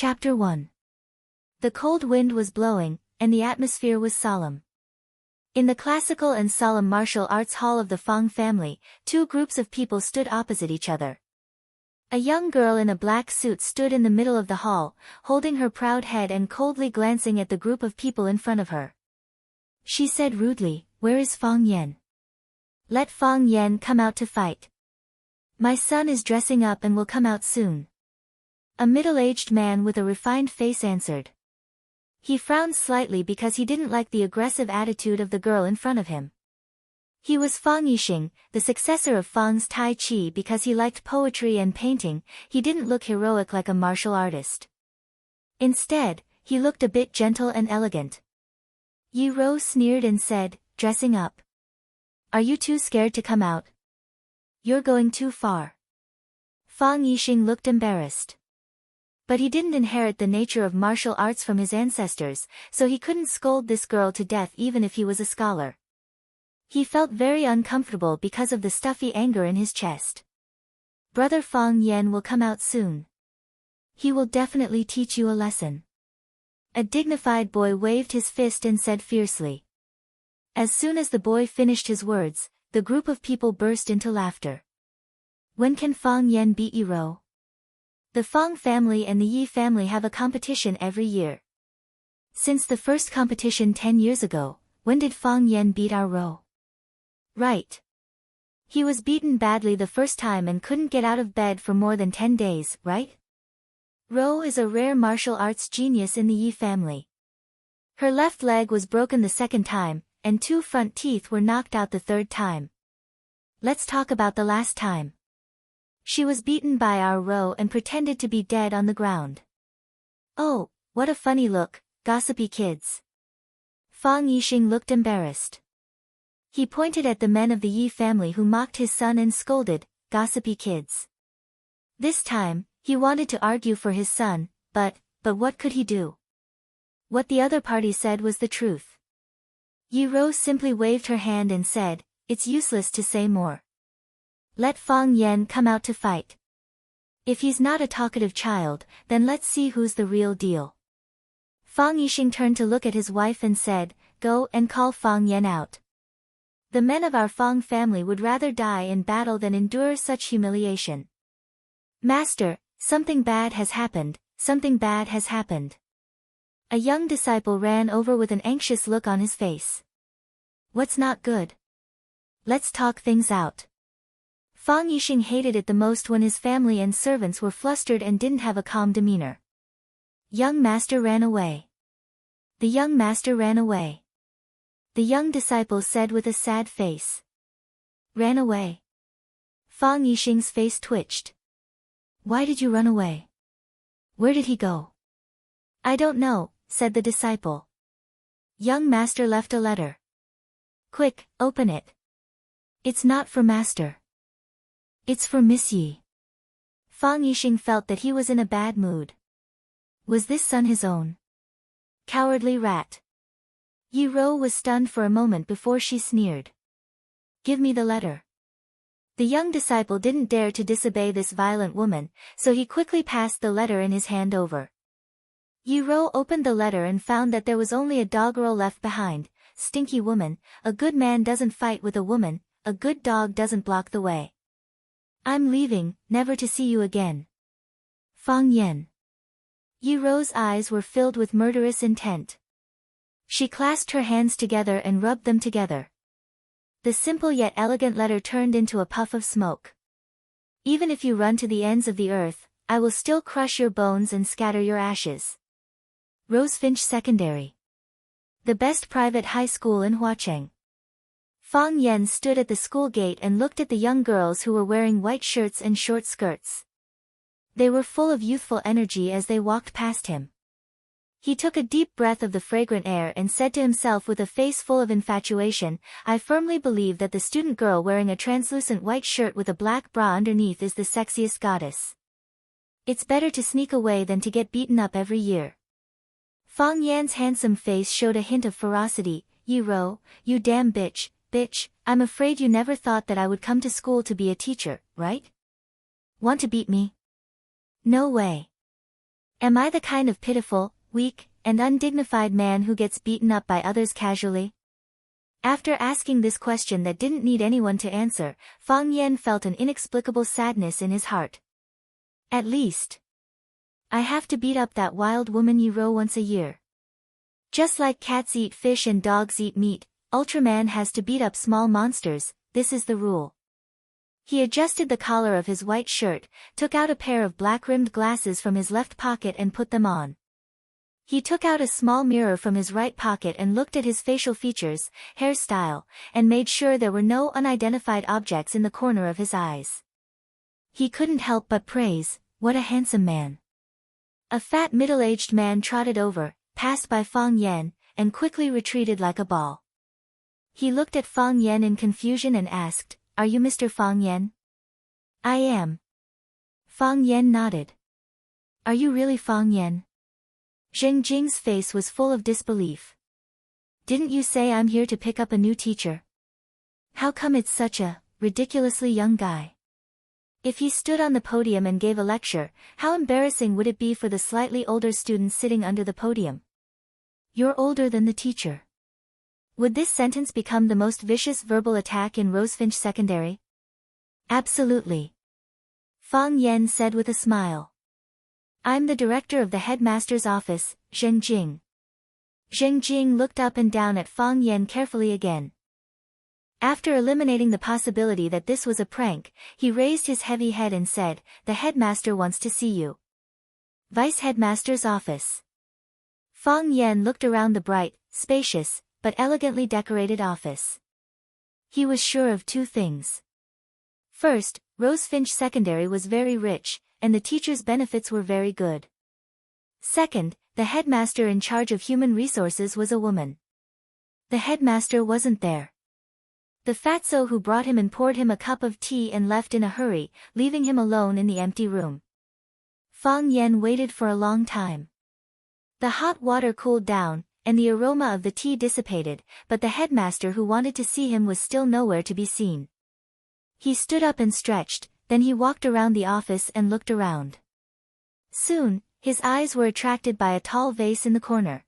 Chapter 1. The cold wind was blowing, and the atmosphere was solemn. In the classical and solemn martial arts hall of the Fang family, two groups of people stood opposite each other. A young girl in a black suit stood in the middle of the hall, holding her proud head and coldly glancing at the group of people in front of her. She said rudely, "Where is Fang Yan? Let Fang Yan come out to fight. My son is dressing up and will come out soon." A middle-aged man with a refined face answered. He frowned slightly because he didn't like the aggressive attitude of the girl in front of him. He was Fang Yixing, the successor of Fang's Tai Chi, because he liked poetry and painting. He didn't look heroic like a martial artist. Instead, he looked a bit gentle and elegant. Yi Rou sneered and said, "Dressing up? Are you too scared to come out? You're going too far." Fang Yixing looked embarrassed. But he didn't inherit the nature of martial arts from his ancestors, so he couldn't scold this girl to death even if he was a scholar. He felt very uncomfortable because of the stuffy anger in his chest. "Brother Fang Yan will come out soon. He will definitely teach you a lesson." A dignified boy waved his fist and said fiercely. As soon as the boy finished his words, the group of people burst into laughter. "When can Fang Yan beat Yi Rou? The Fang family and the Yi family have a competition every year. Since the first competition 10 years ago, when did Fang Yan beat our Rou?" "Right. He was beaten badly the first time and couldn't get out of bed for more than 10 days, right? Rou is a rare martial arts genius in the Yi family. Her left leg was broken the second time, and 2 front teeth were knocked out the third time. Let's talk about the last time. She was beaten by our Rou and pretended to be dead on the ground." "Oh, what a funny look, gossipy kids." Fang Yixing looked embarrassed. He pointed at the men of the Yi family who mocked his son and scolded, "Gossipy kids." This time, he wanted to argue for his son, but what could he do? What the other party said was the truth. Yi Rou simply waved her hand and said, "It's useless to say more. Let Fang Yan come out to fight. If he's not a talkative child, then let's see who's the real deal." Fang Yixing turned to look at his wife and said, "Go and call Fang Yan out. The men of our Fang family would rather die in battle than endure such humiliation." "Master, something bad has happened, something bad has happened." A young disciple ran over with an anxious look on his face. "What's not good? Let's talk things out." Fang Yixing hated it the most when his family and servants were flustered and didn't have a calm demeanor. "Young master ran away. The young master ran away," the young disciple said with a sad face. "Ran away?" Fang Yixing's face twitched. "Why did you run away? Where did he go?" "I don't know," said the disciple. "Young master left a letter." "Quick, open it." "It's not for master. It's for Miss Yi." Fang Yixing felt that he was in a bad mood. Was this son his own? Cowardly rat. Yi Rou was stunned for a moment before she sneered. "Give me the letter." The young disciple didn't dare to disobey this violent woman, so he quickly passed the letter in his hand over. Yi Rou opened the letter and found that there was only a doggerel left behind. "Stinky woman, a good man doesn't fight with a woman, a good dog doesn't block the way. I'm leaving, never to see you again. Fang Yan." Yi Rou's eyes were filled with murderous intent. She clasped her hands together and rubbed them together. The simple yet elegant letter turned into a puff of smoke. "Even if you run to the ends of the earth, I will still crush your bones and scatter your ashes." Rosefinch Secondary. The best private high school in Huacheng. Fang Yan stood at the school gate and looked at the young girls who were wearing white shirts and short skirts. They were full of youthful energy as they walked past him. He took a deep breath of the fragrant air and said to himself with a face full of infatuation, "I firmly believe that the student girl wearing a translucent white shirt with a black bra underneath is the sexiest goddess. It's better to sneak away than to get beaten up every year." Fang Yan's handsome face showed a hint of ferocity. "Yi Rou, you damn bitch, I'm afraid you never thought that I would come to school to be a teacher, right? Want to beat me? No way. Am I the kind of pitiful, weak, and undignified man who gets beaten up by others casually? After asking this question that didn't need anyone to answer, Fang Yan felt an inexplicable sadness in his heart. At least, I have to beat up that wild woman Yi Ro once a year. Just like cats eat fish and dogs eat meat, Ultraman has to beat up small monsters, this is the rule. He adjusted the collar of his white shirt, took out a pair of black-rimmed glasses from his left pocket and put them on. He took out a small mirror from his right pocket and looked at his facial features, hairstyle, and made sure there were no unidentified objects in the corner of his eyes. He couldn't help but praise, what a handsome man. A fat middle-aged man trotted over, passed by Fang Yan, and quickly retreated like a ball. He looked at Fang Yan in confusion and asked, "Are you Mr. Fang Yan?" "I am." Fang Yan nodded. "Are you really Fang Yan?" Zheng Jing's face was full of disbelief. "Didn't you say I'm here to pick up a new teacher? How come it's such a ridiculously young guy? If he stood on the podium and gave a lecture, how embarrassing would it be for the slightly older students sitting under the podium? You're older than the teacher." Would this sentence become the most vicious verbal attack in Rosefinch Secondary? Absolutely. Fang Yan said with a smile. "I'm the director of the headmaster's office, Zheng Jing." Zheng Jing looked up and down at Fang Yan carefully again. After eliminating the possibility that this was a prank, he raised his heavy head and said, "The headmaster wants to see you." Vice headmaster's office. Fang Yan looked around the bright, spacious, but elegantly decorated office. He was sure of two things. First, Rosefinch Secondary was very rich, and the teachers' benefits were very good. Second, the headmaster in charge of human resources was a woman. The headmaster wasn't there. The fatso who brought him in poured him a cup of tea and left in a hurry, leaving him alone in the empty room. Fang Yan waited for a long time. The hot water cooled down, and the aroma of the tea dissipated, but the headmaster who wanted to see him was still nowhere to be seen. He stood up and stretched, then he walked around the office and looked around. Soon, his eyes were attracted by a tall vase in the corner.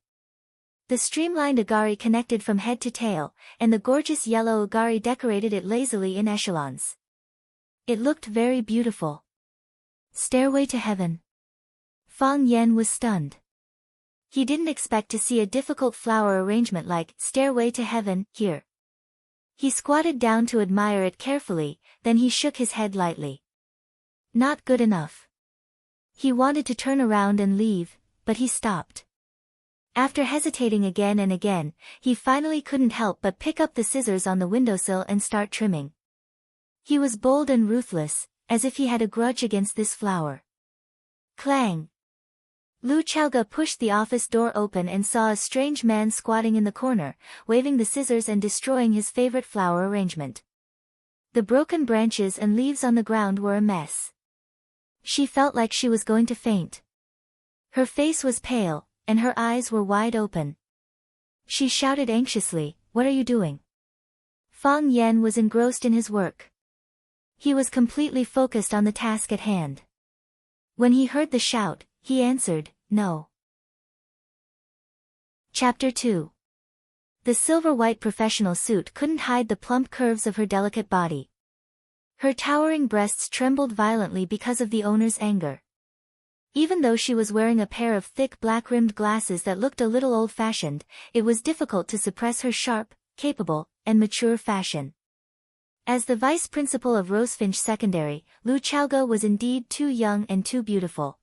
The streamlined agari connected from head to tail, and the gorgeous yellow agari decorated it lazily in echelons. It looked very beautiful. Stairway to Heaven. Fang Yan was stunned. He didn't expect to see a difficult flower arrangement like Stairway to Heaven here. He squatted down to admire it carefully, then he shook his head lightly. Not good enough. He wanted to turn around and leave, but he stopped. After hesitating again and again, he finally couldn't help but pick up the scissors on the windowsill and start trimming. He was bold and ruthless, as if he had a grudge against this flower. Clang! Lu Chaoga pushed the office door open and saw a strange man squatting in the corner, waving the scissors and destroying his favorite flower arrangement. The broken branches and leaves on the ground were a mess. She felt like she was going to faint. Her face was pale, and her eyes were wide open. She shouted anxiously, "What are you doing?" Fang Yan was engrossed in his work. He was completely focused on the task at hand. When he heard the shout, he answered, "No." Chapter 2. The silver-white professional suit couldn't hide the plump curves of her delicate body. Her towering breasts trembled violently because of the owner's anger. Even though she was wearing a pair of thick black-rimmed glasses that looked a little old-fashioned, it was difficult to suppress her sharp, capable, and mature fashion. As the vice principal of Rosefinch Secondary, Lu Chaoga was indeed too young and too beautiful.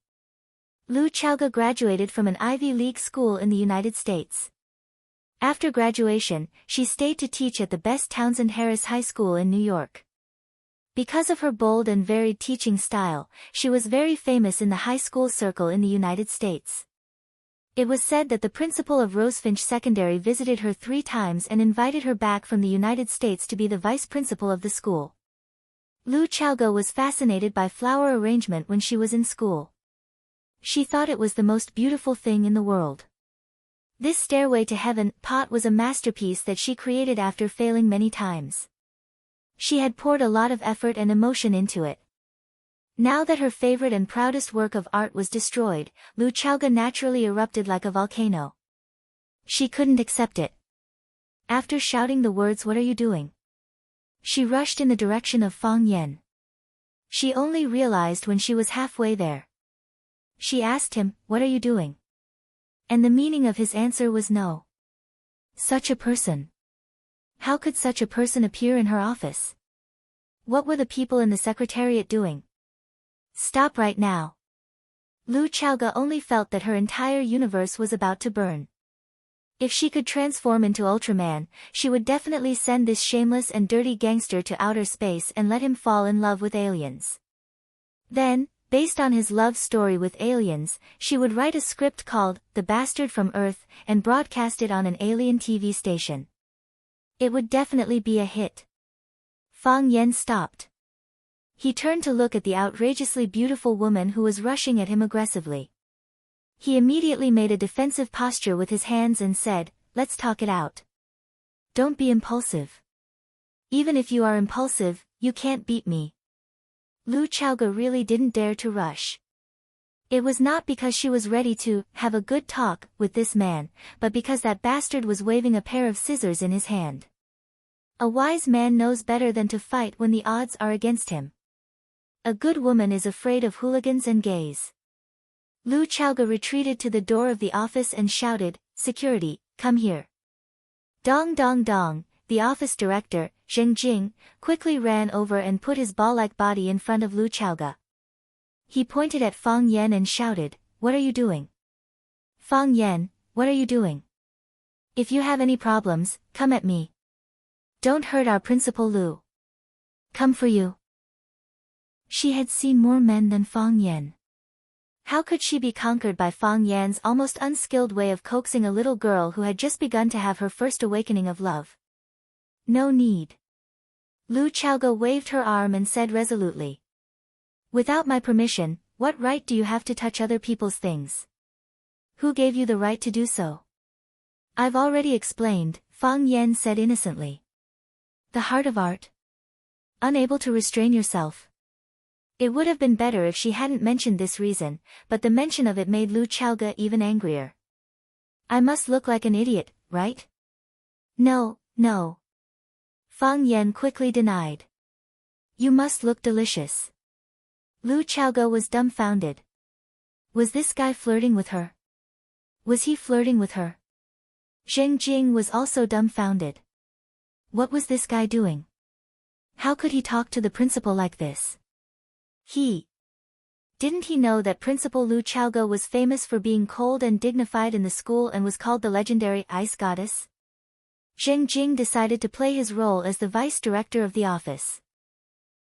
Lu Chaoga graduated from an Ivy League school in the United States. After graduation, she stayed to teach at the best Townsend Harris High School in New York. Because of her bold and varied teaching style, she was very famous in the high school circle in the United States. It was said that the principal of Rosefinch Secondary visited her 3 times and invited her back from the United States to be the vice principal of the school. Lu Chaoga was fascinated by flower arrangement when she was in school. She thought it was the most beautiful thing in the world. This Stairway to Heaven pot was a masterpiece that she created after failing many times. She had poured a lot of effort and emotion into it. Now that her favorite and proudest work of art was destroyed, Lu Chaoga naturally erupted like a volcano. She couldn't accept it. After shouting the words, "What are you doing?" she rushed in the direction of Fang Yan. She only realized when she was halfway there. She asked him, "What are you doing?" And the meaning of his answer was no. Such a person. How could such a person appear in her office? What were the people in the secretariat doing? Stop right now. Lu Chaoga only felt that her entire universe was about to burn. If she could transform into Ultraman, she would definitely send this shameless and dirty gangster to outer space and let him fall in love with aliens. Then, based on his love story with aliens, she would write a script called The Bastard from Earth and broadcast it on an alien TV station. It would definitely be a hit. Fang Yan stopped. He turned to look at the outrageously beautiful woman who was rushing at him aggressively. He immediately made a defensive posture with his hands and said, "Let's talk it out. Don't be impulsive. Even if you are impulsive, you can't beat me." Lu Chaoga really didn't dare to rush. It was not because she was ready to have a good talk with this man, but because that bastard was waving a pair of scissors in his hand. A wise man knows better than to fight when the odds are against him. A good woman is afraid of hooligans and gays. Lu Chaoga retreated to the door of the office and shouted, "Security, come here." Dong dong dong, the office director, Zheng Jing, quickly ran over and put his ball-like body in front of Lu Chaoga. He pointed at Fang Yan and shouted, "What are you doing? Fang Yan, what are you doing? If you have any problems, come at me. Don't hurt our principal Lu. Come for you." She had seen more men than Fang Yan. How could she be conquered by Fang Yan's almost unskilled way of coaxing a little girl who had just begun to have her first awakening of love? No need. Lu Chaoga waved her arm and said resolutely, "Without my permission, what right do you have to touch other people's things? Who gave you the right to do so?" "I've already explained," Fang Yan said innocently. The heart of art. Unable to restrain yourself. It would have been better if she hadn't mentioned this reason, but the mention of it made Lu Chaoga even angrier. "I must look like an idiot, right?" "No, no." Fang Yan quickly denied. "You must look delicious." Lu Chaoga was dumbfounded. Was this guy flirting with her? Was he flirting with her? Zheng Jing was also dumbfounded. What was this guy doing? How could he talk to the principal like this? Didn't he know that Principal Lu Chaoga was famous for being cold and dignified in the school and was called the legendary Ice Goddess? Zheng Jing decided to play his role as the vice director of the office.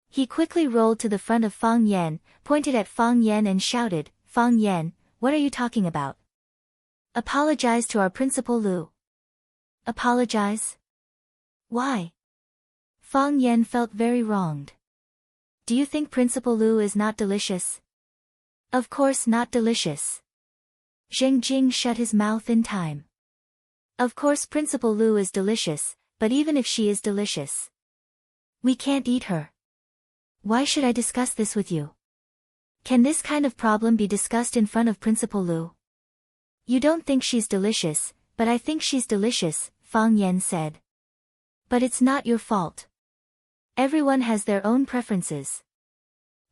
He quickly rolled to the front of Fang Yan, pointed at Fang Yan and shouted, "Fang Yan, what are you talking about? Apologize to our Principal Lu." Apologize? Why? Fang Yan felt very wronged. Do you think Principal Lu is not delicious? Of course not delicious. Zheng Jing shut his mouth in time. Of course Principal Lu is delicious, but even if she is delicious, we can't eat her. Why should I discuss this with you? Can this kind of problem be discussed in front of Principal Lu? You don't think she's delicious, but I think she's delicious, Fang Yan said. But it's not your fault. Everyone has their own preferences.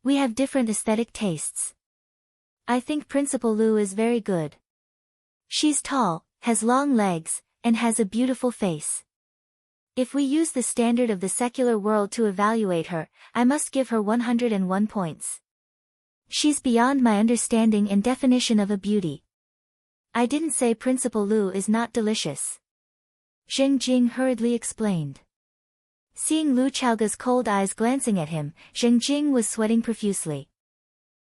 We have different aesthetic tastes. I think Principal Lu is very good. She's tall, has long legs, and has a beautiful face. If we use the standard of the secular world to evaluate her, I must give her 101 points. She's beyond my understanding and definition of a beauty. I didn't say Principal Lu is not delicious. Zheng Jing hurriedly explained. Seeing Lu Chaoga's cold eyes glancing at him, Zheng Jing was sweating profusely.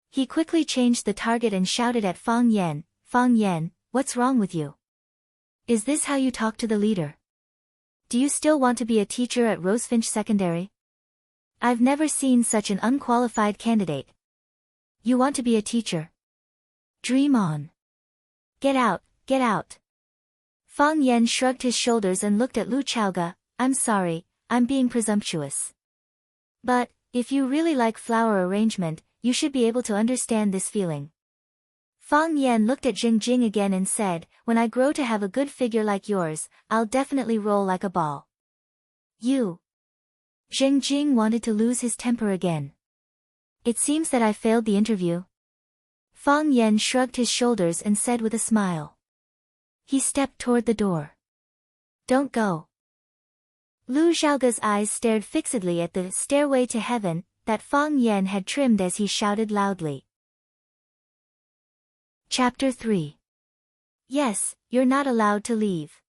He quickly changed the target and shouted at Fang Yan, "Fang Yan, what's wrong with you? Is this how you talk to the leader? Do you still want to be a teacher at Rosefinch Secondary? I've never seen such an unqualified candidate. You want to be a teacher? Dream on. Get out, get out." Fang Yan shrugged his shoulders and looked at Lu Chaoga. "I'm sorry, I'm being presumptuous. But, if you really like flower arrangement, you should be able to understand this feeling. Fang Yan looked at Jing Jing again and said, when I grow to have a good figure like yours, I'll definitely roll like a ball. You. Jing Jing wanted to lose his temper again. It seems that I failed the interview. Fang Yan shrugged his shoulders and said with a smile. He stepped toward the door. Don't go. Lu Xiaoge's eyes stared fixedly at the stairway to heaven that Fang Yan had trimmed as he shouted loudly. Chapter 3. Yes, you're not allowed to leave.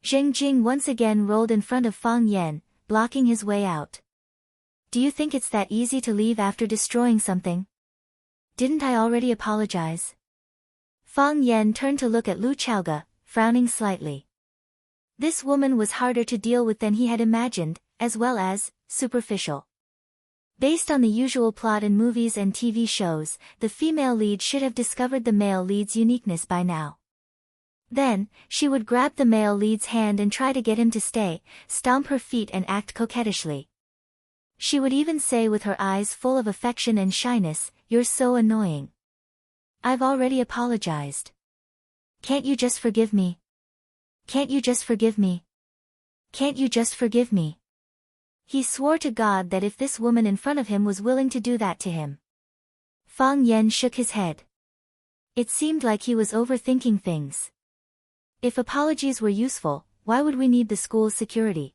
Jing Jing once again rolled in front of Fang Yan, blocking his way out. Do you think it's that easy to leave after destroying something? Didn't I already apologize? Fang Yan turned to look at Lu Xiaoge, frowning slightly. This woman was harder to deal with than he had imagined, as well as superficial. Based on the usual plot in movies and TV shows, the female lead should have discovered the male lead's uniqueness by now. Then, she would grab the male lead's hand and try to get him to stay, stomp her feet and act coquettishly. She would even say with her eyes full of affection and shyness, "You're so annoying. I've already apologized. Can't you just forgive me? Can't you just forgive me? Can't you just forgive me?" He swore to God that if this woman in front of him was willing to do that to him. Fang Yan shook his head. It seemed like he was overthinking things. If apologies were useful, why would we need the school's security?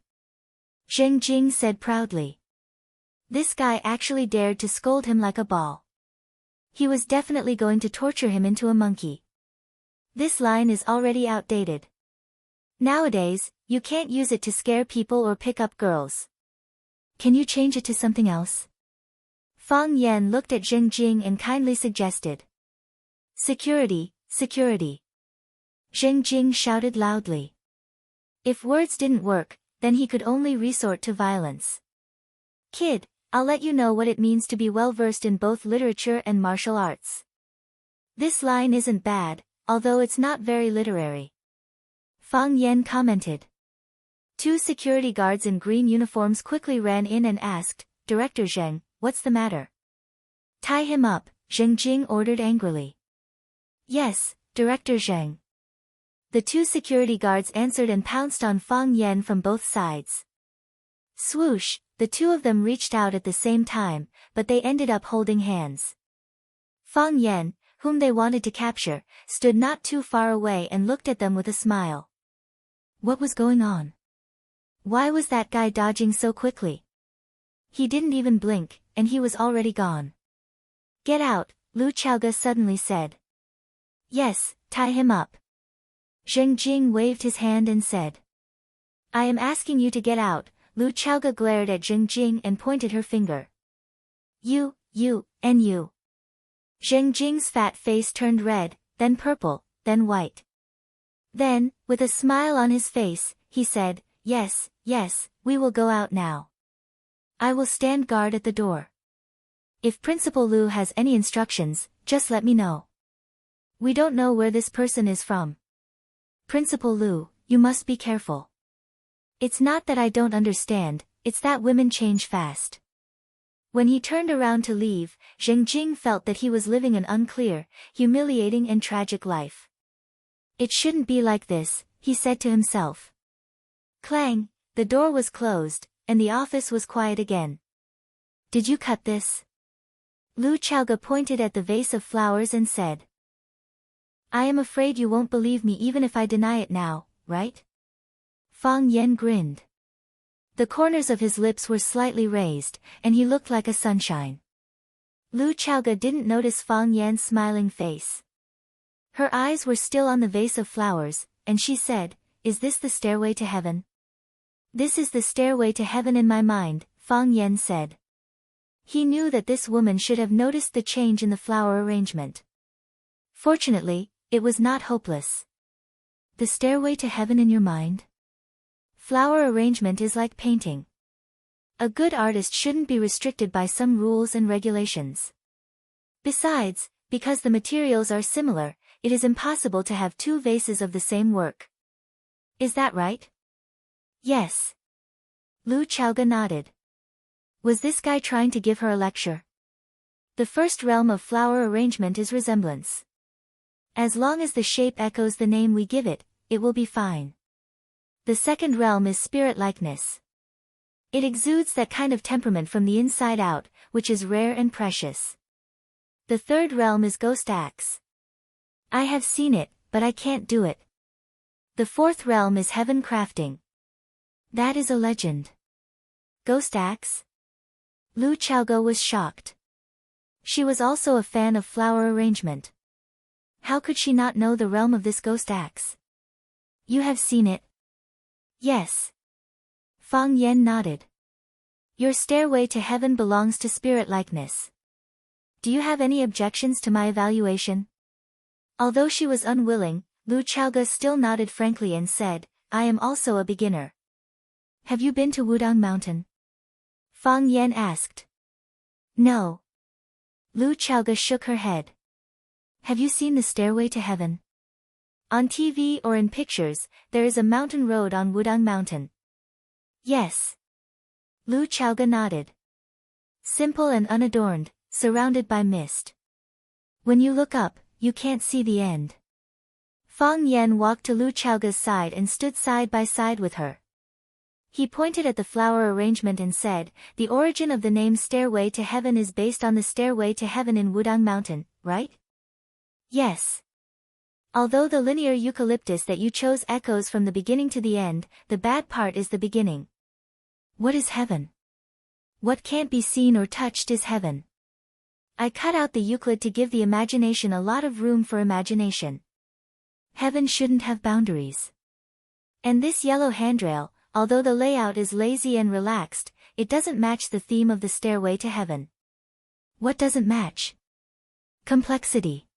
Jing Jing said proudly. This guy actually dared to scold him like a ball. He was definitely going to torture him into a monkey. This line is already outdated. Nowadays, you can't use it to scare people or pick up girls. Can you change it to something else? Fang Yan looked at Jing Jing and kindly suggested. Security, security. Jing Jing shouted loudly. If words didn't work, then he could only resort to violence. Kid, I'll let you know what it means to be well versed in both literature and martial arts. This line isn't bad, although it's not very literary. Fang Yan commented. Two security guards in green uniforms quickly ran in and asked, Director Zheng, what's the matter? Tie him up, Jing Jing ordered angrily. Yes, Director Zheng. The two security guards answered and pounced on Fang Yan from both sides. Swoosh, the two of them reached out at the same time, but they ended up holding hands. Fang Yan, whom they wanted to capture, stood not too far away and looked at them with a smile. What was going on? Why was that guy dodging so quickly? He didn't even blink, and he was already gone. Get out, Lu Xiaoge suddenly said. Yes, tie him up. Jing Jing waved his hand and said. I am asking you to get out. Lu Xiaoge glared at Jing Jing and pointed her finger. You, and you. Jing Jing's fat face turned red, then purple, then white. Then, with a smile on his face, he said, Yes, we will go out now. I will stand guard at the door. If Principal Lu has any instructions, just let me know. We don't know where this person is from. Principal Lu, you must be careful. It's not that I don't understand, it's that women change fast. When he turned around to leave, Jing Jing felt that he was living an unclear, humiliating and tragic life. It shouldn't be like this, he said to himself. Clang, the door was closed, and the office was quiet again. Did you cut this? Lu Xiaoge pointed at the vase of flowers and said. I am afraid you won't believe me even if I deny it now, right? Fang Yan grinned. The corners of his lips were slightly raised, and he looked like a sunshine. Lu Xiaoge didn't notice Fang Yan's smiling face. Her eyes were still on the vase of flowers, and she said, Is this the stairway to heaven? This is the stairway to heaven in my mind, Fang Yan said. He knew that this woman should have noticed the change in the flower arrangement. Fortunately, it was not hopeless. The stairway to heaven in your mind? Flower arrangement is like painting. A good artist shouldn't be restricted by some rules and regulations. Besides, because the materials are similar, it is impossible to have two vases of the same work. Is that right? Yes. Lu Xiaoge nodded. Was this guy trying to give her a lecture? The first realm of flower arrangement is resemblance. As long as the shape echoes the name we give it, it will be fine. The second realm is spirit-likeness. It exudes that kind of temperament from the inside out, which is rare and precious. The third realm is ghost acts. I have seen it, but I can't do it. The fourth realm is heaven crafting. That is a legend. Ghost acts? Lu Xiaoge was shocked. She was also a fan of flower arrangement. How could she not know the realm of this ghost acts? You have seen it? Yes. Fang Yan nodded. Your stairway to heaven belongs to spirit-likeness. Do you have any objections to my evaluation? Although she was unwilling, Lu Xiaoge still nodded frankly and said, I am also a beginner. Have you been to Wudang Mountain? Fang Yan asked. No. Lu Xiaoge shook her head. Have you seen the stairway to heaven? On TV or in pictures, there is a mountain road on Wudang Mountain. Yes. Lu Xiaoge nodded. Simple and unadorned, surrounded by mist. When you look up, you can't see the end. Fang Yan walked to Lu Xiaoge's side and stood side by side with her. He pointed at the flower arrangement and said, the origin of the name Stairway to Heaven is based on the Stairway to Heaven in Wudang Mountain, right? Yes. Although the linear eucalyptus that you chose echoes from the beginning to the end, the bad part is the beginning. What is heaven? What can't be seen or touched is heaven. I cut out the Euclid to give the imagination a lot of room for imagination. Heaven shouldn't have boundaries. And this yellow handrail, although the layout is lazy and relaxed, it doesn't match the theme of the Stairway to Heaven. What doesn't match? Complexity.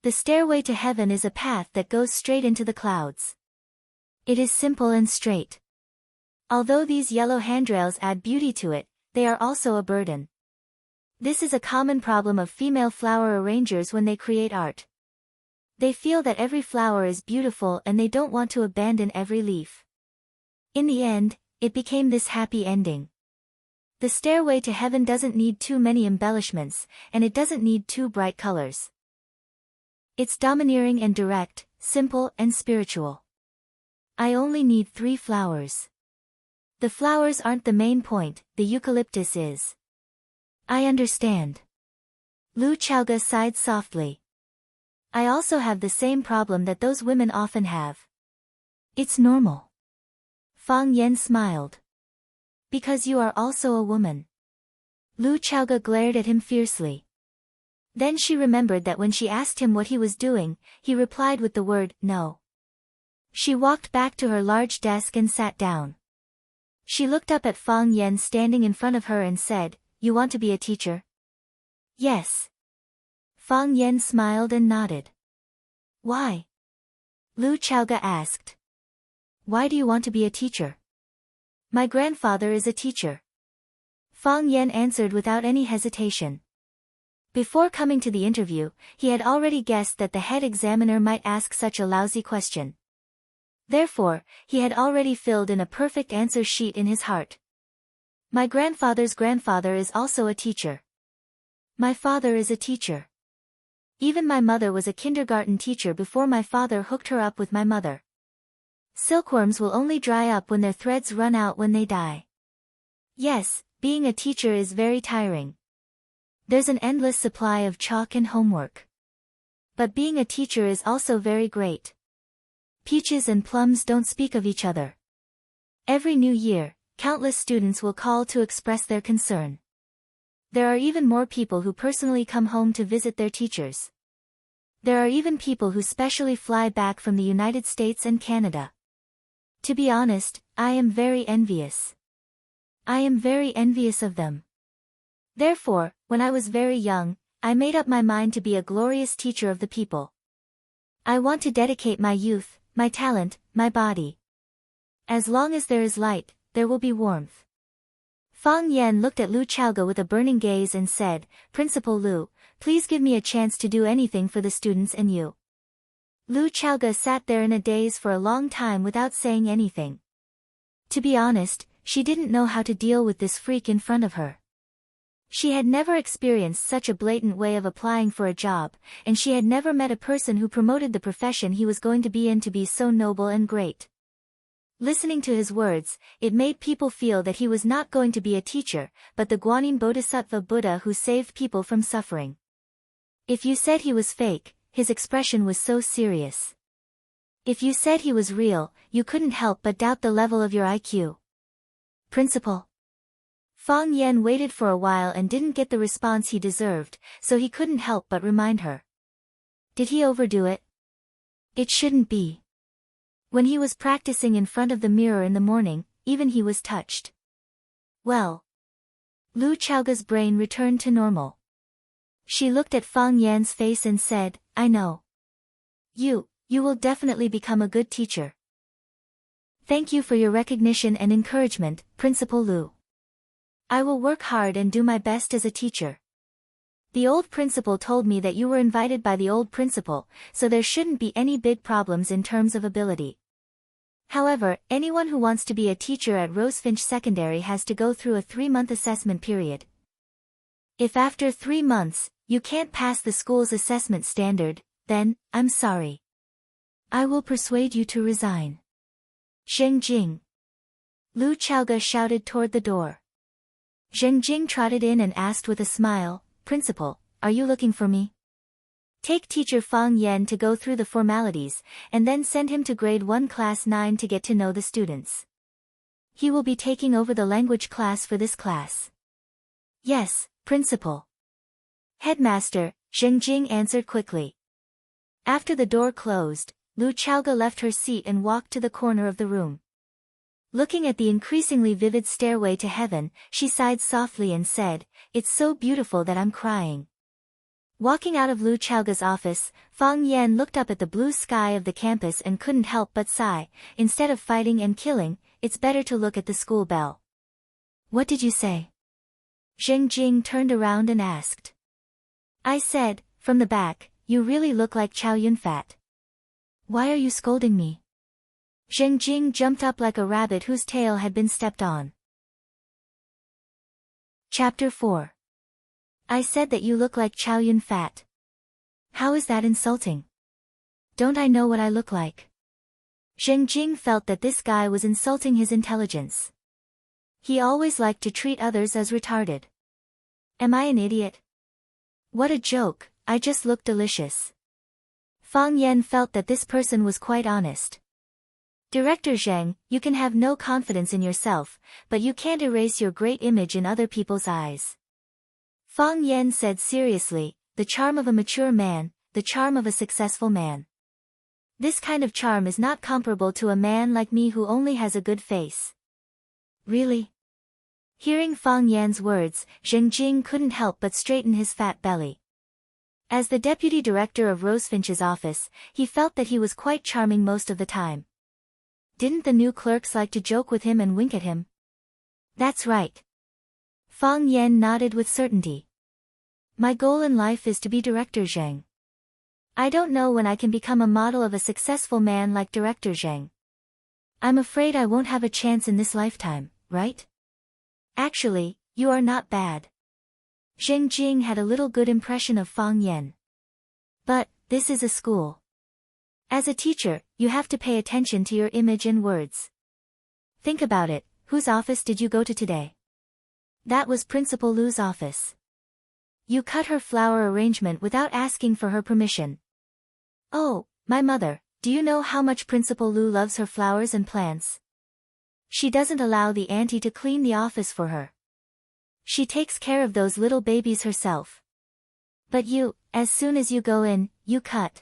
The Stairway to Heaven is a path that goes straight into the clouds. It is simple and straight. Although these yellow handrails add beauty to it, they are also a burden. This is a common problem of female flower arrangers when they create art. They feel that every flower is beautiful and they don't want to abandon every leaf. In the end, it became this happy ending. The Stairway to Heaven doesn't need too many embellishments, and it doesn't need too bright colors. It's domineering and direct, simple and spiritual. I only need 3 flowers. The flowers aren't the main point, the eucalyptus is. I understand. Lu Xiaoge sighed softly. I also have the same problem that those women often have. It's normal. Fang Yan smiled. Because you are also a woman. Lu Xiaoge glared at him fiercely. Then she remembered that when she asked him what he was doing, he replied with the word, no. She walked back to her large desk and sat down. She looked up at Fang Yan standing in front of her and said, you want to be a teacher? Yes. Fang Yan smiled and nodded. Why? Lu Xiaoge asked. Why do you want to be a teacher? My grandfather is a teacher. Fang Yan answered without any hesitation. Before coming to the interview, he had already guessed that the head examiner might ask such a lousy question. Therefore, he had already filled in a perfect answer sheet in his heart. My grandfather's grandfather is also a teacher. My father is a teacher. Even my mother was a kindergarten teacher before my father hooked her up with my mother. Silkworms will only dry up when their threads run out when they die. Yes, being a teacher is very tiring. There's an endless supply of chalk and homework. But being a teacher is also very great. Peaches and plums don't speak of each other. Every new year, countless students will call to express their concern. There are even more people who personally come home to visit their teachers. There are even people who specially fly back from the United States and Canada. To be honest, I am very envious. I am very envious of them. Therefore, when I was very young, I made up my mind to be a glorious teacher of the people. I want to dedicate my youth, my talent, my body. As long as there is light, there will be warmth. Fang Yan looked at Lu Xiaoge with a burning gaze and said, Principal Lu, please give me a chance to do anything for the students and you. Lu Xiaoge sat there in a daze for a long time without saying anything. To be honest, she didn't know how to deal with this freak in front of her. She had never experienced such a blatant way of applying for a job, and she had never met a person who promoted the profession he was going to be in to be so noble and great. Listening to his words, it made people feel that he was not going to be a teacher, but the Guanyin Bodhisattva Buddha who saved people from suffering. If you said he was fake, his expression was so serious. If you said he was real, you couldn't help but doubt the level of your IQ. Principal. Fang Yan waited for a while and didn't get the response he deserved, so he couldn't help but remind her. Did he overdo it? It shouldn't be. When he was practicing in front of the mirror in the morning, even he was touched. Well. Lu Chaoga's brain returned to normal. She looked at Fang Yan's face and said, I know. You will definitely become a good teacher. Thank you for your recognition and encouragement, Principal Lu. I will work hard and do my best as a teacher. The old principal told me that you were invited by the old principal, so there shouldn't be any big problems in terms of ability. However, anyone who wants to be a teacher at Rosefinch Secondary has to go through a 3-month assessment period. If after 3 months, you can't pass the school's assessment standard, then, I'm sorry. I will persuade you to resign. Zheng Jing. Lu Chaoga shouted toward the door. Zheng Jing trotted in and asked with a smile, Principal, are you looking for me? Take teacher Fang Yan to go through the formalities, and then send him to grade 1 class 9 to get to know the students. He will be taking over the language class for this class. Yes, Principal. Headmaster, Zheng Jing answered quickly. After the door closed, Lu Chaoga left her seat and walked to the corner of the room. Looking at the increasingly vivid stairway to heaven, she sighed softly and said, It's so beautiful that I'm crying. Walking out of Lu Chaoga's office, Fang Yan looked up at the blue sky of the campus and couldn't help but sigh. Instead of fighting and killing, it's better to look at the school bell. What did you say? Zheng Jing turned around and asked. I said, from the back, you really look like Chow Yun-fat. Why are you scolding me? Zheng Jing jumped up like a rabbit whose tail had been stepped on. Chapter 4. I said that you look like Chow Yun-fat. How is that insulting? Don't I know what I look like? Zheng Jing felt that this guy was insulting his intelligence. He always liked to treat others as retarded. Am I an idiot? What a joke, I just look delicious. Fang Yan felt that this person was quite honest. Director Zheng, you can have no confidence in yourself, but you can't erase your great image in other people's eyes. Fang Yan said seriously, the charm of a mature man, the charm of a successful man. This kind of charm is not comparable to a man like me who only has a good face. Really? Hearing Fang Yan's words, Zheng Jing couldn't help but straighten his fat belly. As the deputy director of Rosefinch's office, he felt that he was quite charming most of the time. Didn't the new clerks like to joke with him and wink at him? That's right. Fang Yan nodded with certainty. My goal in life is to be Director Zheng. I don't know when I can become a model of a successful man like Director Zheng. I'm afraid I won't have a chance in this lifetime, right? Actually, you are not bad. Zheng Jing had a little good impression of Fang Yan. But, this is a school. As a teacher, you have to pay attention to your image and words. Think about it, whose office did you go to today? That was Principal Lu's office. You cut her flower arrangement without asking for her permission. Oh, my mother, do you know how much Principal Lu loves her flowers and plants? She doesn't allow the auntie to clean the office for her. She takes care of those little babies herself. But you, as soon as you go in, you cut.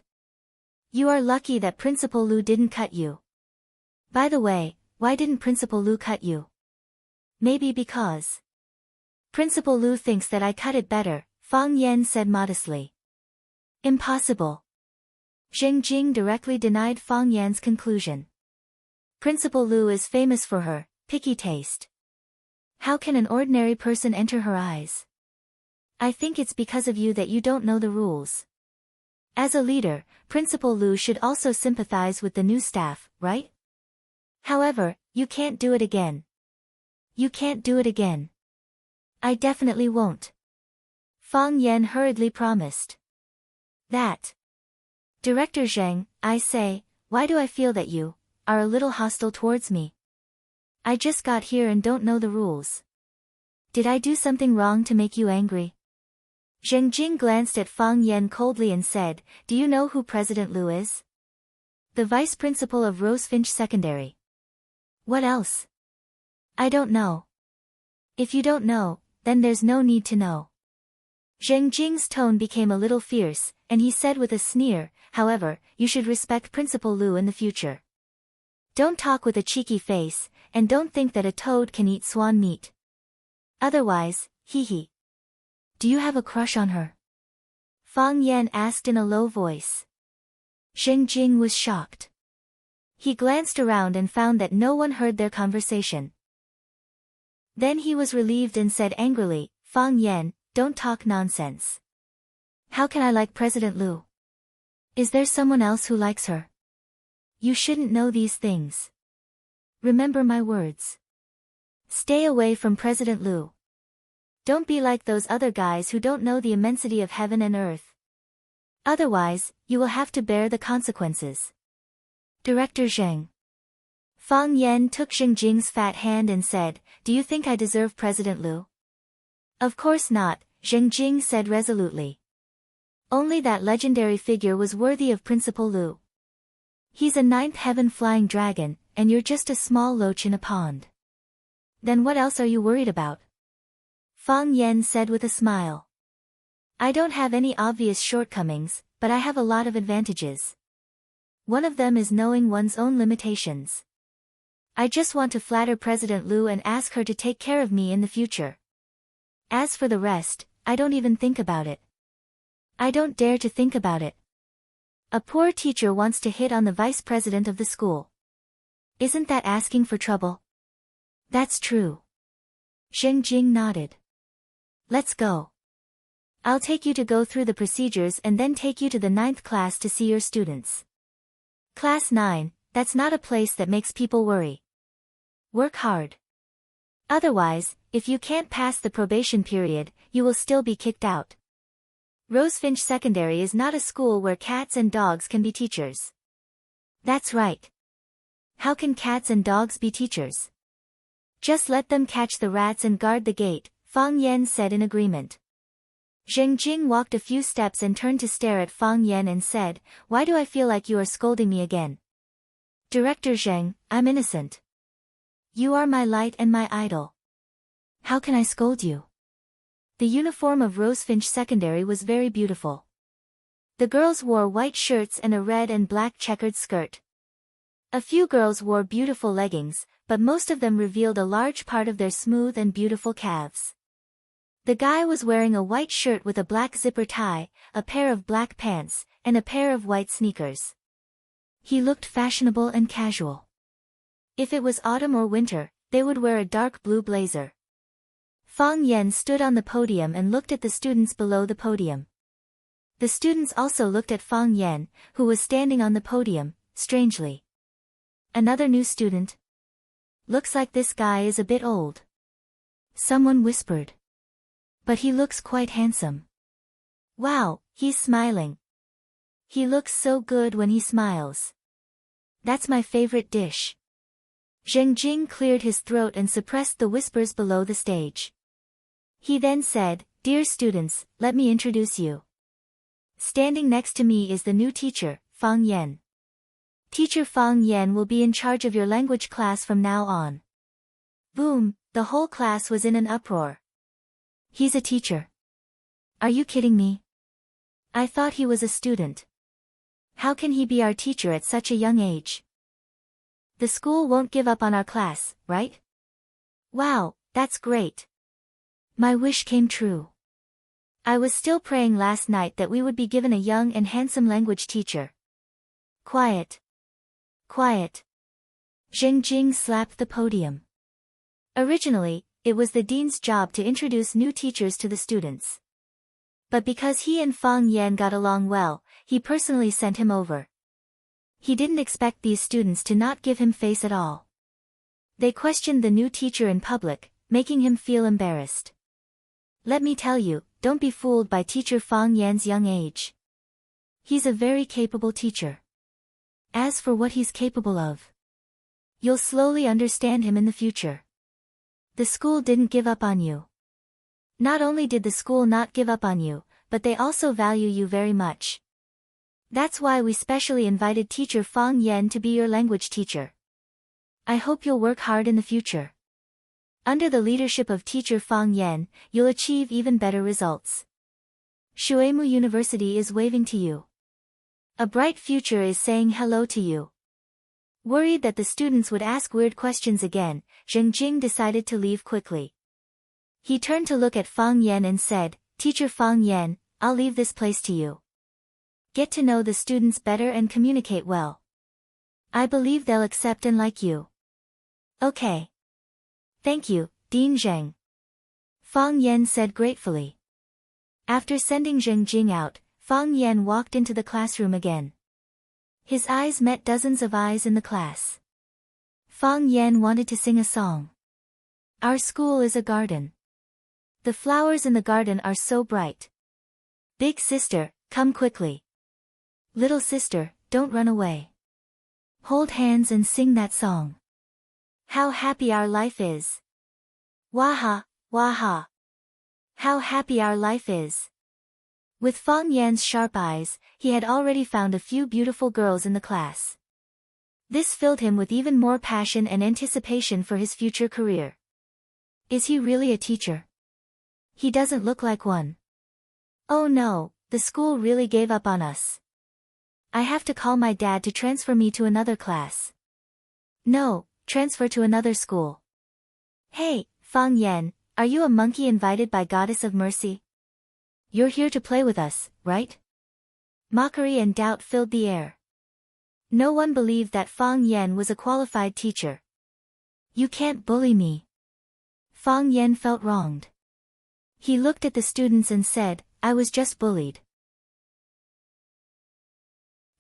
You are lucky that Principal Lu didn't cut you. By the way, why didn't Principal Lu cut you? Maybe because Principal Lu thinks that I cut it better, Fang Yan said modestly. Impossible. Zheng Jing directly denied Fang Yan's conclusion. Principal Lu is famous for her picky taste. How can an ordinary person enter her eyes? I think it's because of you that you don't know the rules. As a leader, Principal Lu should also sympathize with the new staff, right? However, you can't do it again. You can't do it again. I definitely won't. Fang Yan hurriedly promised. That. Director Zheng, I say, why do I feel that you are a little hostile towards me? I just got here and don't know the rules. Did I do something wrong to make you angry? Zheng Jing glanced at Fang Yan coldly and said, do you know who President Liu is? The vice principal of Rosefinch Secondary. What else? I don't know. If you don't know, then there's no need to know. Zheng Jing's tone became a little fierce, and he said with a sneer, however, you should respect Principal Liu in the future. Don't talk with a cheeky face, and don't think that a toad can eat swan meat. Otherwise, hee. Do you have a crush on her? Fang Yan asked in a low voice. Zheng Jing was shocked. He glanced around and found that no one heard their conversation. Then he was relieved and said angrily, Fang Yan, don't talk nonsense. How can I like President Liu? Is there someone else who likes her? You shouldn't know these things. Remember my words. Stay away from President Liu. Don't be like those other guys who don't know the immensity of heaven and earth. Otherwise, you will have to bear the consequences. Director Zheng. Fang Yan took Zheng Jing's fat hand and said, do you think I deserve President Liu? Of course not, Zheng Jing said resolutely. Only that legendary figure was worthy of Principal Liu. He's a ninth heaven flying dragon, and you're just a small loach in a pond. Then what else are you worried about? Fang Yan said with a smile. I don't have any obvious shortcomings, but I have a lot of advantages. One of them is knowing one's own limitations. I just want to flatter President Liu and ask her to take care of me in the future. As for the rest, I don't even think about it. I don't dare to think about it. A poor teacher wants to hit on the vice president of the school. Isn't that asking for trouble? That's true. Zheng Jing nodded. Let's go. I'll take you to go through the procedures and then take you to the 9th class to see your students. Class 9, that's not a place that makes people worry. Work hard. Otherwise, if you can't pass the probation period, you will still be kicked out. Rosefinch Secondary is not a school where cats and dogs can be teachers. That's right. How can cats and dogs be teachers? Just let them catch the rats and guard the gate, Fang Yan said in agreement. Zheng Jing walked a few steps and turned to stare at Fang Yan and said, why do I feel like you are scolding me again? Director Zheng, I'm innocent. You are my light and my idol. How can I scold you? The uniform of Rosefinch Secondary was very beautiful. The girls wore white shirts and a red and black checkered skirt. A few girls wore beautiful leggings, but most of them revealed a large part of their smooth and beautiful calves. The guy was wearing a white shirt with a black zipper tie, a pair of black pants, and a pair of white sneakers. He looked fashionable and casual. If it was autumn or winter, they would wear a dark blue blazer. Fang Yan stood on the podium and looked at the students below the podium. The students also looked at Fang Yan, who was standing on the podium, strangely. Another new student? Looks like this guy is a bit old. Someone whispered. But he looks quite handsome. Wow, he's smiling. He looks so good when he smiles. That's my favorite dish. Zheng Jing cleared his throat and suppressed the whispers below the stage. He then said, dear students, let me introduce you. Standing next to me is the new teacher, Fang Yan. Teacher Fang Yan will be in charge of your language class from now on. Boom, the whole class was in an uproar. He's a teacher. Are you kidding me? I thought he was a student. How can he be our teacher at such a young age? The school won't give up on our class, right? Wow, that's great. My wish came true. I was still praying last night that we would be given a young and handsome language teacher. Quiet. Quiet. Zheng Jing slapped the podium. Originally, it was the dean's job to introduce new teachers to the students. But because he and Fang Yan got along well, he personally sent him over. He didn't expect these students to not give him face at all. They questioned the new teacher in public, making him feel embarrassed. Let me tell you, don't be fooled by teacher Fang Yan's young age. He's a very capable teacher. As for what he's capable of, you'll slowly understand him in the future. The school didn't give up on you. Not only did the school not give up on you, but they also value you very much. That's why we specially invited teacher Fang Yan to be your language teacher. I hope you'll work hard in the future. Under the leadership of teacher Fang Yan, you'll achieve even better results. Shuemu University is waving to you. A bright future is saying hello to you. Worried that the students would ask weird questions again, Zheng Jing decided to leave quickly. He turned to look at Fang Yan and said, Teacher Fang Yan, I'll leave this place to you. Get to know the students better and communicate well. I believe they'll accept and like you. Okay. Thank you, Dean Zheng. Fang Yan said gratefully. After sending Zheng Jing out, Fang Yan walked into the classroom again. His eyes met dozens of eyes in the class. Fang Yan wanted to sing a song. Our school is a garden. The flowers in the garden are so bright. Big sister, come quickly. Little sister, don't run away. Hold hands and sing that song. How happy our life is. Waha, waha. How happy our life is. With Fang Yan's sharp eyes, he had already found a few beautiful girls in the class. This filled him with even more passion and anticipation for his future career. Is he really a teacher? He doesn't look like one. Oh no, the school really gave up on us. I have to call my dad to transfer me to another class. No, transfer to another school. Hey, Fang Yan, are you a monkey invited by Goddess of Mercy? You're here to play with us, right? Mockery and doubt filled the air. No one believed that Fang Yan was a qualified teacher. You can't bully me. Fang Yan felt wronged. He looked at the students and said, I was just bullied.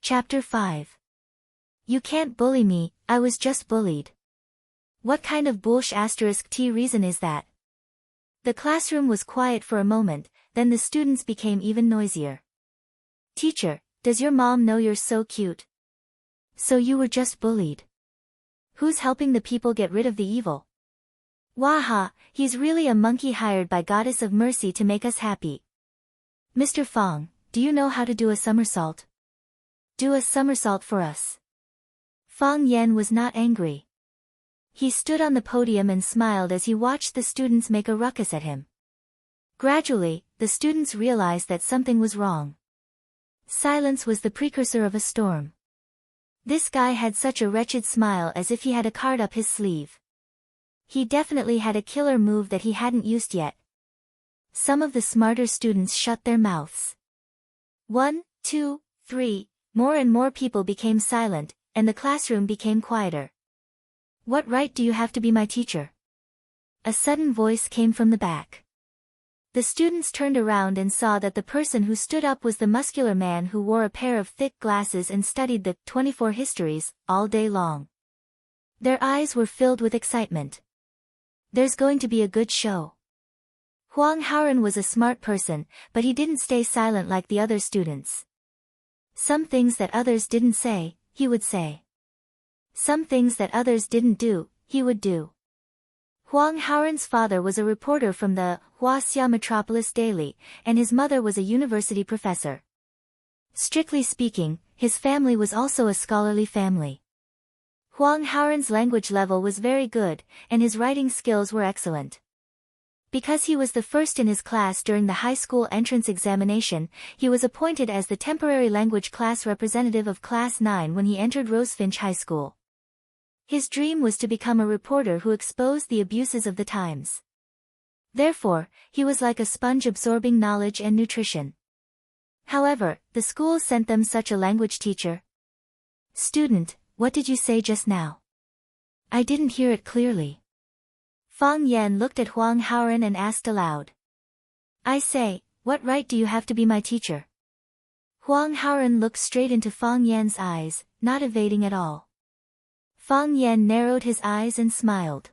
Chapter 5. You can't bully me, I was just bullied. What kind of **t reason is that? The classroom was quiet for a moment, then the students became even noisier. Teacher, does your mom know you're so cute? So you were just bullied. Who's helping the people get rid of the evil? Waha, he's really a monkey hired by Goddess of Mercy to make us happy. Mr. Fang, do you know how to do a somersault? Do a somersault for us. Fang Yan was not angry. He stood on the podium and smiled as he watched the students make a ruckus at him. Gradually, the students realized that something was wrong. Silence was the precursor of a storm. This guy had such a wretched smile as if he had a card up his sleeve. He definitely had a killer move that he hadn't used yet. Some of the smarter students shut their mouths. 1, 2, 3, more and more people became silent, and the classroom became quieter. What right do you have to be my teacher? A sudden voice came from the back. The students turned around and saw that the person who stood up was the muscular man who wore a pair of thick glasses and studied the 24 histories all day long. Their eyes were filled with excitement. There's going to be a good show. Huang Haoren was a smart person, but he didn't stay silent like the other students. Some things that others didn't say, he would say. Some things that others didn't do, he would do. Huang Haoren's father was a reporter from the Huaxia Metropolis Daily, and his mother was a university professor. Strictly speaking, his family was also a scholarly family. Huang Haoren's language level was very good, and his writing skills were excellent. Because he was the first in his class during the high school entrance examination, he was appointed as the temporary language class representative of Class 9 when he entered Rosefinch High School. His dream was to become a reporter who exposed the abuses of the times. Therefore, he was like a sponge absorbing knowledge and nutrition. However, the school sent them such a language teacher. Student, what did you say just now? I didn't hear it clearly. Fang Yan looked at Huang Haoren and asked aloud. I say, what right do you have to be my teacher? Huang Haoren looked straight into Fang Yan's eyes, not evading at all. Fang Yan narrowed his eyes and smiled.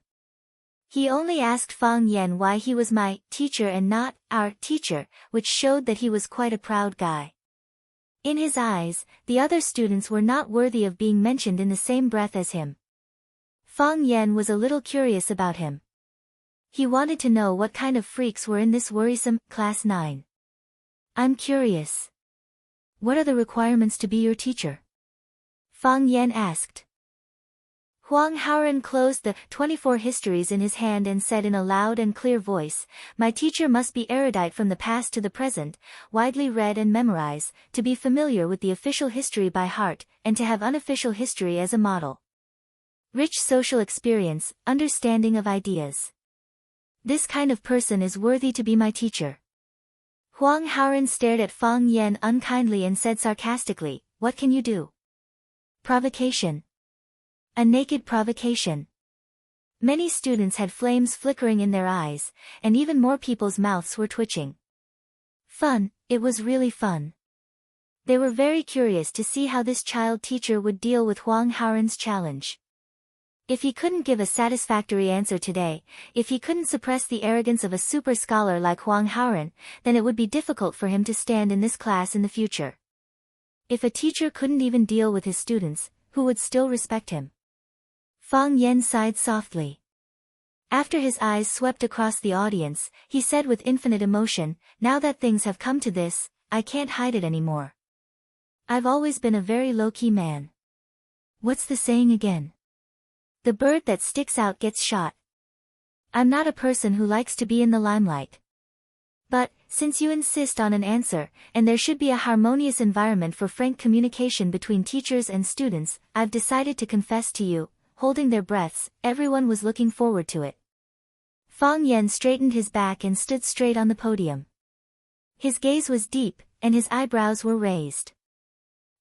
He only asked Fang Yan why he was my teacher and not our teacher, which showed that he was quite a proud guy. In his eyes, the other students were not worthy of being mentioned in the same breath as him. Fang Yan was a little curious about him. He wanted to know what kind of freaks were in this worrisome class 9. I'm curious. What are the requirements to be your teacher? Fang Yan asked. Huang Haoren closed the 24 histories in his hand and said in a loud and clear voice, my teacher must be erudite from the past to the present, widely read and memorize, to be familiar with the official history by heart, and to have unofficial history as a model. Rich social experience, understanding of ideas. This kind of person is worthy to be my teacher. Huang Haoren stared at Fang Yan unkindly and said sarcastically, what can you do? Provocation. A naked provocation. Many students had flames flickering in their eyes, and even more people's mouths were twitching. Fun, it was really fun. They were very curious to see how this child teacher would deal with Huang Haoren's challenge. If he couldn't give a satisfactory answer today, if he couldn't suppress the arrogance of a super scholar like Huang Haoren, then it would be difficult for him to stand in this class in the future. If a teacher couldn't even deal with his students, who would still respect him? Fang Yan sighed softly. After his eyes swept across the audience, he said with infinite emotion, now that things have come to this, I can't hide it anymore. I've always been a very low-key man. What's the saying again? The bird that sticks out gets shot. I'm not a person who likes to be in the limelight. But, since you insist on an answer, and there should be a harmonious environment for frank communication between teachers and students, I've decided to confess to you. Holding their breaths, everyone was looking forward to it. Fang Yan straightened his back and stood straight on the podium. His gaze was deep, and his eyebrows were raised.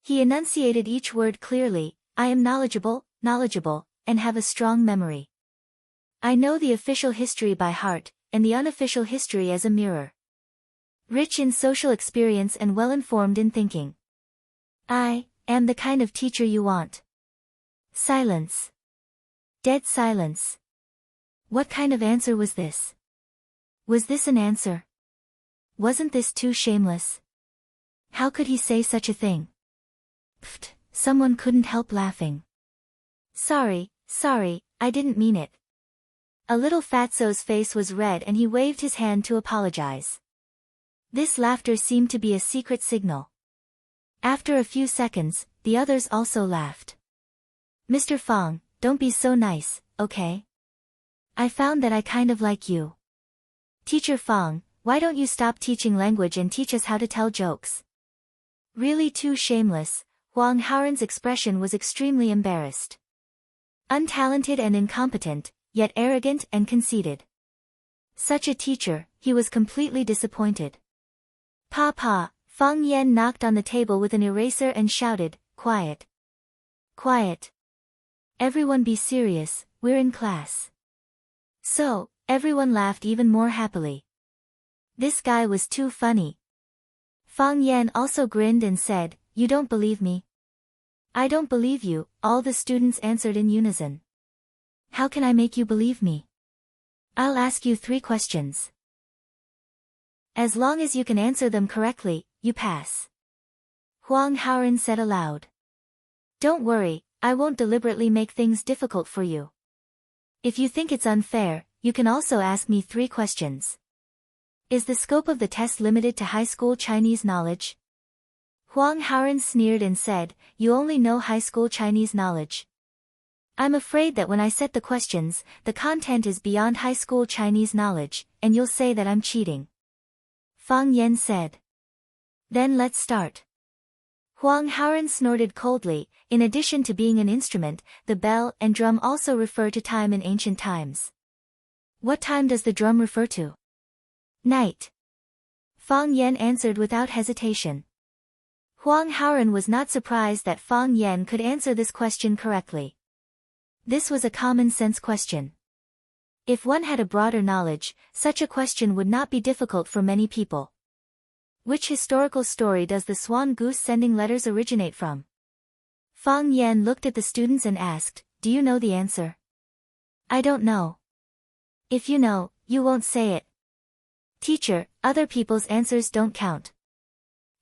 He enunciated each word clearly, I am knowledgeable, and have a strong memory. I know the official history by heart, and the unofficial history as a mirror. Rich in social experience and well-informed in thinking. I am the kind of teacher you want. Silence. Dead silence. What kind of answer was this? Was this an answer? Wasn't this too shameless? How could he say such a thing? Pfft, someone couldn't help laughing. Sorry, I didn't mean it. A little fatso's face was red and he waved his hand to apologize. This laughter seemed to be a secret signal. After a few seconds, the others also laughed. Mr. Fang, don't be so nice, okay? I found that I kind of like you. Teacher Fang, why don't you stop teaching language and teach us how to tell jokes? Really too shameless, Huang Haoren's expression was extremely embarrassed. Untalented and incompetent, yet arrogant and conceited. Such a teacher, he was completely disappointed. Pa, Fang Yan knocked on the table with an eraser and shouted, quiet. Quiet. Everyone be serious, we're in class. So, everyone laughed even more happily. This guy was too funny. Fang Yan also grinned and said, you don't believe me? I don't believe you, all the students answered in unison. How can I make you believe me? I'll ask you 3 questions. As long as you can answer them correctly, you pass. Huang Haoren said aloud. Don't worry, I won't deliberately make things difficult for you. If you think it's unfair, you can also ask me 3 questions. Is the scope of the test limited to high school Chinese knowledge? Huang Haoren sneered and said, you only know high school Chinese knowledge. I'm afraid that when I set the questions, the content is beyond high school Chinese knowledge, and you'll say that I'm cheating. Fang Yan said. Then let's start. Huang Haoren snorted coldly. In addition to being an instrument, the bell and drum also refer to time in ancient times. What time does the drum refer to? Night. Fang Yan answered without hesitation. Huang Haoren was not surprised that Fang Yan could answer this question correctly. This was a common-sense question. If one had a broader knowledge, such a question would not be difficult for many people. Which historical story does the swan goose sending letters originate from? Fang Yan looked at the students and asked, do you know the answer? I don't know. If you know, you won't say it. Teacher, other people's answers don't count.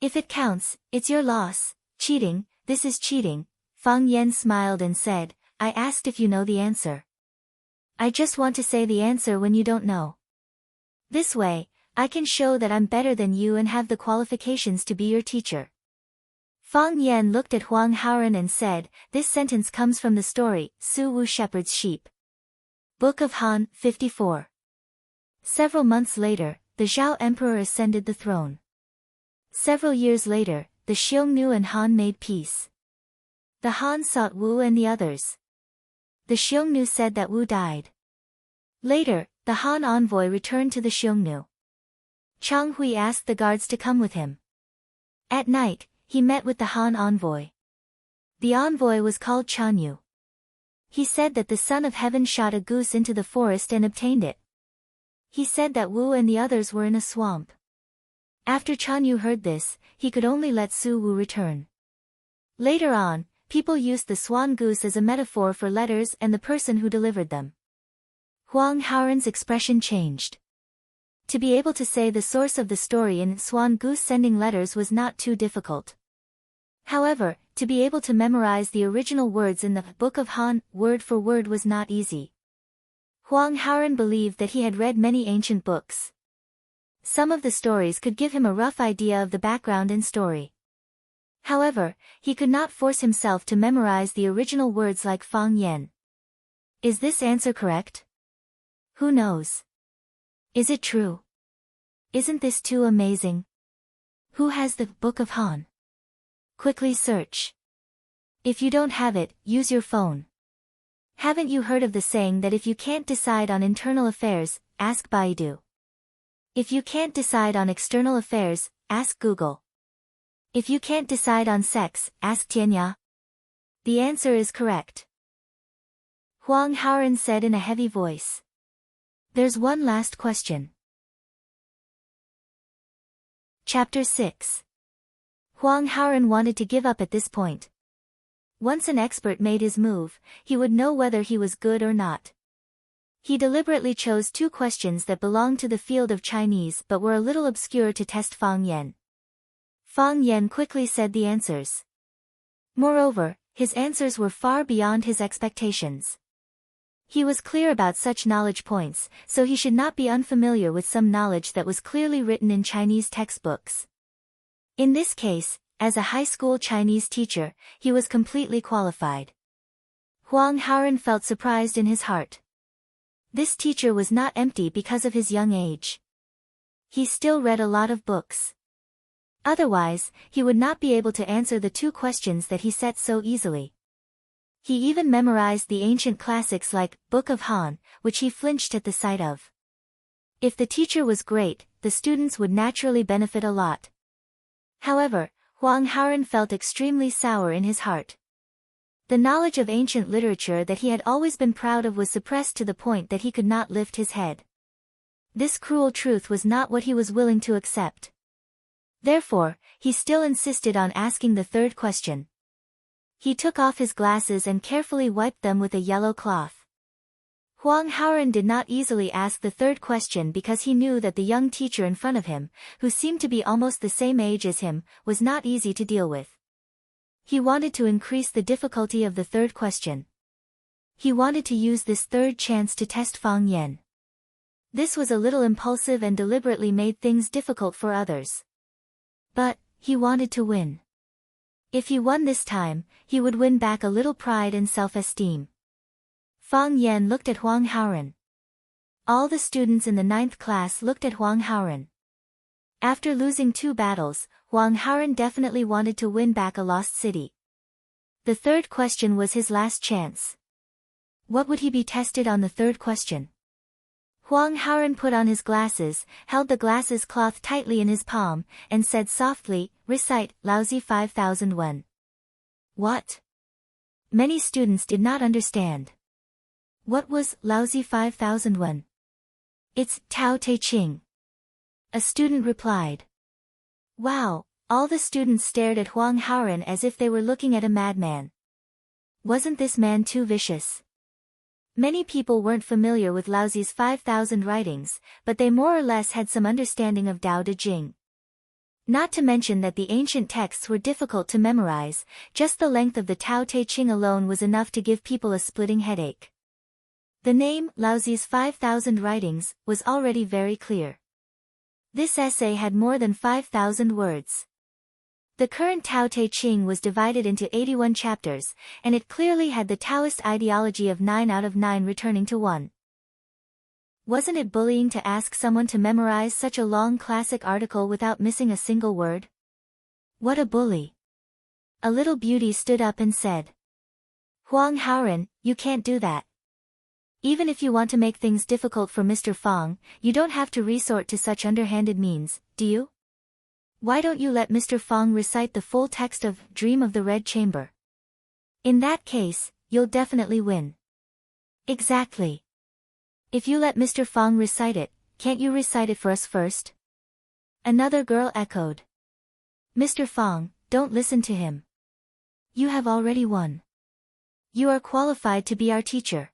If it counts, it's your loss. Cheating, this is cheating. Fang Yan smiled and said, I asked if you know the answer. I just want to say the answer when you don't know. This way, I can show that I'm better than you and have the qualifications to be your teacher. Fang Yan looked at Huang Haoran and said, this sentence comes from the story, Su Wu Shepherd's Sheep. Book of Han, 54. Several months later, the Zhao Emperor ascended the throne. Several years later, the Xiongnu and Han made peace. The Han sought Wu and the others. The Xiongnu said that Wu died. Later, the Han envoy returned to the Xiongnu. Chang Hui asked the guards to come with him. At night, he met with the Han envoy. The envoy was called Chanyu. He said that the Son of Heaven shot a goose into the forest and obtained it. He said that Wu and the others were in a swamp. After Chanyu heard this, he could only let Su Wu return. Later on, people used the swan goose as a metaphor for letters and the person who delivered them. Huang Haoran's expression changed. To be able to say the source of the story in swan goose sending letters was not too difficult. However, to be able to memorize the original words in the Book of Han, word for word was not easy. Huang Haoran believed that he had read many ancient books. Some of the stories could give him a rough idea of the background and story. However, he could not force himself to memorize the original words like Fang Yan. Is this answer correct? Who knows? Is it true? Isn't this too amazing? Who has the Book of Han? Quickly search. If you don't have it, use your phone. Haven't you heard of the saying that if you can't decide on internal affairs, ask Baidu? If you can't decide on external affairs, ask Google. If you can't decide on sex, ask Tianya. The answer is correct. Huang Haoran said in a heavy voice. There's one last question. Chapter 6. Huang Haoran wanted to give up at this point. Once an expert made his move, he would know whether he was good or not. He deliberately chose 2 questions that belonged to the field of Chinese but were a little obscure to test Fang Yan. Fang Yan quickly said the answers. Moreover, his answers were far beyond his expectations. He was clear about such knowledge points, so he should not be unfamiliar with some knowledge that was clearly written in Chinese textbooks. In this case, as a high school Chinese teacher, he was completely qualified. Huang Haoran felt surprised in his heart. This teacher was not empty because of his young age. He still read a lot of books. Otherwise, he would not be able to answer the 2 questions that he set so easily. He even memorized the ancient classics like Book of Han, which he flinched at the sight of. If the teacher was great, the students would naturally benefit a lot. However, Huang Haoran felt extremely sour in his heart. The knowledge of ancient literature that he had always been proud of was suppressed to the point that he could not lift his head. This cruel truth was not what he was willing to accept. Therefore, he still insisted on asking the 3rd question. He took off his glasses and carefully wiped them with a yellow cloth. Huang Haoran did not easily ask the 3rd question because he knew that the young teacher in front of him, who seemed to be almost the same age as him, was not easy to deal with. He wanted to increase the difficulty of the 3rd question. He wanted to use this 3rd chance to test Fang Yan. This was a little impulsive and deliberately made things difficult for others. But, he wanted to win. If he won this time, he would win back a little pride and self-esteem. Fang Yan looked at Huang Haoran. All the students in the 9th class looked at Huang Haoran. After losing 2 battles, Huang Haoran definitely wanted to win back a lost city. The 3rd question was his last chance. What would he be tested on the 3rd question? Huang Haoran put on his glasses, held the glasses cloth tightly in his palm, and said softly, recite, Laozi 5,000 wen. What? Many students did not understand. What was Laozi 5,000 wen? It's Tao Te Ching. A student replied. Wow, all the students stared at Huang Haoran as if they were looking at a madman. Wasn't this man too vicious? Many people weren't familiar with Laozi's 5,000 writings, but they more or less had some understanding of Tao Te Ching. Not to mention that the ancient texts were difficult to memorize, just the length of the Tao Te Ching alone was enough to give people a splitting headache. The name, Laozi's 5,000 writings, was already very clear. This essay had more than 5,000 words. The current Tao Te Ching was divided into 81 chapters, and it clearly had the Taoist ideology of 9 out of 9 returning to 1. Wasn't it bullying to ask someone to memorize such a long classic article without missing a single word? What a bully. A little beauty stood up and said, "Huang Haoran, you can't do that. Even if you want to make things difficult for Mr. Fong, you don't have to resort to such underhanded means, do you? Why don't you let Mr. Fong recite the full text of Dream of the Red Chamber? In that case, you'll definitely win." Exactly. If you let Mr. Fong recite it, can't you recite it for us first? Another girl echoed. Mr. Fong, don't listen to him. You have already won. You are qualified to be our teacher.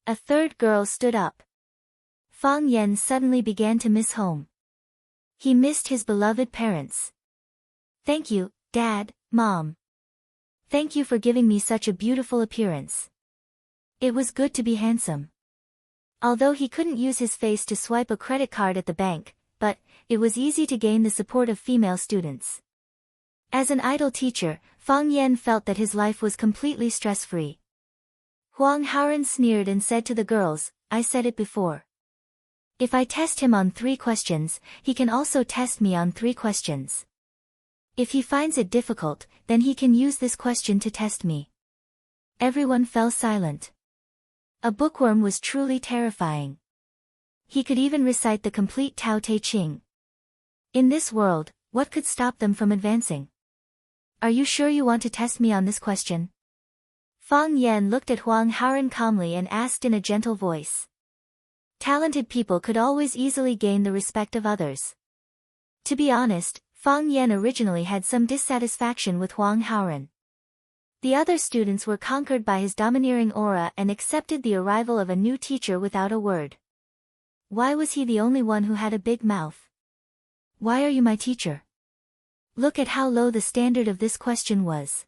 A third girl stood up. Fong Yen suddenly began to miss home. He missed his beloved parents. Thank you, Dad, Mom. Thank you for giving me such a beautiful appearance. It was good to be handsome. Although he couldn't use his face to swipe a credit card at the bank, but it was easy to gain the support of female students. As an idle teacher, Fong Yen felt that his life was completely stress-free. Huang Haoran sneered and said to the girls, "I said it before. If I test him on 3 questions, he can also test me on 3 questions. If he finds it difficult, then he can use this question to test me." Everyone fell silent. A bookworm was truly terrifying. He could even recite the complete Tao Te Ching. In this world, what could stop them from advancing? Are you sure you want to test me on this question? Fong Yen looked at Huang Haoran calmly and asked in a gentle voice. Talented people could always easily gain the respect of others. To be honest, Fong Yen originally had some dissatisfaction with Huang Haoran. The other students were conquered by his domineering aura and accepted the arrival of a new teacher without a word. Why was he the only one who had a big mouth? Why are you my teacher? Look at how low the standard of this question was.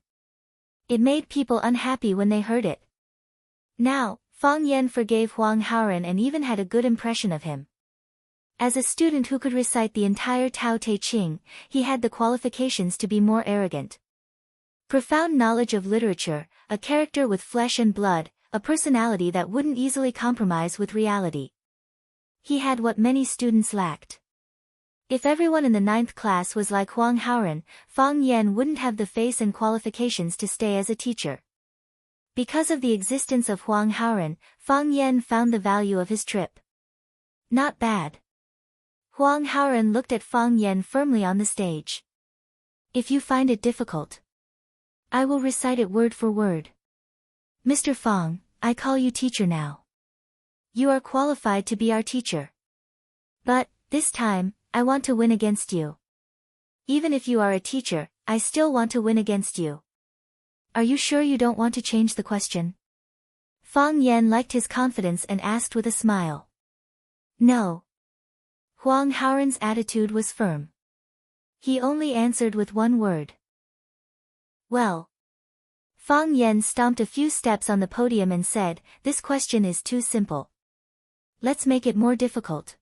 It made people unhappy when they heard it. Now, Fong Yen forgave Huang Haoran and even had a good impression of him. As a student who could recite the entire Tao Te Ching, he had the qualifications to be more arrogant. Profound knowledge of literature, a character with flesh and blood, a personality that wouldn't easily compromise with reality. He had what many students lacked. If everyone in the 9th class was like Huang Haoran, Fong Yen wouldn't have the face and qualifications to stay as a teacher. Because of the existence of Huang Haoran, Fong Yen found the value of his trip. Not bad. Huang Haoran looked at Fong Yen firmly on the stage. If you find it difficult, I will recite it word for word. Mr. Fong, I call you teacher now. You are qualified to be our teacher. But, this time, I want to win against you. Even if you are a teacher, I still want to win against you. Are you sure you don't want to change the question? Fong Yen liked his confidence and asked with a smile. No. Huang Haoran's attitude was firm. He only answered with one word. Well. Fong Yen stomped a few steps on the podium and said, "This question is too simple. Let's make it more difficult.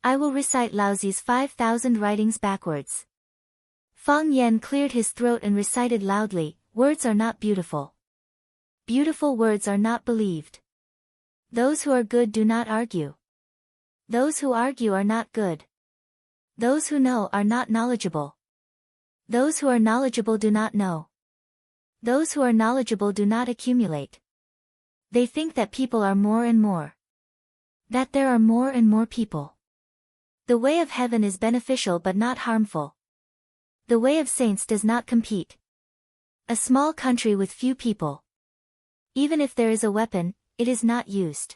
I will recite Laozi's 5,000 writings backwards." Fong Yen cleared his throat and recited loudly, "Words are not beautiful. Beautiful words are not believed. Those who are good do not argue. Those who argue are not good. Those who know are not knowledgeable. Those who are knowledgeable do not know. Those who are knowledgeable do not accumulate. They think that people are more and more. That there are more and more people. The way of heaven is beneficial but not harmful. The way of saints does not compete. A small country with few people. Even if there is a weapon, it is not used.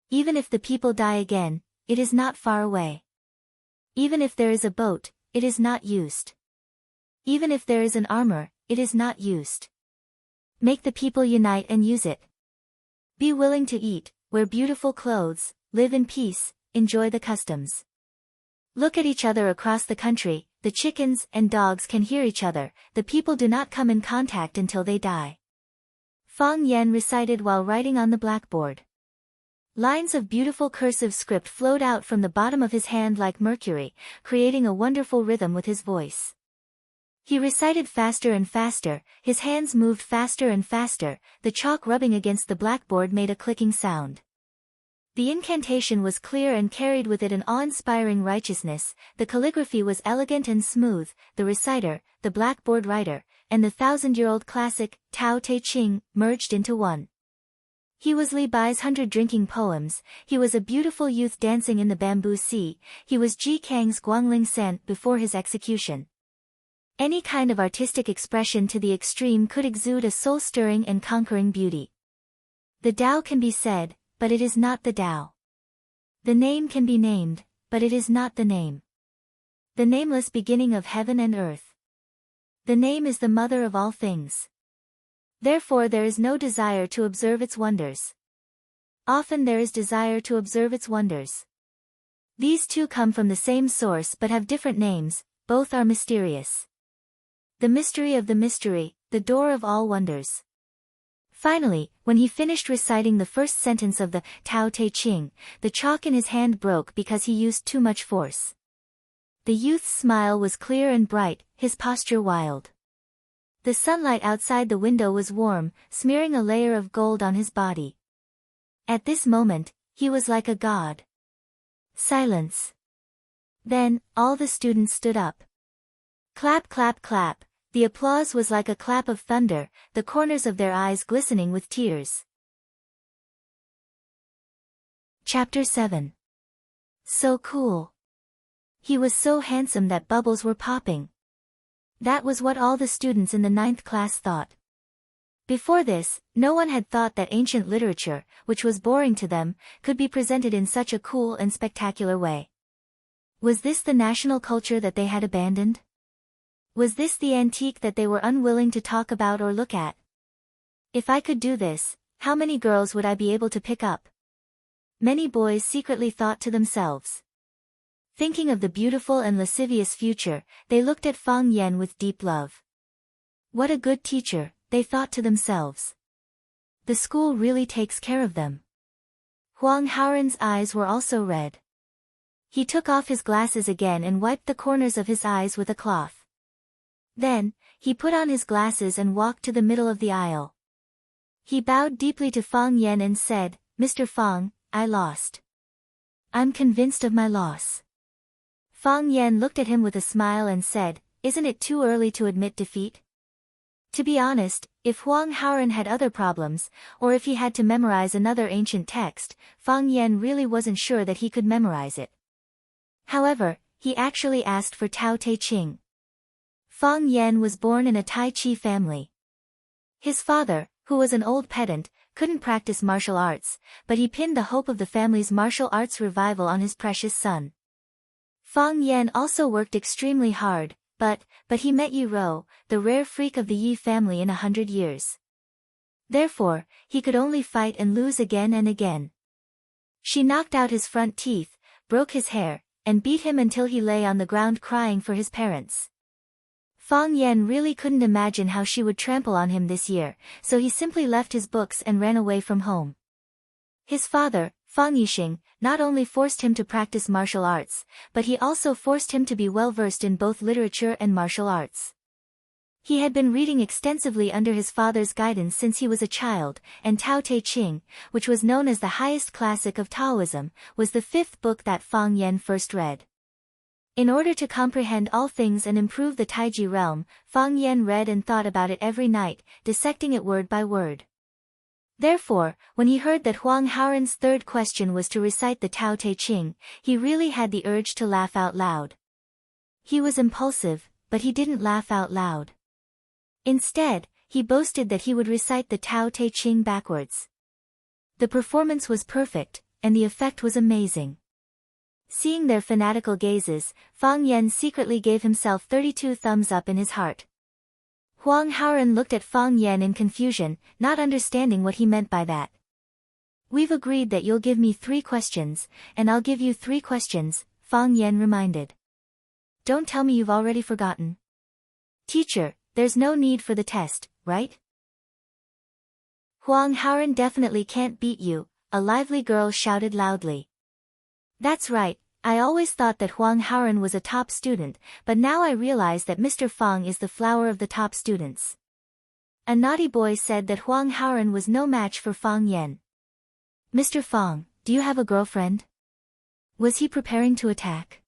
Even if the people die again, it is not far away. Even if there is a boat, it is not used. Even if there is an armor, it is not used. Make the people unite and use it. Be willing to eat, wear beautiful clothes, live in peace, enjoy the customs. Look at each other across the country, the chickens and dogs can hear each other, the people do not come in contact until they die. Fang Yan recited while writing on the blackboard. Lines of beautiful cursive script flowed out from the bottom of his hand like mercury, creating a wonderful rhythm with his voice. He recited faster and faster, his hands moved faster and faster, the chalk rubbing against the blackboard made a clicking sound. The incantation was clear and carried with it an awe-inspiring righteousness, the calligraphy was elegant and smooth, the reciter, the blackboard writer, and the 1,000-year-old classic, Tao Te Ching, merged into one. He was Li Bai's 100 drinking poems, he was a beautiful youth dancing in the bamboo sea, he was Ji Kang's Guangling Sant before his execution. Any kind of artistic expression to the extreme could exude a soul-stirring and conquering beauty. The Tao can be said, but it is not the Tao. The name can be named, but it is not the name. The nameless beginning of heaven and earth. The name is the mother of all things. Therefore there is no desire to observe its wonders. Often there is desire to observe its wonders. These two come from the same source but have different names, both are mysterious. The mystery of the mystery, the door of all wonders. Finally, when he finished reciting the first sentence of the Tao Te Ching, the chalk in his hand broke because he used too much force. The youth's smile was clear and bright, his posture wild. The sunlight outside the window was warm, smearing a layer of gold on his body. At this moment, he was like a god. Silence. Then, all the students stood up. Clap, clap, clap. The applause was like a clap of thunder, the corners of their eyes glistening with tears. Chapter 7. So cool. He was so handsome that bubbles were popping. That was what all the students in the 9th class thought. Before this, no one had thought that ancient literature, which was boring to them, could be presented in such a cool and spectacular way. Was this the national culture that they had abandoned? Was this the antique that they were unwilling to talk about or look at? If I could do this, how many girls would I be able to pick up? Many boys secretly thought to themselves. Thinking of the beautiful and lascivious future, they looked at Fang Yan with deep love. What a good teacher, they thought to themselves. The school really takes care of them. Huang Haoran's eyes were also red. He took off his glasses again and wiped the corners of his eyes with a cloth. Then, he put on his glasses and walked to the middle of the aisle. He bowed deeply to Fang Yan and said, "Mr. Fang, I lost. I'm convinced of my loss." Fang Yan looked at him with a smile and said, "Isn't it too early to admit defeat?" To be honest, if Huang Haoran had other problems, or if he had to memorize another ancient text, Fang Yan really wasn't sure that he could memorize it. However, he actually asked for Tao Te Ching. Fang Yan was born in a Tai Chi family. His father, who was an old pedant, couldn't practice martial arts, but he pinned the hope of the family's martial arts revival on his precious son. Fang Yan also worked extremely hard, but he met Yi Ro, the rare freak of the Yi family in 100 years. Therefore, he could only fight and lose again and again. She knocked out his front teeth, broke his hair, and beat him until he lay on the ground crying for his parents. Fang Yan really couldn't imagine how she would trample on him this year, so he simply left his books and ran away from home. His father, Fang Yixing, not only forced him to practice martial arts, but he also forced him to be well versed in both literature and martial arts. He had been reading extensively under his father's guidance since he was a child, and Tao Te Ching, which was known as the highest classic of Taoism, was the 5th book that Fang Yan first read. In order to comprehend all things and improve the Taiji realm, Fang Yan read and thought about it every night, dissecting it word by word. Therefore, when he heard that Huang Haoran's 3rd question was to recite the Tao Te Ching, he really had the urge to laugh out loud. He was impulsive, but he didn't laugh out loud. Instead, he boasted that he would recite the Tao Te Ching backwards. The performance was perfect, and the effect was amazing. Seeing their fanatical gazes, Fang Yan secretly gave himself 32 thumbs up in his heart. Huang Haoran looked at Fang Yan in confusion, not understanding what he meant by that. We've agreed that you'll give me 3 questions, and I'll give you 3 questions, Fang Yan reminded. Don't tell me you've already forgotten. Teacher, there's no need for the test, right? Huang Haoren definitely can't beat you, a lively girl shouted loudly. That's right, I always thought that Huang Haoren was a top student, but now I realize that Mr. Fang is the flower of the top students. A naughty boy said that Huang Haoren was no match for Fang Yan. Mr. Fang, do you have a girlfriend? Was he preparing to attack?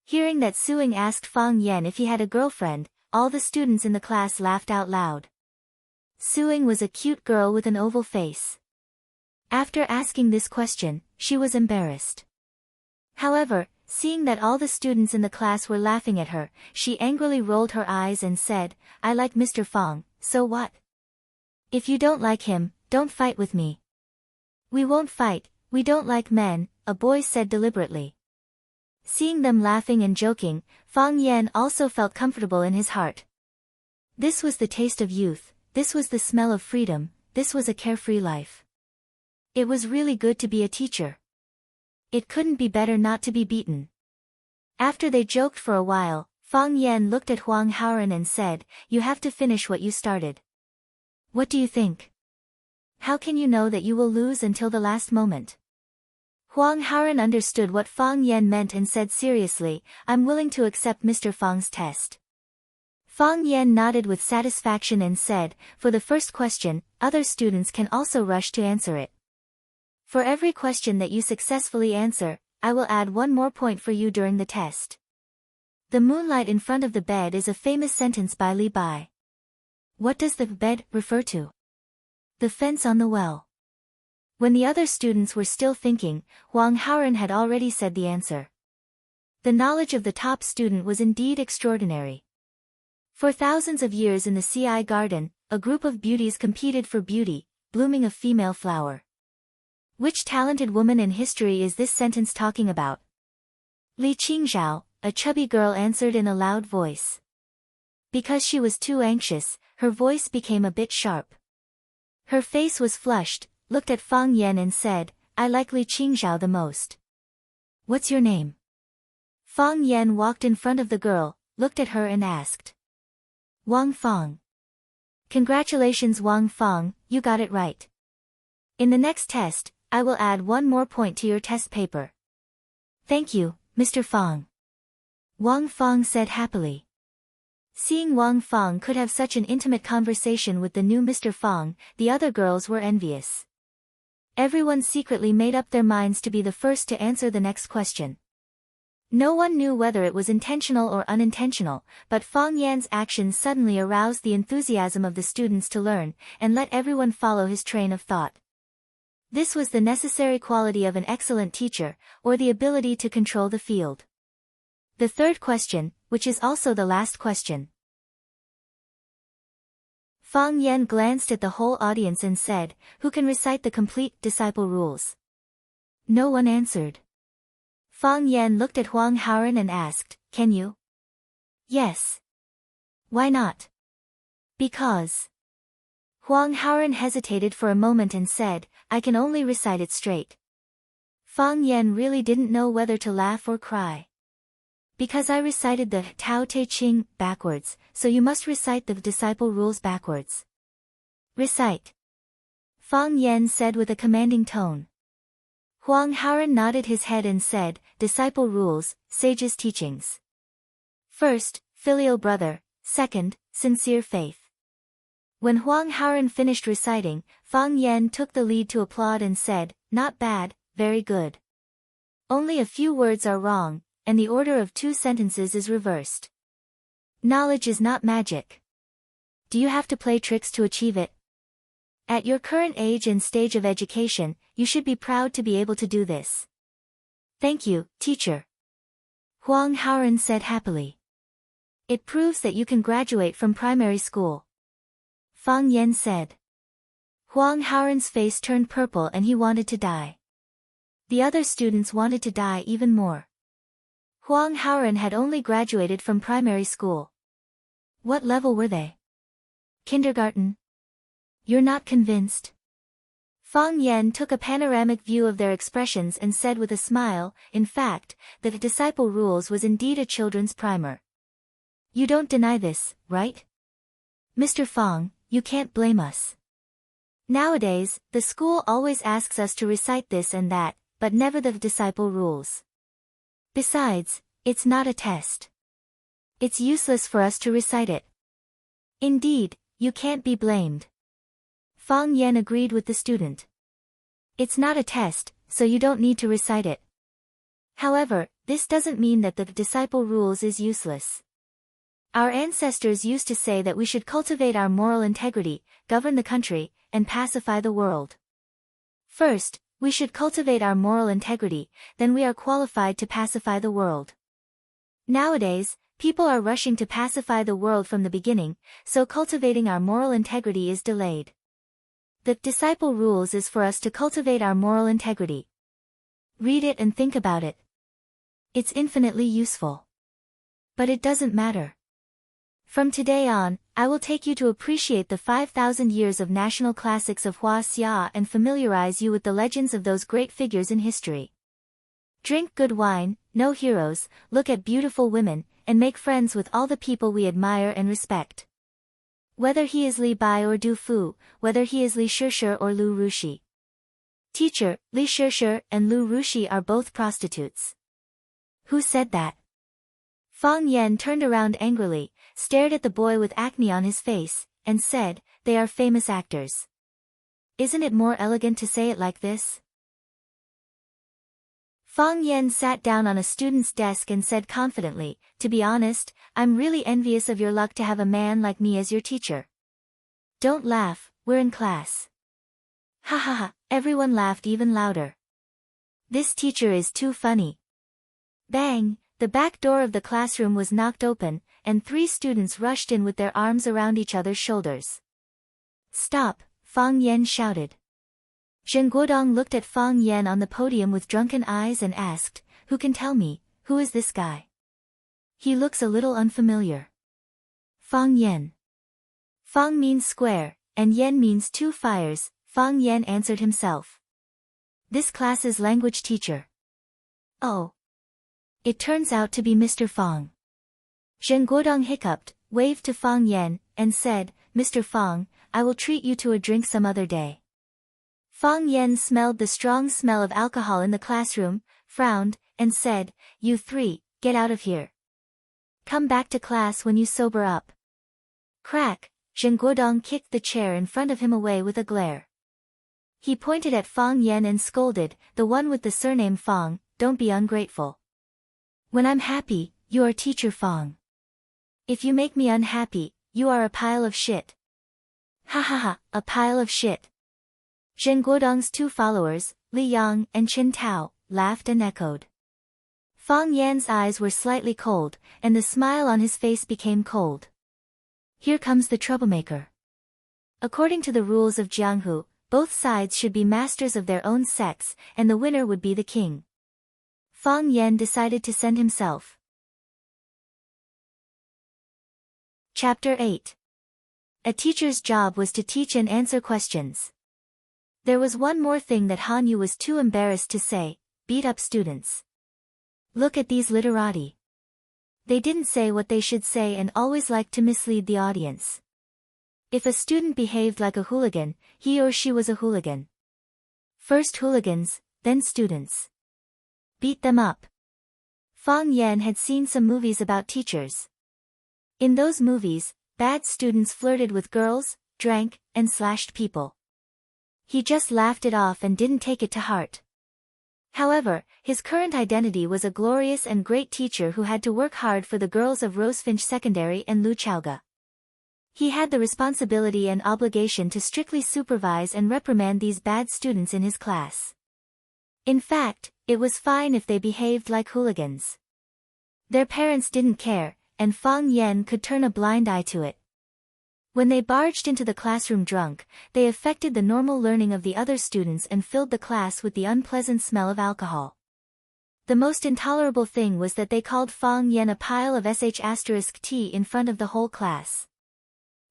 Hearing that Suing asked Fang Yan if he had a girlfriend, all the students in the class laughed out loud. Suing was a cute girl with an oval face. After asking this question, she was embarrassed. However, seeing that all the students in the class were laughing at her, she angrily rolled her eyes and said, I like Mr. Fang, so what? If you don't like him, don't fight with me. We won't fight, we don't like men, a boy said deliberately. Seeing them laughing and joking, Fang Yan also felt comfortable in his heart. This was the taste of youth, this was the smell of freedom, this was a carefree life. It was really good to be a teacher. It couldn't be better not to be beaten. After they joked for a while, Fang Yan looked at Huang Haoren and said, You have to finish what you started. What do you think? How can you know that you will lose until the last moment? Huang Haoren understood what Fang Yan meant and said seriously, I'm willing to accept Mr. Fang's test. Fang Yan nodded with satisfaction and said, For the first question, other students can also rush to answer it. For every question that you successfully answer, I will add 1 more point for you during the test. The moonlight in front of the bed is a famous sentence by Li Bai. What does the bed refer to? The fence on the well. When the other students were still thinking, Huang Haoren had already said the answer. The knowledge of the top student was indeed extraordinary. For thousands of years in the Ci garden, a group of beauties competed for beauty, blooming a female flower. Which talented woman in history is this sentence talking about? Li Qingzhao, a chubby girl answered in a loud voice. Because she was too anxious, her voice became a bit sharp. Her face was flushed, looked at Fang Yan and said, I like Li Qingzhao the most. What's your name? Fang Yan walked in front of the girl, looked at her and asked. Wang Fang. Congratulations Wang Fang, you got it right. In the next test, I will add 1 more point to your test paper. Thank you, Mr. Fang. Wang Fang said happily. Seeing Wang Fang could have such an intimate conversation with the new Mr. Fang, the other girls were envious. Everyone secretly made up their minds to be the first to answer the next question. No one knew whether it was intentional or unintentional, but Fang Yan's actions suddenly aroused the enthusiasm of the students to learn, and let everyone follow his train of thought. This was the necessary quality of an excellent teacher, or the ability to control the field. The third question, which is also the last question. Fang Yan glanced at the whole audience and said, Who can recite the complete disciple rules? No one answered. Fang Yan looked at Huang Haoren and asked, Can you? Yes. Why not? Because. Huang Haoren hesitated for a moment and said, I can only recite it straight. Fang Yan really didn't know whether to laugh or cry. Because I recited the Tao Te Ching backwards, so you must recite the disciple rules backwards. Recite. Fang Yan said with a commanding tone. Huang Haoren nodded his head and said, Disciple rules, sage's teachings. First, filial brother, second, sincere faith. When Huang Haoren finished reciting, Fang Yan took the lead to applaud and said, Not bad, very good. Only a few words are wrong, and the order of 2 sentences is reversed. Knowledge is not magic. Do you have to play tricks to achieve it? At your current age and stage of education, you should be proud to be able to do this. Thank you, teacher. Huang Haoren said happily. It proves that you can graduate from primary school. Fang Yan said. Huang Haoren's face turned purple and he wanted to die. The other students wanted to die even more. Huang Haoren had only graduated from primary school. What level were they? Kindergarten? You're not convinced? Fang Yan took a panoramic view of their expressions and said with a smile, in fact, that Disciple Rules was indeed a children's primer. You don't deny this, right? Mr. Fang, you can't blame us. Nowadays, the school always asks us to recite this and that, but never the Disciple Rules. Besides, it's not a test. It's useless for us to recite it. Indeed, you can't be blamed. Fang Yan agreed with the student. It's not a test, so you don't need to recite it. However, this doesn't mean that the Disciple Rules is useless. Our ancestors used to say that we should cultivate our moral integrity, govern the country, and pacify the world. First, we should cultivate our moral integrity, then we are qualified to pacify the world. Nowadays, people are rushing to pacify the world from the beginning, so cultivating our moral integrity is delayed. The Disciple Rules is for us to cultivate our moral integrity. Read it and think about it. It's infinitely useful. But it doesn't matter. From today on, I will take you to appreciate the 5,000 years of national classics of Hua Xia and familiarize you with the legends of those great figures in history. Drink good wine, know heroes, look at beautiful women, and make friends with all the people we admire and respect. Whether he is Li Bai or Du Fu, whether he is Li Shishir or Lu Rushi. Teacher, Li Shishir and Lu Rushi are both prostitutes. Who said that? Fang Yan turned around angrily, stared at the boy with acne on his face, and said, they are famous actors. Isn't it more elegant to say it like this? Fang Yan sat down on a student's desk and said confidently, to be honest, I'm really envious of your luck to have a man like me as your teacher. Don't laugh, we're in class. Ha ha ha, everyone laughed even louder. This teacher is too funny. Bang! The back door of the classroom was knocked open, and 3 students rushed in with their arms around each other's shoulders. Stop, Fang Yan shouted. Zheng Guodong looked at Fang Yan on the podium with drunken eyes and asked, who can tell me, who is this guy? He looks a little unfamiliar. Fang Yan. Fang means square, and Yan means 2 fires, Fang Yan answered himself. This class's language teacher. Oh. It turns out to be Mr. Fang. Zheng Guodong hiccuped, waved to Fang Yan, and said, Mr. Fang, I will treat you to a drink some other day. Fang Yan smelled the strong smell of alcohol in the classroom, frowned, and said, you 3, get out of here. Come back to class when you sober up. Crack! Zheng Guodong kicked the chair in front of him away with a glare. He pointed at Fang Yan and scolded, the one with the surname Fang, don't be ungrateful. When I'm happy, you are teacher Fang. If you make me unhappy, you are a pile of shit. Ha ha ha, a pile of shit. Zheng Guodong's 2 followers, Li Yang and Qin Tao, laughed and echoed. Fang Yan's eyes were slightly cold, and the smile on his face became cold. Here comes the troublemaker. According to the rules of Jianghu, both sides should be masters of their own sex, and the winner would be the king. Fang Yan decided to send himself. Chapter 8. A teacher's job was to teach and answer questions. There was one more thing that Han Yu was too embarrassed to say, beat up students. Look at these literati. They didn't say what they should say and always liked to mislead the audience. If a student behaved like a hooligan, he or she was a hooligan. First hooligans, then students. Beat them up. Fang Yan had seen some movies about teachers. In those movies, bad students flirted with girls, drank, and slashed people. He just laughed it off and didn't take it to heart. However, his current identity was a glorious and great teacher who had to work hard for the girls of Rosefinch Secondary and Luchaoga. He had the responsibility and obligation to strictly supervise and reprimand these bad students in his class. In fact, it was fine if they behaved like hooligans. Their parents didn't care, and Fang Yan could turn a blind eye to it. When they barged into the classroom drunk, they affected the normal learning of the other students and filled the class with the unpleasant smell of alcohol. The most intolerable thing was that they called Fang Yan a pile of sh*t in front of the whole class.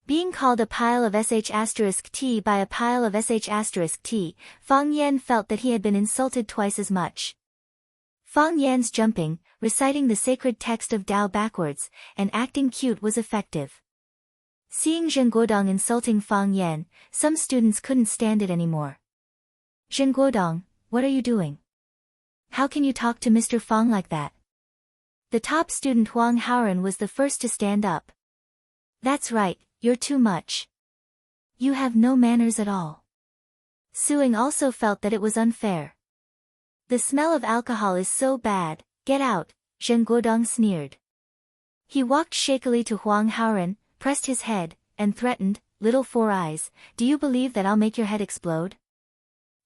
Being called a pile of sh*t by a pile of sh*t, Fang Yan felt that he had been insulted twice as much. Fang Yan's jumping, reciting the sacred text of Tao backwards, and acting cute was effective. Seeing Zheng Guodong insulting Fang Yan, some students couldn't stand it anymore. Zheng Guodong, what are you doing? How can you talk to Mr. Fang like that? The top student Huang Haoren was the first to stand up. That's right, you're too much. You have no manners at all. Suing also felt that it was unfair. The smell of alcohol is so bad, get out, Zheng Guodong sneered. He walked shakily to Huang Haoren, pressed his head, and threatened, Little Four Eyes, do you believe that I'll make your head explode?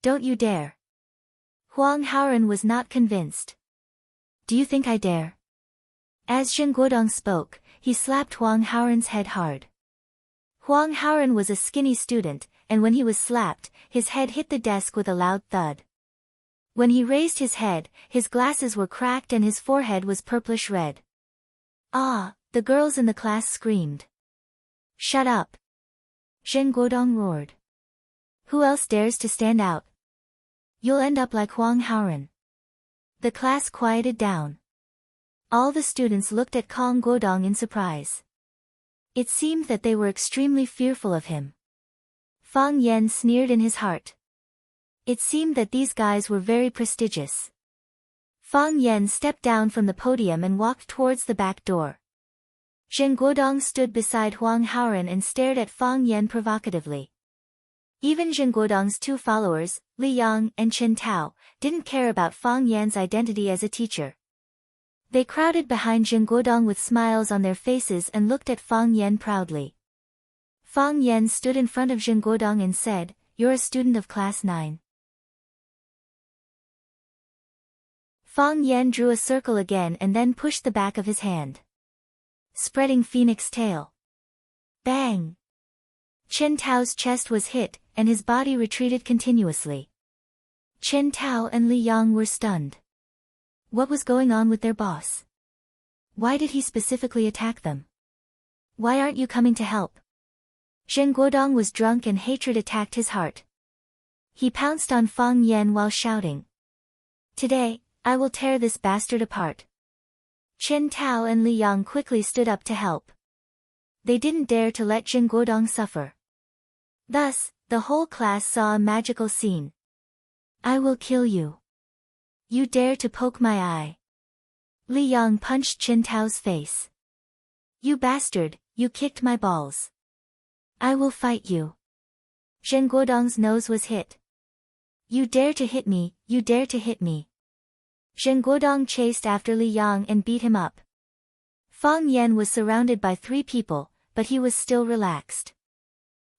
Don't you dare. Huang Haoren was not convinced. Do you think I dare? As Zheng Guodong spoke, he slapped Huang Haoren's head hard. Huang Haoren was a skinny student, and when he was slapped, his head hit the desk with a loud thud. When he raised his head, his glasses were cracked and his forehead was purplish red. Ah, the girls in the class screamed. Shut up! Zheng Guodong roared. Who else dares to stand out? You'll end up like Huang Haoren. The class quieted down. All the students looked at Kong Guodong in surprise. It seemed that they were extremely fearful of him. Fang Yan sneered in his heart. It seemed that these guys were very prestigious. Fang Yan stepped down from the podium and walked towards the back door. Zheng Guodong stood beside Huang Haoren and stared at Fang Yan provocatively. Even Zheng Guodong's two followers, Li Yang and Chen Tao, didn't care about Fang Yan's identity as a teacher. They crowded behind Zheng Guodong with smiles on their faces and looked at Fang Yan proudly. Fang Yan stood in front of Zheng Guodong and said, You're a student of class 9. Fang Yan drew a circle again and then pushed the back of his hand. Spreading phoenix tail. Bang! Chen Tao's chest was hit, and his body retreated continuously. Chen Tao and Li Yang were stunned. What was going on with their boss? Why did he specifically attack them? Why aren't you coming to help? Zheng Guodong was drunk and hatred attacked his heart. He pounced on Fang Yan while shouting. Today, I will tear this bastard apart. Chen Tao and Li Yang quickly stood up to help. They didn't dare to let Zheng Guodong suffer. Thus, the whole class saw a magical scene. I will kill you. You dare to poke my eye. Li Yang punched Chen Tao's face. You bastard, you kicked my balls. I will fight you. Zheng Guodong's nose was hit. You dare to hit me, you dare to hit me. Zheng Guodong chased after Li Yang and beat him up. Fang Yan was surrounded by 3 people, but he was still relaxed.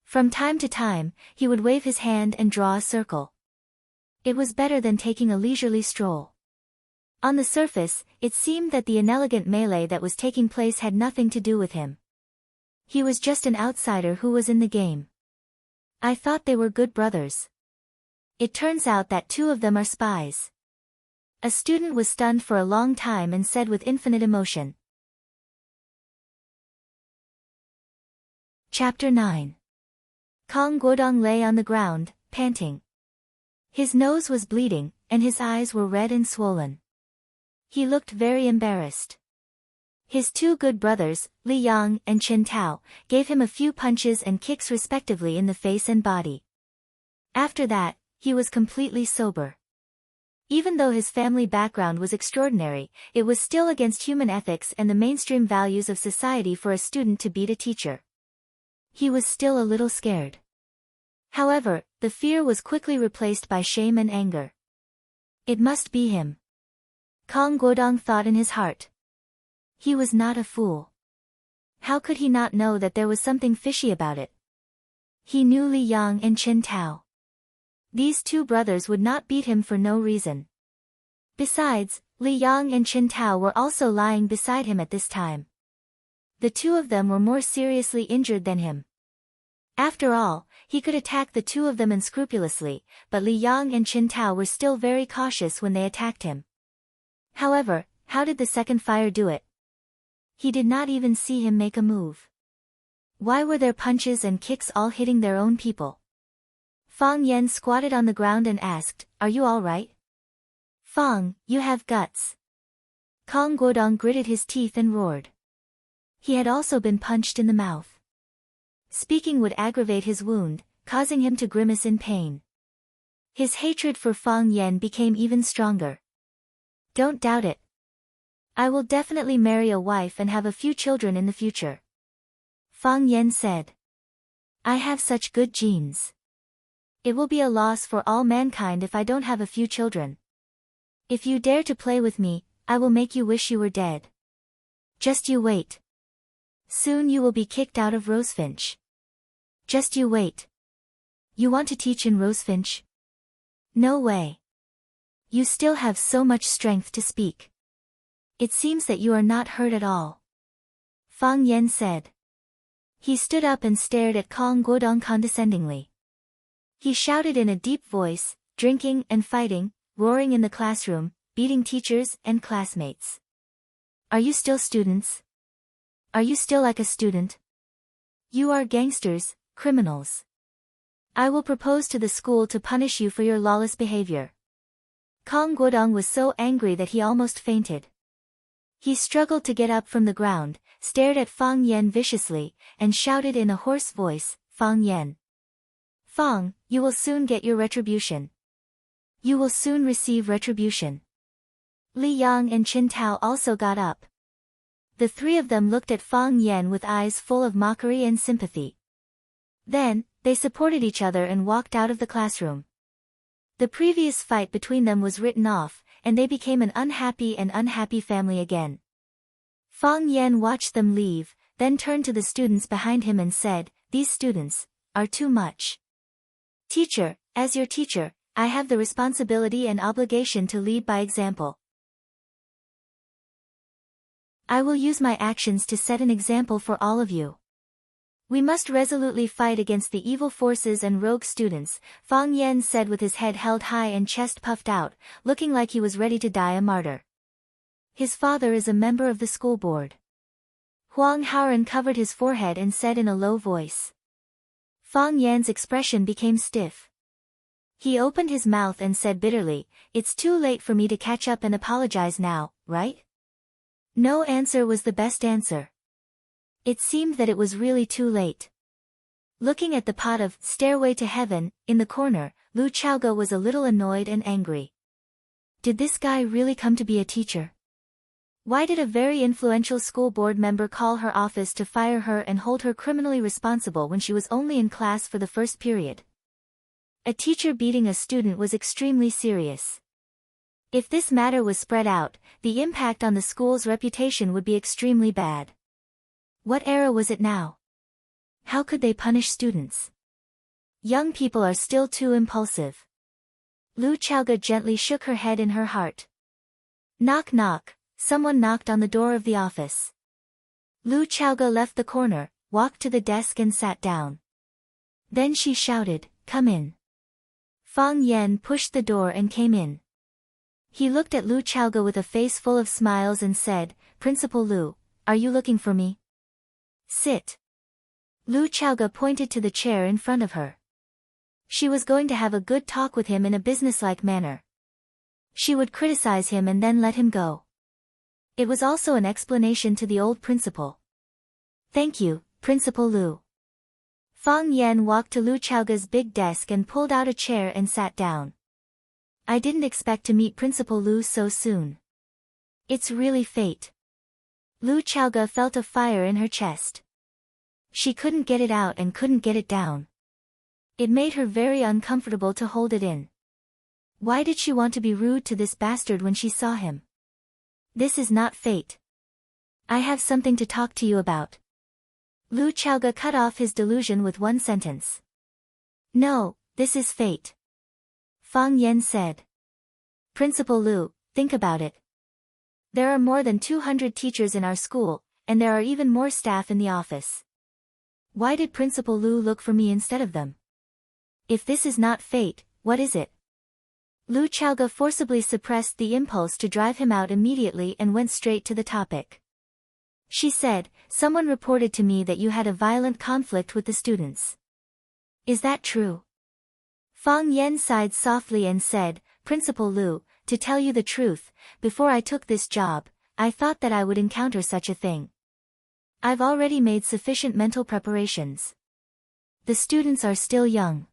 From time to time, he would wave his hand and draw a circle. It was better than taking a leisurely stroll. On the surface, it seemed that the inelegant melee that was taking place had nothing to do with him. He was just an outsider who was in the game. I thought they were good brothers. It turns out that 2 of them are spies. A student was stunned for a long time and said with infinite emotion. Chapter 9. Kong Guodong lay on the ground, panting. His nose was bleeding, and his eyes were red and swollen. He looked very embarrassed. His 2 good brothers, Li Yang and Chen Tao, gave him a few punches and kicks respectively in the face and body. After that, he was completely sober. Even though his family background was extraordinary, it was still against human ethics and the mainstream values of society for a student to beat a teacher. He was still a little scared. However, the fear was quickly replaced by shame and anger. It must be him. Kong Guodong thought in his heart. He was not a fool. How could he not know that there was something fishy about it? He knew Li Yang and Chen Tao. These 2 brothers would not beat him for no reason. Besides, Li Yang and Chen Tao were also lying beside him at this time. The 2 of them were more seriously injured than him. After all, he could attack the 2 of them unscrupulously, but Li Yang and Chen Tao were still very cautious when they attacked him. However, how did the second fire do it? He did not even see him make a move. Why were there punches and kicks all hitting their own people? Fang Yan squatted on the ground and asked, "Are you all right?" "Fang, you have guts." Kong Guodong gritted his teeth and roared. He had also been punched in the mouth. Speaking would aggravate his wound, causing him to grimace in pain. His hatred for Fang Yan became even stronger. "Don't doubt it. I will definitely marry a wife and have a few children in the future," Fang Yan said. "I have such good genes. It will be a loss for all mankind if I don't have a few children. If you dare to play with me, I will make you wish you were dead. Just you wait. Soon you will be kicked out of Rosefinch. Just you wait. You want to teach in Rosefinch? No way. You still have so much strength to speak. It seems that you are not hurt at all," Fang Yan said. He stood up and stared at Kong Guodong condescendingly. He shouted in a deep voice, "Drinking and fighting, roaring in the classroom, beating teachers and classmates. Are you still students? Are you still like a student? You are gangsters, criminals. I will propose to the school to punish you for your lawless behavior." Kong Guodong was so angry that he almost fainted. He struggled to get up from the ground, stared at Fang Yan viciously, and shouted in a hoarse voice, "Fang Yan. Fang, you will soon get your retribution. You will soon receive retribution." Li Yang and Qin Tao also got up. The three of them looked at Fang Yan with eyes full of mockery and sympathy. Then, they supported each other and walked out of the classroom. The previous fight between them was written off, and they became an unhappy family again. Fang Yan watched them leave, then turned to the students behind him and said, "These students are too much. Teacher, as your teacher, I have the responsibility and obligation to lead by example. I will use my actions to set an example for all of you. We must resolutely fight against the evil forces and rogue students," Fang Yan said with his head held high and chest puffed out, looking like he was ready to die a martyr. His father is a member of the school board. Huang Haoren covered his forehead and said in a low voice. Fang Yan's expression became stiff. He opened his mouth and said bitterly, "It's too late for me to catch up and apologize now, right?" No answer was the best answer. It seemed that it was really too late. Looking at the pot of Stairway to Heaven in the corner, Lu Chaoge was a little annoyed and angry. Did this guy really come to be a teacher? Why did a very influential school board member call her office to fire her and hold her criminally responsible when she was only in class for the first period? A teacher beating a student was extremely serious. If this matter was spread out, the impact on the school's reputation would be extremely bad. What era was it now? How could they punish students? Young people are still too impulsive. Lu Chaoge gently shook her head in her heart. Knock knock, someone knocked on the door of the office. Lu Chaoge left the corner, walked to the desk and sat down. Then she shouted, "Come in." Fang Yan pushed the door and came in. He looked at Lu Chaoge with a face full of smiles and said, "Principal Lu, are you looking for me?" "Sit." Lu Chaoge pointed to the chair in front of her. She was going to have a good talk with him in a businesslike manner. She would criticize him and then let him go. It was also an explanation to the old principal. "Thank you, Principal Lu." Fang Yan walked to Lu Chaoge's big desk and pulled out a chair and sat down. "I didn't expect to meet Principal Lu so soon. It's really fate." Lu Chaoge felt a fire in her chest. She couldn't get it out and couldn't get it down. It made her very uncomfortable to hold it in. Why did she want to be rude to this bastard when she saw him? This is not fate. I have something to talk to you about. Lu Chaoge cut off his delusion with one sentence. "No, this is fate," Fang Yan said. "Principal Lu, think about it. There are more than 200 teachers in our school, and there are even more staff in the office. Why did Principal Lu look for me instead of them? If this is not fate, what is it?" Lu Chaoge forcibly suppressed the impulse to drive him out immediately and went straight to the topic. She said, someone reported to me that you had a violent conflict with the students. Is that true? Fang Yan sighed softly and said, Principal Lu, to tell you the truth, before I took this job, I thought that I would encounter such a thing. I've already made sufficient mental preparations. The students are still young.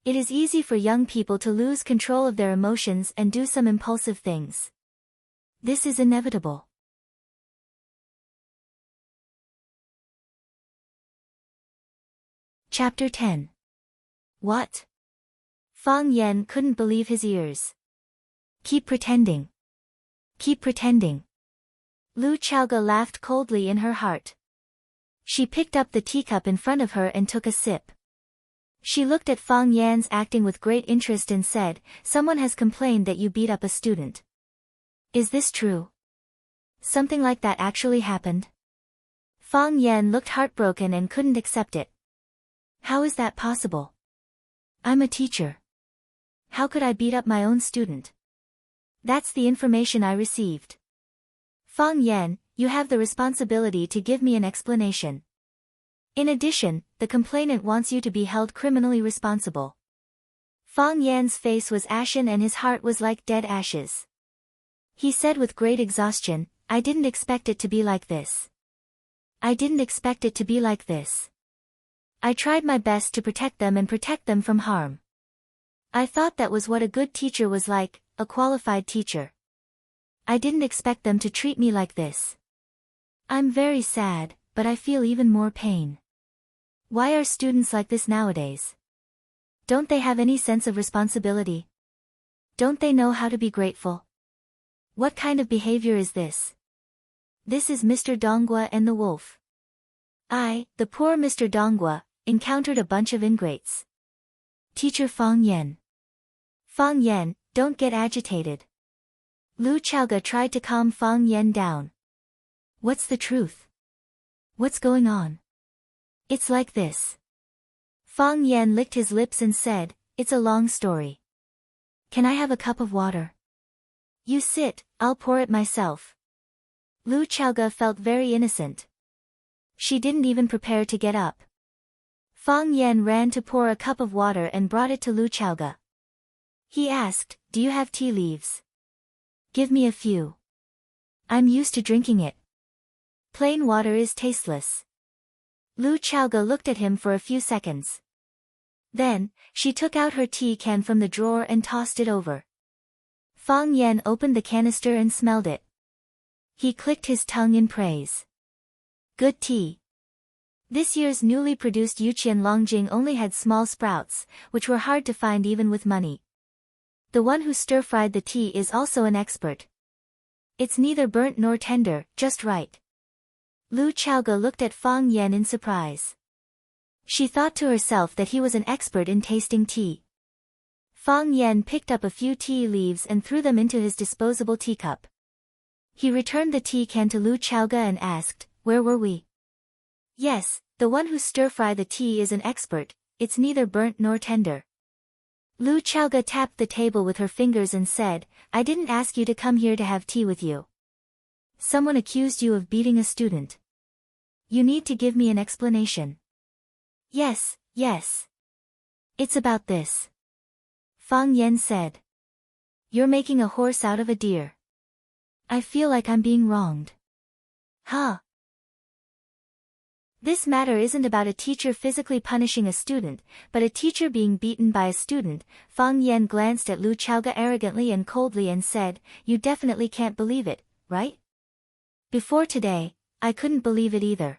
It is easy for young people to lose control of their emotions and do some impulsive things. This is inevitable. Chapter 10. What? Fang Yan couldn't believe his ears. Keep pretending. Keep pretending. Lu Chaoge laughed coldly in her heart. She picked up the teacup in front of her and took a sip. She looked at Fang Yan's acting with great interest and said, Someone has complained that you beat up a student. Is this true? Something like that actually happened? Fang Yan looked heartbroken and couldn't accept it. How is that possible? I'm a teacher. How could I beat up my own student? That's the information I received. Fang Yan, you have the responsibility to give me an explanation. In addition, the complainant wants you to be held criminally responsible. Fang Yan's face was ashen and his heart was like dead ashes. He said with great exhaustion, I didn't expect it to be like this. I didn't expect it to be like this. I tried my best to protect them and protect them from harm. I thought that was what a good teacher was like, a qualified teacher. I didn't expect them to treat me like this. I'm very sad, but I feel even more pain. Why are students like this nowadays? Don't they have any sense of responsibility? Don't they know how to be grateful? What kind of behavior is this? This is Mr. Donghua and the wolf. I, the poor Mr. Donghua, encountered a bunch of ingrates. Teacher Fang Yan. Fang Yan, don't get agitated. Lu Chaoge tried to calm Fang Yan down. What's the truth? What's going on? It's like this. Fang Yan licked his lips and said, It's a long story. Can I have a cup of water? You sit, I'll pour it myself. Lu Chaoge felt very innocent. She didn't even prepare to get up. Fang Yan ran to pour a cup of water and brought it to Lu Chaoge. He asked, Do you have tea leaves? Give me a few. I'm used to drinking it. Plain water is tasteless. Lu Chaoge looked at him for a few seconds. Then, she took out her tea can from the drawer and tossed it over. Fang Yan opened the canister and smelled it. He clicked his tongue in praise. Good tea. This year's newly produced Yuqian Longjing only had small sprouts, which were hard to find even with money. The one who stir-fried the tea is also an expert. It's neither burnt nor tender, just right. Lu Chaoge looked at Fang Yan in surprise. She thought to herself that he was an expert in tasting tea. Fang Yan picked up a few tea leaves and threw them into his disposable teacup. He returned the tea can to Lu Chaoge and asked, Where were we? Yes, the one who stir-fry the tea is an expert, it's neither burnt nor tender. Lu Chaoge tapped the table with her fingers and said, I didn't ask you to come here to have tea with you. Someone accused you of beating a student. You need to give me an explanation. Yes, yes. It's about this. Fang Yan said. You're making a horse out of a deer. I feel like I'm being wronged. Huh? This matter isn't about a teacher physically punishing a student, but a teacher being beaten by a student. Fang Yan glanced at Lu Chaoge arrogantly and coldly and said, You definitely can't believe it, right? Before today, I couldn't believe it either.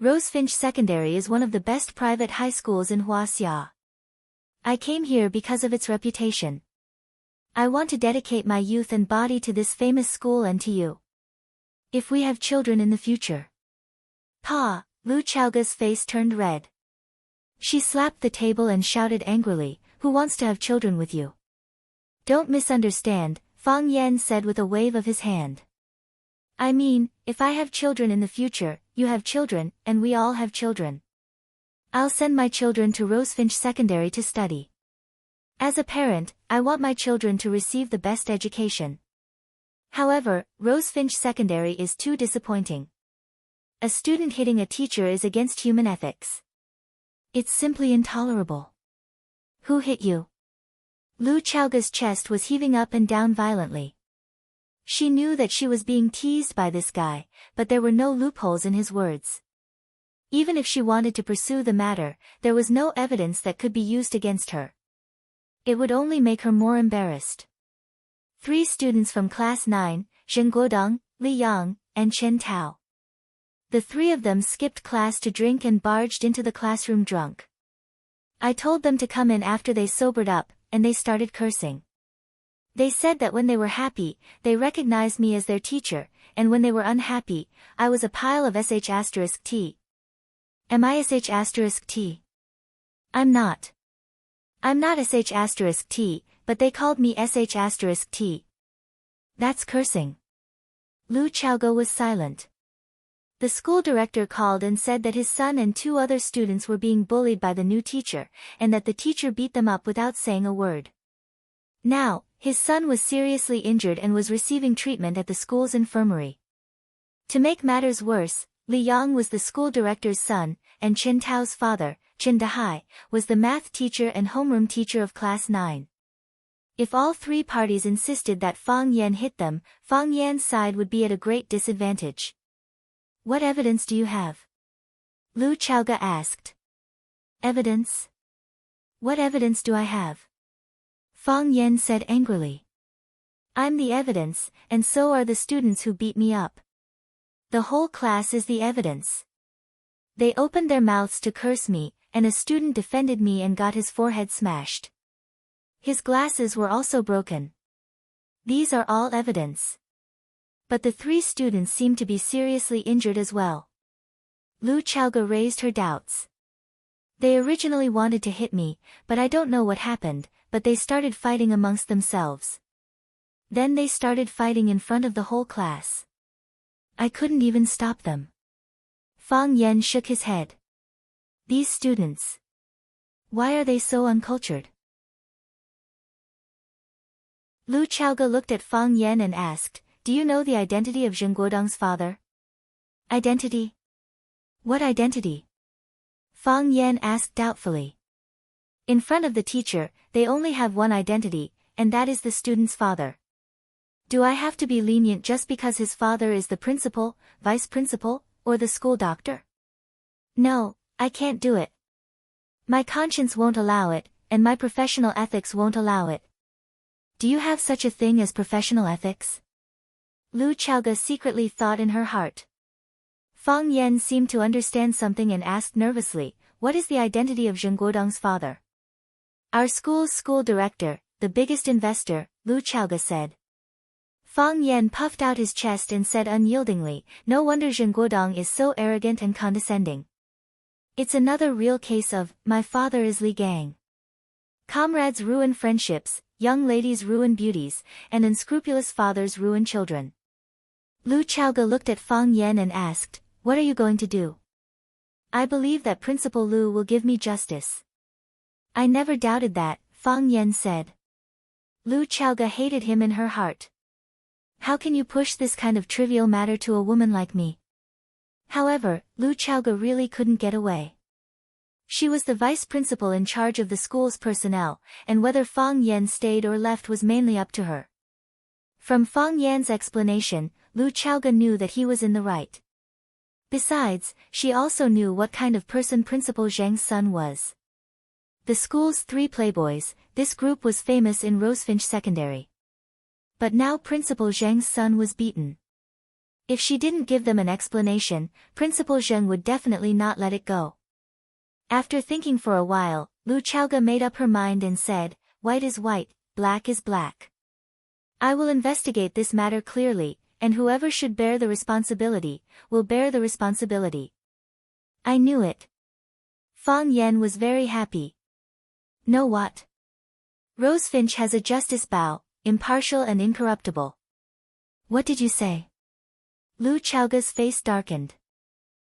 Rosefinch Secondary is one of the best private high schools in Huaxia. I came here because of its reputation. I want to dedicate my youth and body to this famous school and to you. If we have children in the future. Pa, Lu Chaoge's face turned red. She slapped the table and shouted angrily, Who wants to have children with you? Don't misunderstand, Fang Yan said with a wave of his hand. I mean, if I have children in the future, you have children, and we all have children. I'll send my children to Rosefinch Secondary to study. As a parent, I want my children to receive the best education. However, Rosefinch Secondary is too disappointing. A student hitting a teacher is against human ethics. It's simply intolerable. Who hit you? Lu Chaoga's chest was heaving up and down violently. She knew that she was being teased by this guy, but there were no loopholes in his words. Even if she wanted to pursue the matter, there was no evidence that could be used against her. It would only make her more embarrassed. 3 students from Class 9, Zheng Guodong, Li Yang, and Chen Tao. The 3 of them skipped class to drink and barged into the classroom drunk. I told them to come in after they sobered up, and they started cursing. They said that when they were happy, they recognized me as their teacher, and when they were unhappy, I was a pile of sh*t. Am I sh*t? I'm not. I'm not sh*t, but they called me sh*t. That's cursing. Lu Chaoga was silent. The school director called and said that his son and 2 other students were being bullied by the new teacher, and that the teacher beat them up without saying a word. Now, his son was seriously injured and was receiving treatment at the school's infirmary. To make matters worse, Li Yang was the school director's son, and Chen Tao's father, Chen Dahai, was the math teacher and homeroom teacher of Class 9. If all 3 parties insisted that Fang Yan hit them, Fang Yan's side would be at a great disadvantage. What evidence do you have? Lu Chaoga asked. Evidence? What evidence do I have? Fang Yan said angrily. I'm the evidence, and so are the students who beat me up. The whole class is the evidence. They opened their mouths to curse me, and a student defended me and got his forehead smashed. His glasses were also broken. These are all evidence. But the 3 students seemed to be seriously injured as well. Lu Chaoga raised her doubts. They originally wanted to hit me, but I don't know what happened, but they started fighting amongst themselves. Then they started fighting in front of the whole class. I couldn't even stop them. Fang Yan shook his head. These students. Why are they so uncultured? Lu Chaoga looked at Fang Yan and asked, do you know the identity of Zheng Guodong's father? Identity? What identity? Fang Yan asked doubtfully. In front of the teacher, they only have one identity, and that is the student's father. Do I have to be lenient just because his father is the principal, vice principal, or the school doctor? No, I can't do it. My conscience won't allow it, and my professional ethics won't allow it. Do you have such a thing as professional ethics? Lu Chaoga secretly thought in her heart. Fang Yan seemed to understand something and asked nervously, what is the identity of Zheng Guodong's father? Our school's school director, the biggest investor, Lu Chaoga said. Fang Yan puffed out his chest and said unyieldingly, no wonder Zheng Guodong is so arrogant and condescending. It's another real case of, my father is Li Gang. Comrades ruin friendships, young ladies ruin beauties, and unscrupulous fathers ruin children. Lu Chaoga looked at Fang Yan and asked, what are you going to do? I believe that Principal Lu will give me justice. I never doubted that, Fang Yan said. Lu Chaoga hated him in her heart. How can you push this kind of trivial matter to a woman like me? However, Lu Chaoga really couldn't get away. She was the vice principal in charge of the school's personnel, and whether Fang Yan stayed or left was mainly up to her. From Fang Yan's explanation, Lu Chaoga knew that he was in the right. Besides, she also knew what kind of person Principal Zheng's son was. The school's 3 playboys, this group was famous in Rosefinch Secondary. But now Principal Zheng's son was beaten. If she didn't give them an explanation, Principal Zheng would definitely not let it go. After thinking for a while, Lu Chaoga made up her mind and said, white is white, black is black. I will investigate this matter clearly, and whoever should bear the responsibility, will bear the responsibility. I knew it. Fang Yan was very happy. Know what? Rosefinch has a justice bow, impartial and incorruptible. What did you say? Lu Chaoga's face darkened.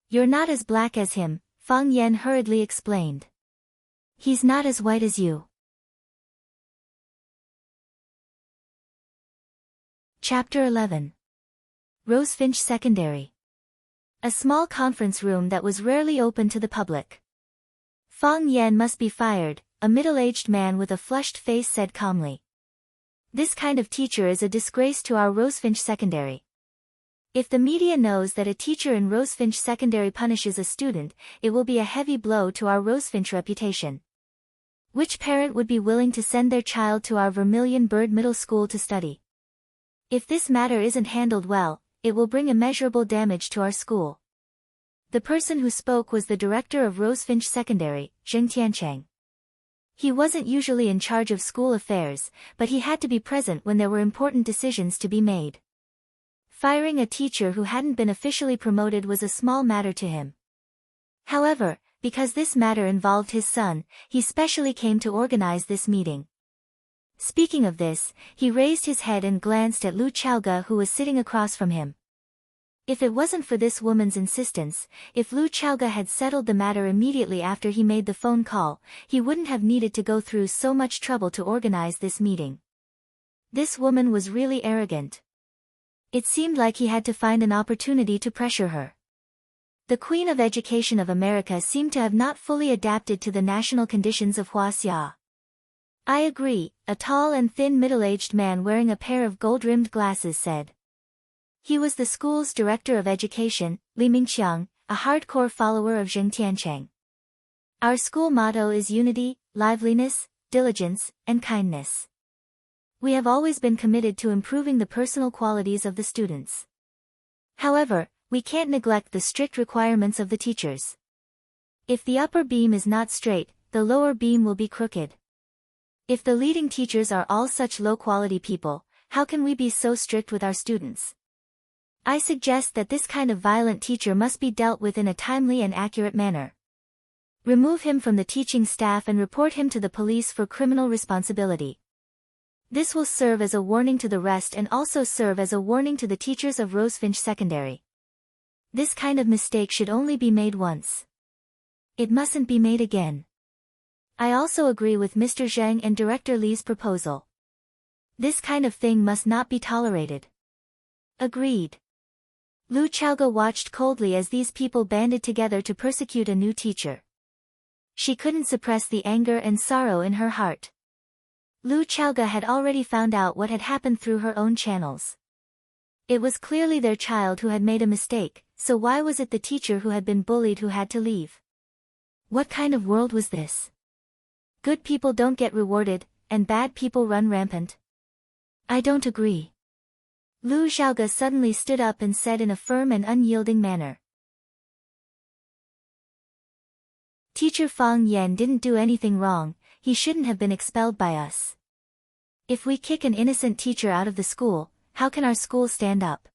You're not as black as him, Fang Yan hurriedly explained. He's not as white as you. Chapter 11. Rosefinch Secondary. A small conference room that was rarely open to the public. Fang Yan must be fired, a middle-aged man with a flushed face said calmly. This kind of teacher is a disgrace to our Rosefinch Secondary. If the media knows that a teacher in Rosefinch Secondary punishes a student, it will be a heavy blow to our Rosefinch reputation. Which parent would be willing to send their child to our Vermilion Bird Middle School to study? If this matter isn't handled well, it will bring immeasurable damage to our school. The person who spoke was the director of Rosefinch Secondary, Zheng Tiancheng. He wasn't usually in charge of school affairs, but he had to be present when there were important decisions to be made. Firing a teacher who hadn't been officially promoted was a small matter to him. However, because this matter involved his son, he specially came to organize this meeting. Speaking of this, he raised his head and glanced at Lu Chaoge, who was sitting across from him. If it wasn't for this woman's insistence, if Lu Chaoge had settled the matter immediately after he made the phone call, he wouldn't have needed to go through so much trouble to organize this meeting. This woman was really arrogant. It seemed like he had to find an opportunity to pressure her. The Queen of Education of America seemed to have not fully adapted to the national conditions of Huaxia. I agree, a tall and thin middle-aged man wearing a pair of gold-rimmed glasses said. He was the school's director of education, Li Mingqiang, a hardcore follower of Zheng Tiancheng. Our school motto is unity, liveliness, diligence, and kindness. We have always been committed to improving the personal qualities of the students. However, we can't neglect the strict requirements of the teachers. If the upper beam is not straight, the lower beam will be crooked. If the leading teachers are all such low-quality people, how can we be so strict with our students? I suggest that this kind of violent teacher must be dealt with in a timely and accurate manner. Remove him from the teaching staff and report him to the police for criminal responsibility. This will serve as a warning to the rest and also serve as a warning to the teachers of Rosefinch Secondary. This kind of mistake should only be made once. It mustn't be made again. I also agree with Mr. Zheng and Director Li's proposal. This kind of thing must not be tolerated. Agreed. Lu Chaoge watched coldly as these people banded together to persecute a new teacher. She couldn't suppress the anger and sorrow in her heart. Lu Chaoge had already found out what had happened through her own channels. It was clearly their child who had made a mistake, so why was it the teacher who had been bullied who had to leave? What kind of world was this? Good people don't get rewarded, and bad people run rampant. I don't agree. Lu Chaoge suddenly stood up and said in a firm and unyielding manner. Teacher Fang Yan didn't do anything wrong, he shouldn't have been expelled by us. If we kick an innocent teacher out of the school, how can our school stand up?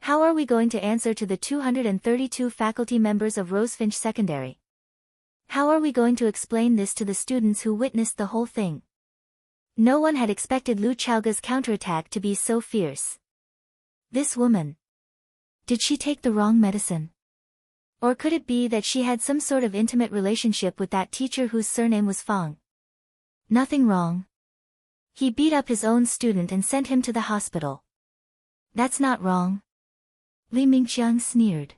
How are we going to answer to the 232 faculty members of Rosefinch Secondary? How are we going to explain this to the students who witnessed the whole thing? No one had expected Lu Chaoge's counterattack to be so fierce. This woman. Did she take the wrong medicine? Or could it be that she had some sort of intimate relationship with that teacher whose surname was Fang? Nothing wrong. He beat up his own student and sent him to the hospital. That's not wrong. Li Mingqiang sneered.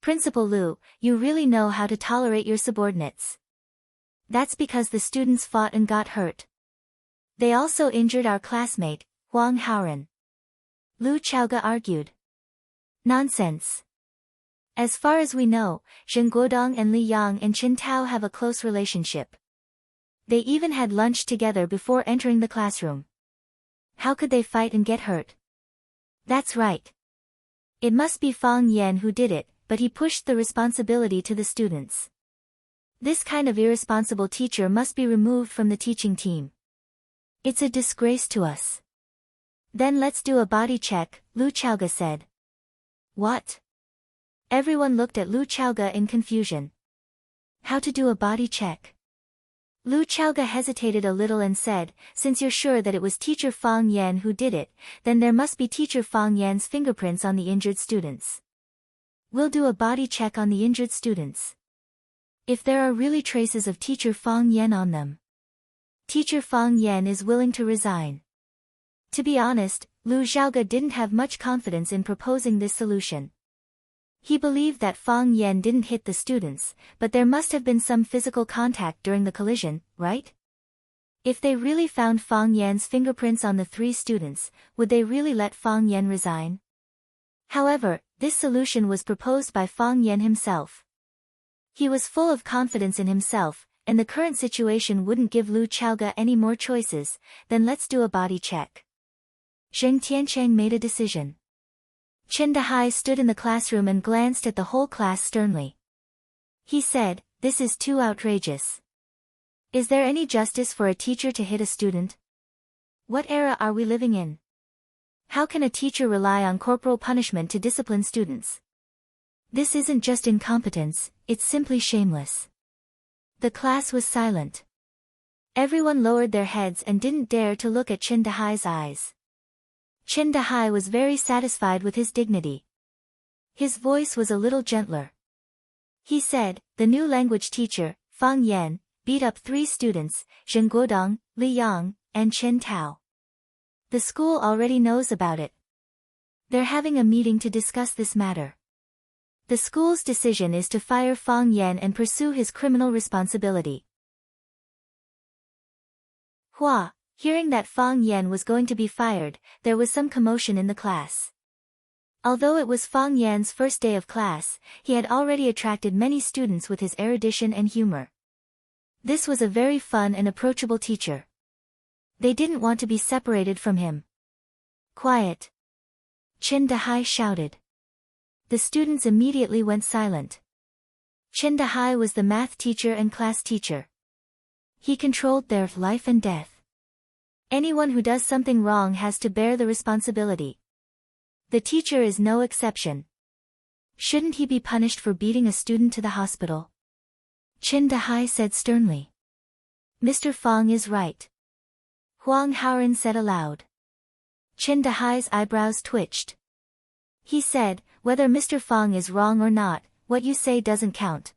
Principal Lu, you really know how to tolerate your subordinates. That's because the students fought and got hurt. They also injured our classmate, Huang Haoren. Lu Chaoge argued. Nonsense. As far as we know, Zheng Guodong and Li Yang and Chen Tao have a close relationship. They even had lunch together before entering the classroom. How could they fight and get hurt? That's right. It must be Fang Yan who did it, but he pushed the responsibility to the students. This kind of irresponsible teacher must be removed from the teaching team. It's a disgrace to us. Then let's do a body check, Lu Chaoge said. What? Everyone looked at Lu Chaoge in confusion. How to do a body check? Lu Chaoge hesitated a little and said, since you're sure that it was teacher Fang Yan who did it, then there must be teacher Fang Yan's fingerprints on the injured students. We'll do a body check on the injured students. If there are really traces of teacher Fang Yan on them, teacher Fang Yan is willing to resign. To be honest, Lu Xiaoge didn't have much confidence in proposing this solution. He believed that Fang Yan didn't hit the students, but there must have been some physical contact during the collision, right? If they really found Fang Yan's fingerprints on the 3 students, would they really let Fang Yan resign? However, this solution was proposed by Fang Yan himself. He was full of confidence in himself, and the current situation wouldn't give Lu Xiaoge any more choices. Then let's do a body check. Zheng Tiancheng made a decision. Chen Dehai stood in the classroom and glanced at the whole class sternly. He said, "This is too outrageous. Is there any justice for a teacher to hit a student? What era are we living in? How can a teacher rely on corporal punishment to discipline students? This isn't just incompetence, it's simply shameless." The class was silent. Everyone lowered their heads and didn't dare to look at Chen Dehai's eyes. Chen Dehai was very satisfied with his dignity. His voice was a little gentler. He said, "The new language teacher, Fang Yan, beat up 3 students, Zheng Guodong, Li Yang, and Chen Tao. The school already knows about it. They're having a meeting to discuss this matter. The school's decision is to fire Fang Yan and pursue his criminal responsibility." Hua, hearing that Fang Yan was going to be fired, there was some commotion in the class. Although it was Fang Yan's first day of class, he had already attracted many students with his erudition and humor. This was a very fun and approachable teacher. They didn't want to be separated from him. "Quiet!" Chen Dehai shouted. The students immediately went silent. Chen Dehai was the math teacher and class teacher. He controlled their life and death. Anyone who does something wrong has to bear the responsibility. The teacher is no exception. Shouldn't he be punished for beating a student to the hospital? Chen Dehai said sternly. "Mr. Fang is right," Huang Haoren said aloud. Chen Dehai's eyebrows twitched. He said, "Whether Mr. Fang is wrong or not, what you say doesn't count.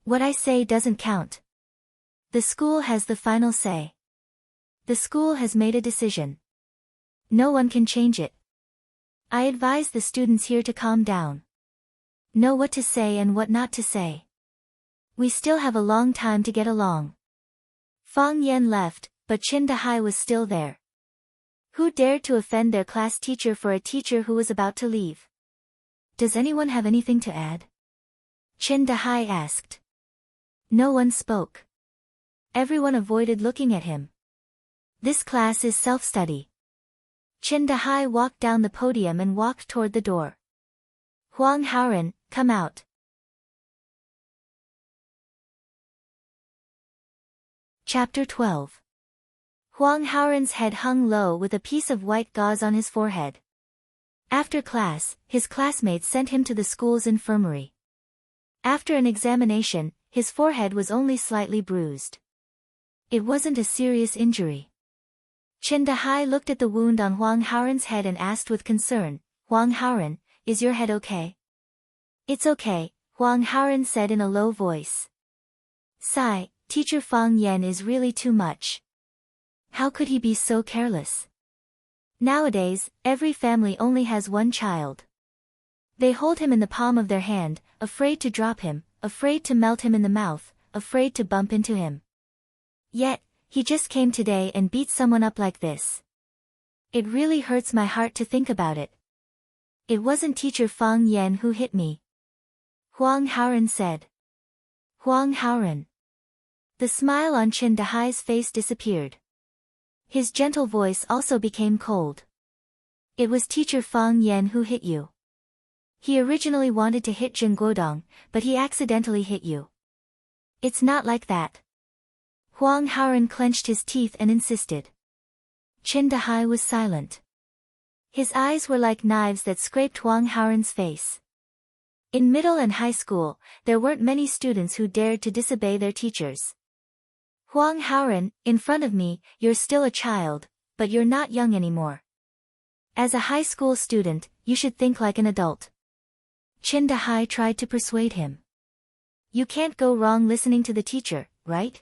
What I say doesn't count. The school has the final say. The school has made a decision. No one can change it. I advise the students here to calm down. Know what to say and what not to say. We still have a long time to get along." Fang Yan left, but Chen Dehai was still there. Who dared to offend their class teacher for a teacher who was about to leave? "Does anyone have anything to add?" Chen Dehai asked. No one spoke. Everyone avoided looking at him. This class is self-study. Chen Dehai walked down the podium and walked toward the door. Huang Haoren, come out. Chapter 12. Huang Haoren's head hung low with a piece of white gauze on his forehead. After class, his classmates sent him to the school's infirmary. After an examination, his forehead was only slightly bruised. It wasn't a serious injury. Chen Dehai looked at the wound on Huang Haoren's head and asked with concern, "Huang Haoren, is your head okay?" "It's okay," Huang Haoren said in a low voice. "Sigh, Teacher Fang Yan is really too much. How could he be so careless? Nowadays, every family only has one child. They hold him in the palm of their hand, afraid to drop him, afraid to melt him in the mouth, afraid to bump into him. Yet, he just came today and beat someone up like this. It really hurts my heart to think about it. It wasn't Teacher Fang Yan who hit me," Huang Haoren said. Huang Haoren. The smile on Chen Dehai's face disappeared. His gentle voice also became cold. "It was Teacher Fang Yan who hit you. He originally wanted to hit Zheng Guodong, but he accidentally hit you. It's not like that." Huang Haoren clenched his teeth and insisted. Chen Dehai was silent. His eyes were like knives that scraped Huang Haoren's face. In middle and high school, there weren't many students who dared to disobey their teachers. "Huang Haoren, in front of me, you're still a child, but you're not young anymore. As a high school student, you should think like an adult." Chen Dehai tried to persuade him. "You can't go wrong listening to the teacher, right?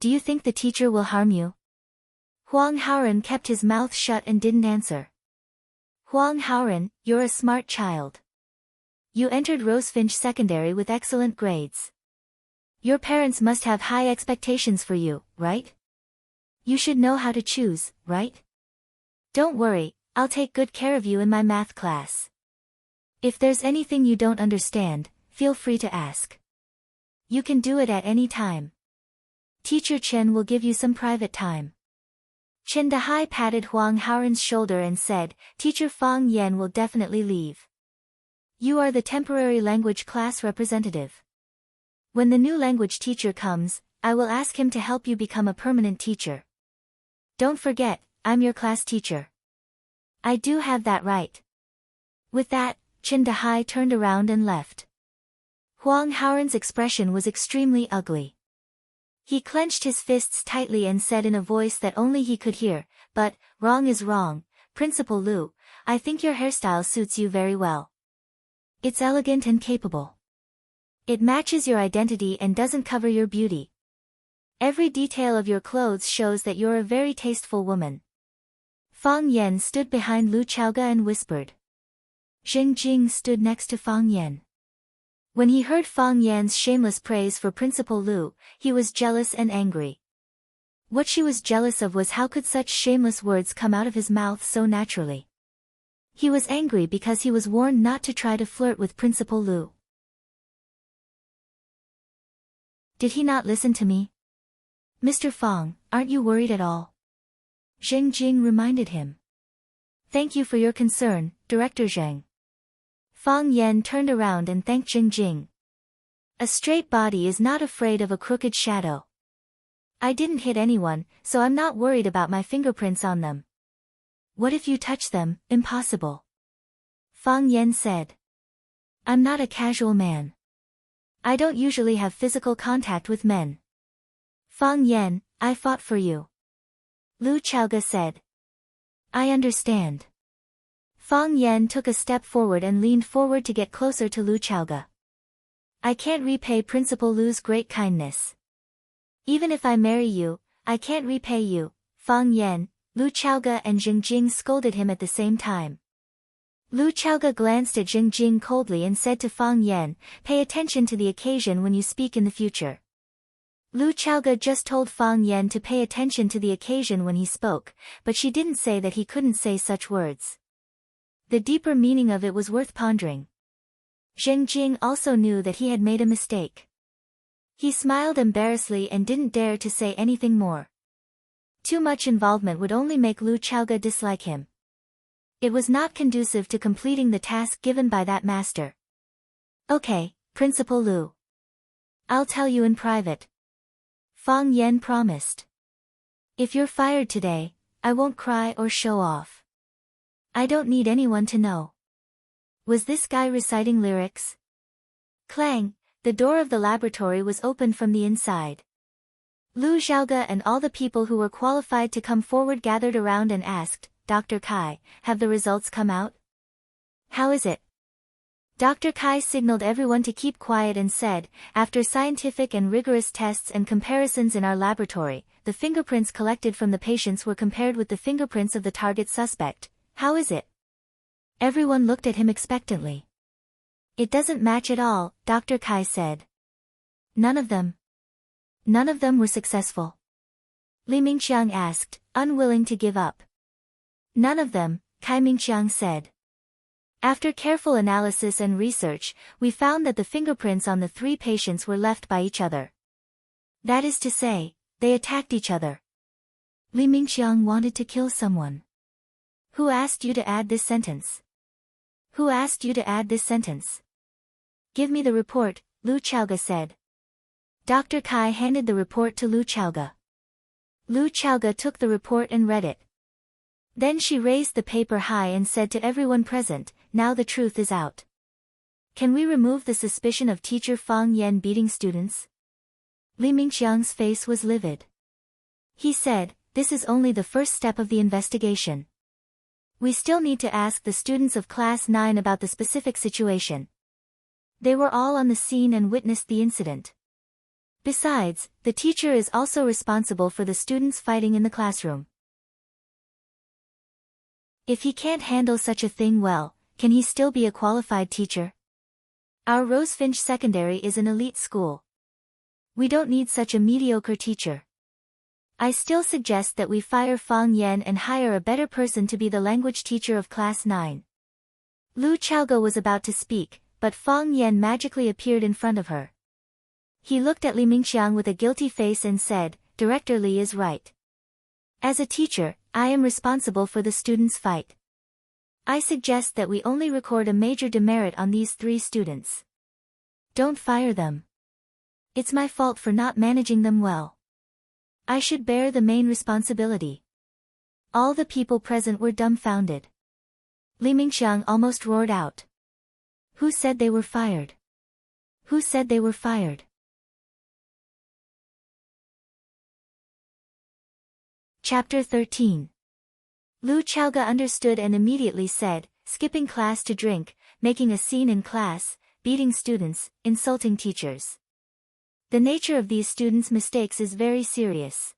Do you think the teacher will harm you?" Huang Haoren kept his mouth shut and didn't answer. Huang Haoren, you're a smart child. You entered Rosefinch Secondary with excellent grades. Your parents must have high expectations for you, right? You should know how to choose, right? Don't worry, I'll take good care of you in my math class. If there's anything you don't understand, feel free to ask. You can do it at any time. Teacher Chen will give you some private time. Chen Dahai patted Huang Haoren's shoulder and said, Teacher Fang Yan will definitely leave. You are the temporary language class representative. When the new language teacher comes, I will ask him to help you become a permanent teacher. Don't forget, I'm your class teacher. I do have that right. With that, Chen Dahai turned around and left. Huang Haoren's expression was extremely ugly. He clenched his fists tightly and said in a voice that only he could hear, but, wrong is wrong, Principal Lu, I think your hairstyle suits you very well. It's elegant and capable. It matches your identity and doesn't cover your beauty. Every detail of your clothes shows that you're a very tasteful woman. Fang Yan stood behind Lu Chaoga and whispered. Zheng Jing stood next to Fang Yan. When he heard Fang Yan's shameless praise for Principal Lu, he was jealous and angry. What she was jealous of was how could such shameless words come out of his mouth so naturally. He was angry because he was warned not to try to flirt with Principal Lu. Did he not listen to me? Mr. Fang, aren't you worried at all? Zheng Jing reminded him. Thank you for your concern, Director Zheng. Fang Yan turned around and thanked Zheng Jing. A straight body is not afraid of a crooked shadow. I didn't hit anyone, so I'm not worried about my fingerprints on them. What if you touch them? Impossible. Fang Yan said. I'm not a casual man. I don't usually have physical contact with men. Fang Yan, I fought for you. Lu Chaoga said. I understand. Fang Yan took a step forward and leaned forward to get closer to Lu Chaoga. I can't repay Principal Lu's great kindness. Even if I marry you, I can't repay you. Fang Yan, Lu Chaoga and Zheng Jing scolded him at the same time. Lu Chaoga glanced at Zheng Jing coldly and said to Fang Yan, pay attention to the occasion when you speak in the future. Lu Chaoga just told Fang Yan to pay attention to the occasion when he spoke, but she didn't say that he couldn't say such words. The deeper meaning of it was worth pondering. Zheng Jing also knew that he had made a mistake. He smiled embarrassedly and didn't dare to say anything more. Too much involvement would only make Lu Chaoga dislike him. It was not conducive to completing the task given by that master. Okay, Principal Lu. I'll tell you in private. Fang Yan promised. If you're fired today, I won't cry or show off. I don't need anyone to know. Was this guy reciting lyrics? Clang, the door of the laboratory was opened from the inside. Lu Xiaoga and all the people who were qualified to come forward gathered around and asked, Dr. Kai, have the results come out? How is it? Dr. Kai signaled everyone to keep quiet and said, after scientific and rigorous tests and comparisons in our laboratory, the fingerprints collected from the patients were compared with the fingerprints of the target suspect. How is it? Everyone looked at him expectantly. It doesn't match at all, Dr. Kai said. None of them were successful. Li Mingqiang asked, unwilling to give up. None of them, Kai Mingqiang said. After careful analysis and research, we found that the fingerprints on the 3 patients were left by each other. That is to say, they attacked each other. Li Mingqiang wanted to kill someone. Who asked you to add this sentence? Who asked you to add this sentence? Give me the report, Lu Chaoga said. Dr. Kai handed the report to Lu Chaoga. Lu Chaoga took the report and read it. Then she raised the paper high and said to everyone present, now the truth is out. Can we remove the suspicion of teacher Fang Yan beating students? Li Mingqiang's face was livid. He said, this is only the first step of the investigation. We still need to ask the students of Class 9 about the specific situation. They were all on the scene and witnessed the incident. Besides, the teacher is also responsible for the students fighting in the classroom. If he can't handle such a thing well, can he still be a qualified teacher? Our Rosefinch Secondary is an elite school. We don't need such a mediocre teacher. I still suggest that we fire Fang Yan and hire a better person to be the language teacher of Class 9. Lu Chaoge was about to speak, but Fang Yan magically appeared in front of her. He looked at Li Mingxiang with a guilty face and said, Director Li is right. As a teacher, I am responsible for the students' fight. I suggest that we only record a major demerit on these 3 students. Don't fire them. It's my fault for not managing them well. I should bear the main responsibility. All the people present were dumbfounded. Li Mingxiang almost roared out. Who said they were fired? Who said they were fired? Chapter 13. Lu Chaoge understood and immediately said, skipping class to drink, making a scene in class, beating students, insulting teachers. The nature of these students' mistakes is very serious.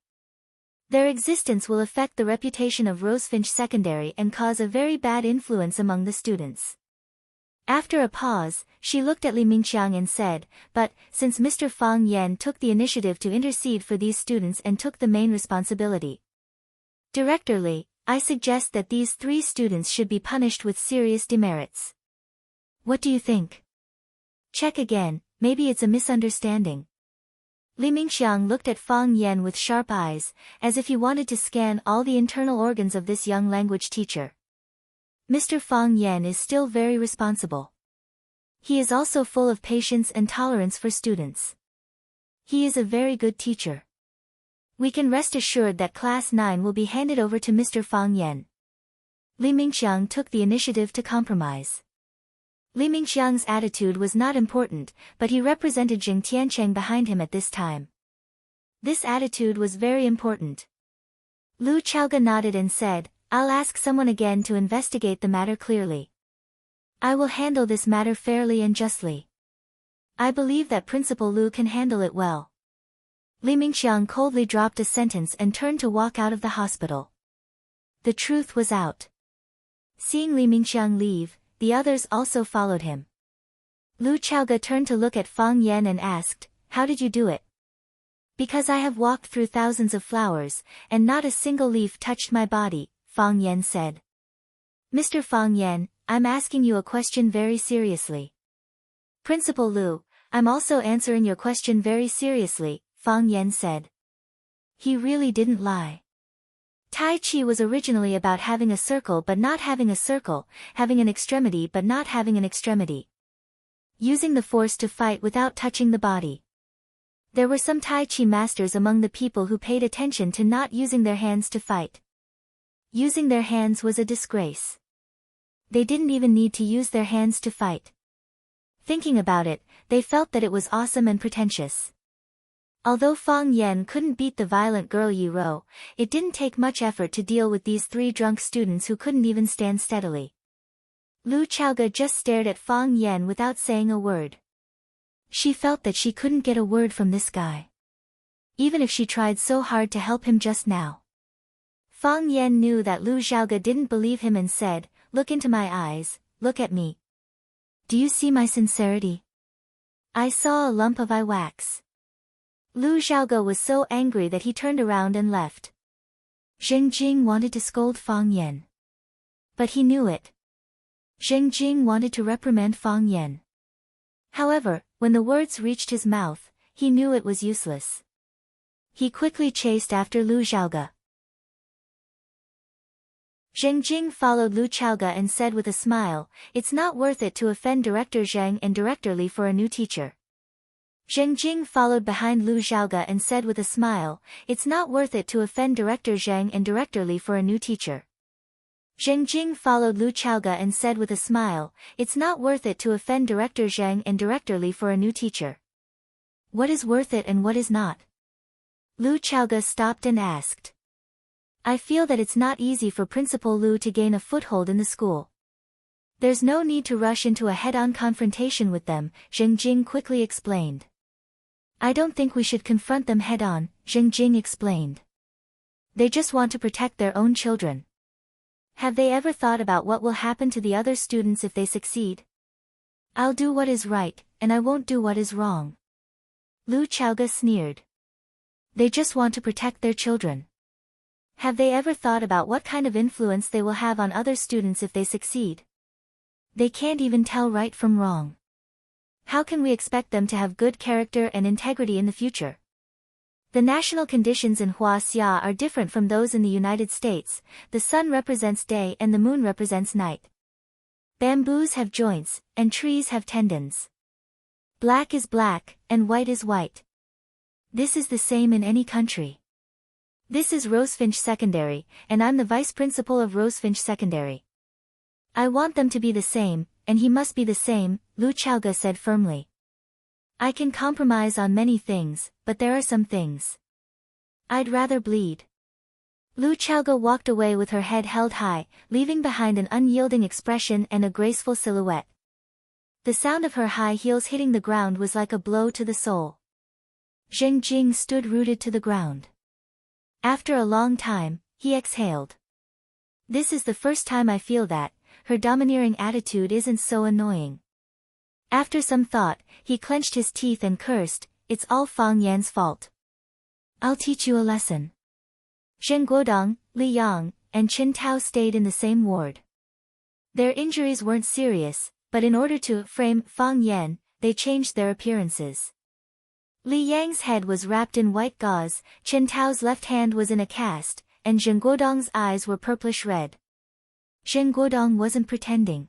Their existence will affect the reputation of Rosefinch Secondary and cause a very bad influence among the students. After a pause, she looked at Li Mingxiang and said, but, since Mr. Fang Yan took the initiative to intercede for these students and took the main responsibility. Director Li, I suggest that these 3 students should be punished with serious demerits. What do you think? Check again, maybe it's a misunderstanding. Li Mingxiang looked at Fang Yan with sharp eyes, as if he wanted to scan all the internal organs of this young language teacher. Mr. Fang Yan is still very responsible. He is also full of patience and tolerance for students. He is a very good teacher. We can rest assured that Class 9 will be handed over to Mr. Fang Yan. Li Mingxiang took the initiative to compromise. Li Mingxiang's attitude was not important, but he represented Jing Tiancheng behind him at this time. This attitude was very important. Lu Chaoge nodded and said, I'll ask someone again to investigate the matter clearly. I will handle this matter fairly and justly. I believe that Principal Lu can handle it well. Li Mingxiang coldly dropped a sentence and turned to walk out of the hospital. The truth was out. Seeing Li Mingxiang leave, the others also followed him. Lu Chaoge turned to look at Fang Yan and asked, How did you do it? Because I have walked through thousands of flowers, and not a single leaf touched my body, Fang Yan said. Mr. Fang Yan, I'm asking you a question very seriously. Principal Lu, I'm also answering your question very seriously, Fang Yan said. He really didn't lie. Tai Chi was originally about having a circle but not having a circle, having an extremity but not having an extremity. Using the force to fight without touching the body. There were some Tai Chi masters among the people who paid attention to not using their hands to fight. Using their hands was a disgrace. They didn't even need to use their hands to fight. Thinking about it, they felt that it was awesome and pretentious. Although Fang Yan couldn't beat the violent girl Yi Ro, it didn't take much effort to deal with these 3 drunk students who couldn't even stand steadily. Lu Chaoge just stared at Fang Yan without saying a word. She felt that she couldn't get a word from this guy. Even if she tried so hard to help him just now. Fang Yan knew that Lu Chaoge didn't believe him and said, Look into my eyes, look at me. Do you see my sincerity? I saw a lump of eye wax. Lu Chaoge was so angry that he turned around and left. Zheng Jing wanted to scold Fang Yan. But he knew it. Zheng Jing wanted to reprimand Fang Yan. However, when the words reached his mouth, he knew it was useless. He quickly chased after Lu Chaoge. Zheng Jing followed Lu Chaoge and said with a smile, It's not worth it to offend Director Zhang and Director Li for a new teacher. Zheng Jing followed behind Lu Chaoge and said with a smile, It's not worth it to offend Director Zhang and Director Li for a new teacher. Zheng Jing followed Lu Chaoge and said with a smile, It's not worth it to offend Director Zhang and Director Li for a new teacher. What is worth it and what is not? Lu Chaoge stopped and asked. I feel that it's not easy for Principal Lu to gain a foothold in the school. There's no need to rush into a head-on confrontation with them, Zheng Jing quickly explained. I don't think we should confront them head-on, Zheng Jing explained. They just want to protect their own children. Have they ever thought about what will happen to the other students if they succeed? I'll do what is right, and I won't do what is wrong. Lu Chaoga sneered. They just want to protect their children. Have they ever thought about what kind of influence they will have on other students if they succeed? They can't even tell right from wrong. How can we expect them to have good character and integrity in the future? The national conditions in Huaxia are different from those in the United States. The sun represents day and the moon represents night. Bamboos have joints, and trees have tendons. Black is black, and white is white. This is the same in any country. This is Rosefinch Secondary, and I'm the vice principal of Rosefinch Secondary. I want them to be the same, and he must be the same, Lu Chaoga said firmly. I can compromise on many things, but there are some things I'd rather bleed. Lu Chaoga walked away with her head held high, leaving behind an unyielding expression and a graceful silhouette. The sound of her high heels hitting the ground was like a blow to the soul. Zheng Jing stood rooted to the ground. After a long time, he exhaled. This is the first time I feel that her domineering attitude isn't so annoying. After some thought, he clenched his teeth and cursed, "It's all Fang Yan's fault. I'll teach you a lesson." Zheng Guodong, Li Yang, and Qin Tao stayed in the same ward. Their injuries weren't serious, but in order to frame Fang Yan, they changed their appearances. Li Yang's head was wrapped in white gauze, Qin Tao's left hand was in a cast, and Zheng Guodong's eyes were purplish red. Zheng Guodong wasn't pretending.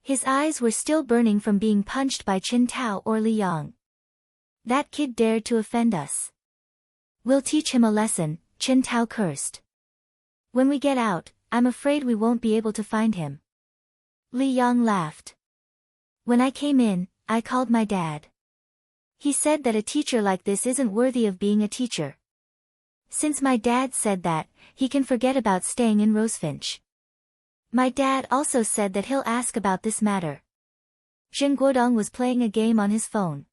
His eyes were still burning from being punched by Qin Tao or Li Yang. That kid dared to offend us. We'll teach him a lesson, Qin Tao cursed. When we get out, I'm afraid we won't be able to find him. Li Yang laughed. When I came in, I called my dad. He said that a teacher like this isn't worthy of being a teacher. Since my dad said that, he can forget about staying in Rosefinch. My dad also said that he'll ask about this matter. Zheng Guodong was playing a game on his phone.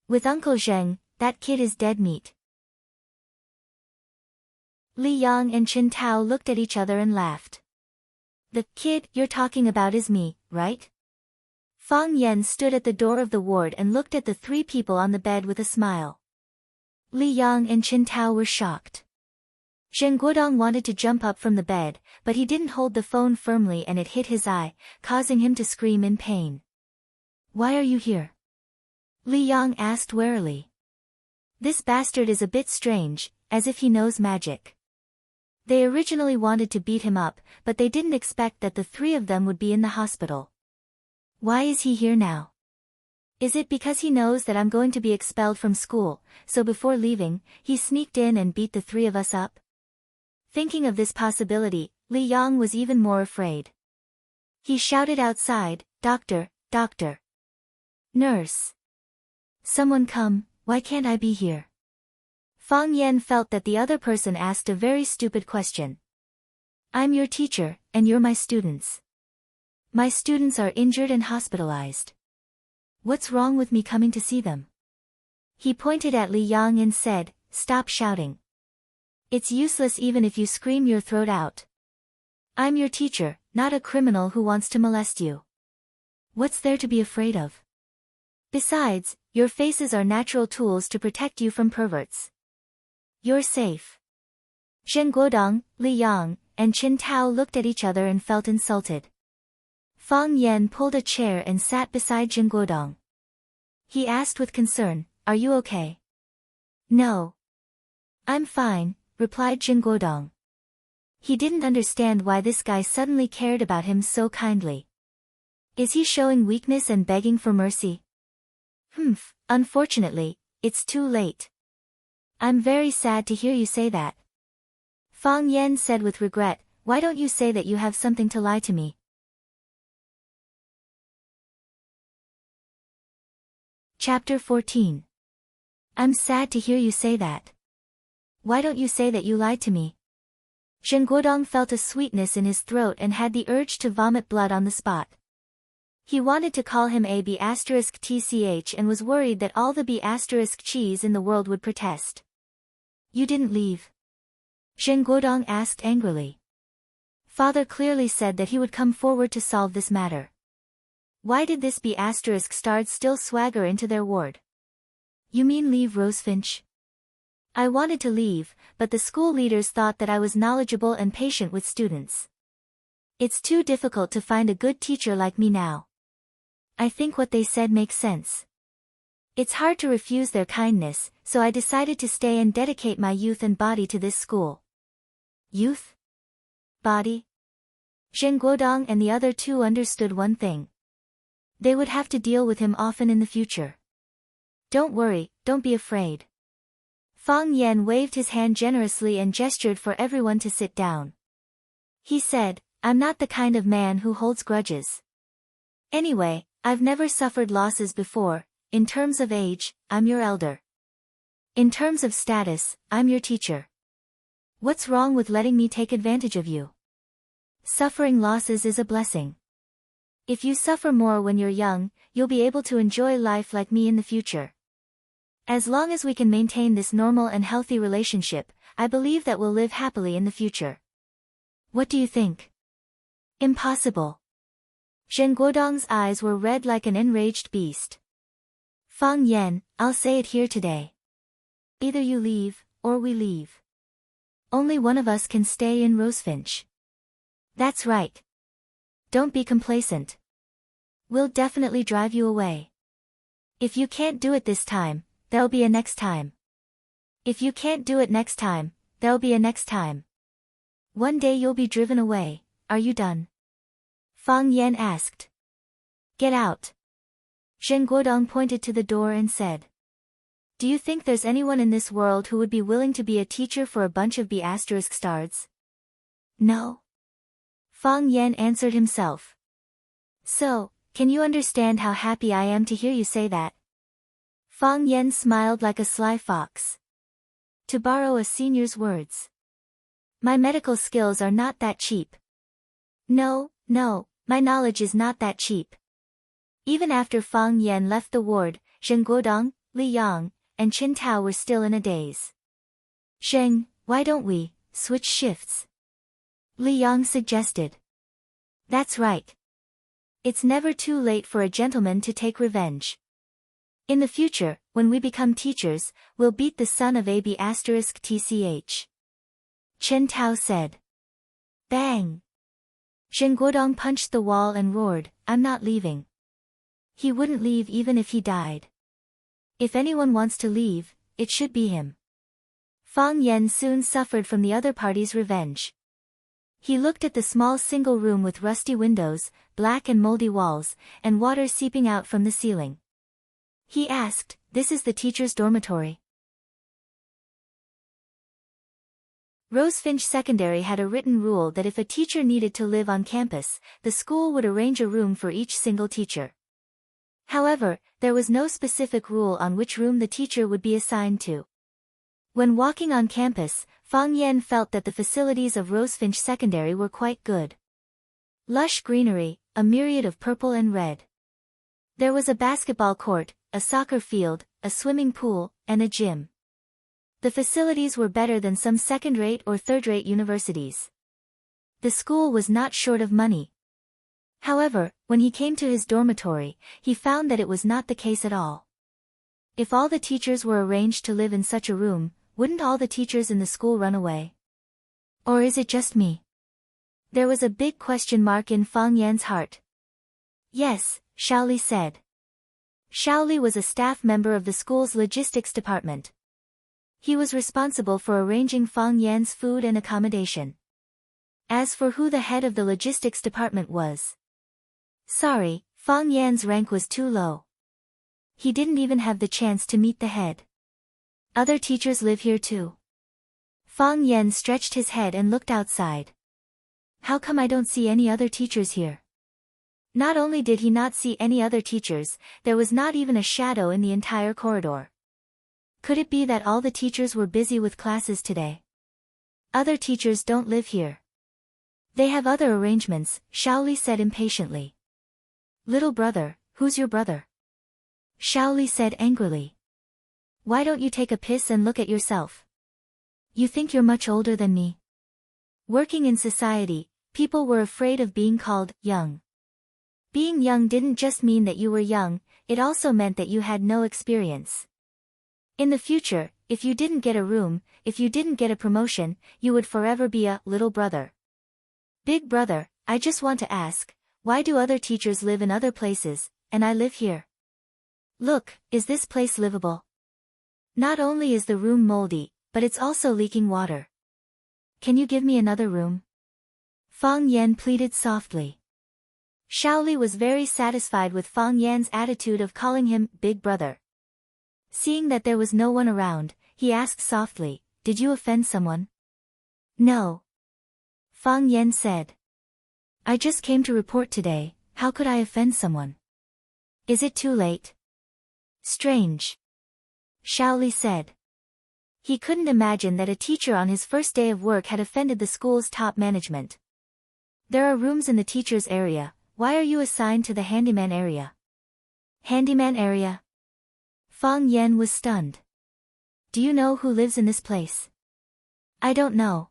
With Uncle Zheng, that kid is dead meat. Li Yang and Qin Tao looked at each other and laughed. The kid you're talking about is me, right? Fang Yan stood at the door of the ward and looked at the three people on the bed with a smile. Li Yang and Qin Tao were shocked. Zheng Guodong wanted to jump up from the bed, but he didn't hold the phone firmly and it hit his eye, causing him to scream in pain. Why are you here? Li Yang asked warily. This bastard is a bit strange, as if he knows magic. They originally wanted to beat him up, but they didn't expect that the three of them would be in the hospital. Why is he here now? Is it because he knows that I'm going to be expelled from school, so before leaving, he sneaked in and beat the three of us up? Thinking of this possibility, Li Yang was even more afraid. He shouted outside, "Doctor, doctor! Nurse! Someone come, why can't I be here?" Fang Yan felt that the other person asked a very stupid question. I'm your teacher, and you're my students. My students are injured and hospitalized. What's wrong with me coming to see them? He pointed at Li Yang and said, "Stop shouting. It's useless even if you scream your throat out. I'm your teacher, not a criminal who wants to molest you. What's there to be afraid of? Besides, your faces are natural tools to protect you from perverts. You're safe." Zheng Guodong, Li Yang, and Qin Tao looked at each other and felt insulted. Fang Yan pulled a chair and sat beside Zheng Guodong. He asked with concern, "Are you okay?" "No. I'm fine," replied Zheng Guodong. He didn't understand why this guy suddenly cared about him so kindly. Is he showing weakness and begging for mercy? Unfortunately, it's too late. I'm very sad to hear you say that. Fang Yan said with regret, "Why don't you say that you have something to lie to me?" Chapter 14. I'm sad to hear you say that. Why don't you say that you lied to me? Zheng Guodong felt a sweetness in his throat and had the urge to vomit blood on the spot. He wanted to call him a B*TCH and was worried that all the B*cheese in the world would protest. You didn't leave? Zheng Guodong asked angrily. Father clearly said that he would come forward to solve this matter. Why did this B** starred still swagger into their ward? You mean leave Rosefinch? I wanted to leave, but the school leaders thought that I was knowledgeable and patient with students. It's too difficult to find a good teacher like me now. I think what they said makes sense. It's hard to refuse their kindness, so I decided to stay and dedicate my youth and body to this school. Youth? Body? Zheng Guodong and the other two understood one thing. They would have to deal with him often in the future. Don't worry, don't be afraid. Fang Yan waved his hand generously and gestured for everyone to sit down. He said, I'm not the kind of man who holds grudges. Anyway, I've never suffered losses before. In terms of age, I'm your elder. In terms of status, I'm your teacher. What's wrong with letting me take advantage of you? Suffering losses is a blessing. If you suffer more when you're young, you'll be able to enjoy life like me in the future. As long as we can maintain this normal and healthy relationship, I believe that we'll live happily in the future. What do you think? Impossible. Zheng Guodong's eyes were red like an enraged beast. Fang Yan, I'll say it here today. Either you leave, or we leave. Only one of us can stay in Rosefinch. That's right. Don't be complacent. We'll definitely drive you away. If you can't do it this time, there'll be a next time. If you can't do it next time, there'll be a next time. One day you'll be driven away. Are you done? Fang Yan asked. Get out. Zheng Guodong pointed to the door and said. Do you think there's anyone in this world who would be willing to be a teacher for a bunch of B** stards? No. Fang Yan answered himself. So, can you understand how happy I am to hear you say that? Fang Yan smiled like a sly fox. To borrow a senior's words. My medical skills are not that cheap. No, my knowledge is not that cheap. Even after Fang Yan left the ward, Zheng Guodong, Li Yang, and Qin Tao were still in a daze. Zheng, why don't we switch shifts? Li Yang suggested. That's right. It's never too late for a gentleman to take revenge. In the future, when we become teachers, we'll beat the son of AB** TCH. Chen Tao said. Bang! Zheng Guodong punched the wall and roared, I'm not leaving. He wouldn't leave even if he died. If anyone wants to leave, it should be him. Fang Yan soon suffered from the other party's revenge. He looked at the small single room with rusty windows, black and moldy walls, and water seeping out from the ceiling. He asked, this is the teacher's dormitory. Rosefinch Secondary had a written rule that if a teacher needed to live on campus, the school would arrange a room for each single teacher. However, there was no specific rule on which room the teacher would be assigned to. When walking on campus, Fang Yan felt that the facilities of Rosefinch Secondary were quite good. Lush greenery, a myriad of purple and red. There was a basketball court, a soccer field, a swimming pool, and a gym. The facilities were better than some second-rate or third-rate universities. The school was not short of money. However, when he came to his dormitory, he found that it was not the case at all. If all the teachers were arranged to live in such a room, wouldn't all the teachers in the school run away? Or is it just me? There was a big question mark in Fang Yan's heart. Yes, Shaoli said. Shaoli was a staff member of the school's logistics department. He was responsible for arranging Fang Yan's food and accommodation. As for who the head of the logistics department was. Sorry, Fang Yan's rank was too low. He didn't even have the chance to meet the head. Other teachers live here too. Fang Yan stretched his head and looked outside. How come I don't see any other teachers here? Not only did he not see any other teachers, there was not even a shadow in the entire corridor. Could it be that all the teachers were busy with classes today? Other teachers don't live here. They have other arrangements, Shaoli said impatiently. Little brother, who's your brother? Shaoli said angrily. Why don't you take a piss and look at yourself? You think you're much older than me? Working in society, People were afraid of being called young. Being young didn't just mean that you were young, it also meant that you had no experience. In the future, if you didn't get a room, if you didn't get a promotion, you would forever be a little brother. Big brother, I just want to ask, why do other teachers live in other places, and I live here? Look, is this place livable? Not only is the room moldy, but it's also leaking water. Can you give me another room? Fang Yan pleaded softly. Shaoli was very satisfied with Fang Yan's attitude of calling him Big Brother. Seeing that there was no one around, he asked softly, "Did you offend someone?" "No." Fang Yan said. "I just came to report today, how could I offend someone?" "Is it too late?" "Strange." Shaoli said. He couldn't imagine that a teacher on his first day of work had offended the school's top management. "There are rooms in the teacher's area, why are you assigned to the handyman area?" "Handyman area?" Fang Yan was stunned. "Do you know who lives in this place?" "I don't know."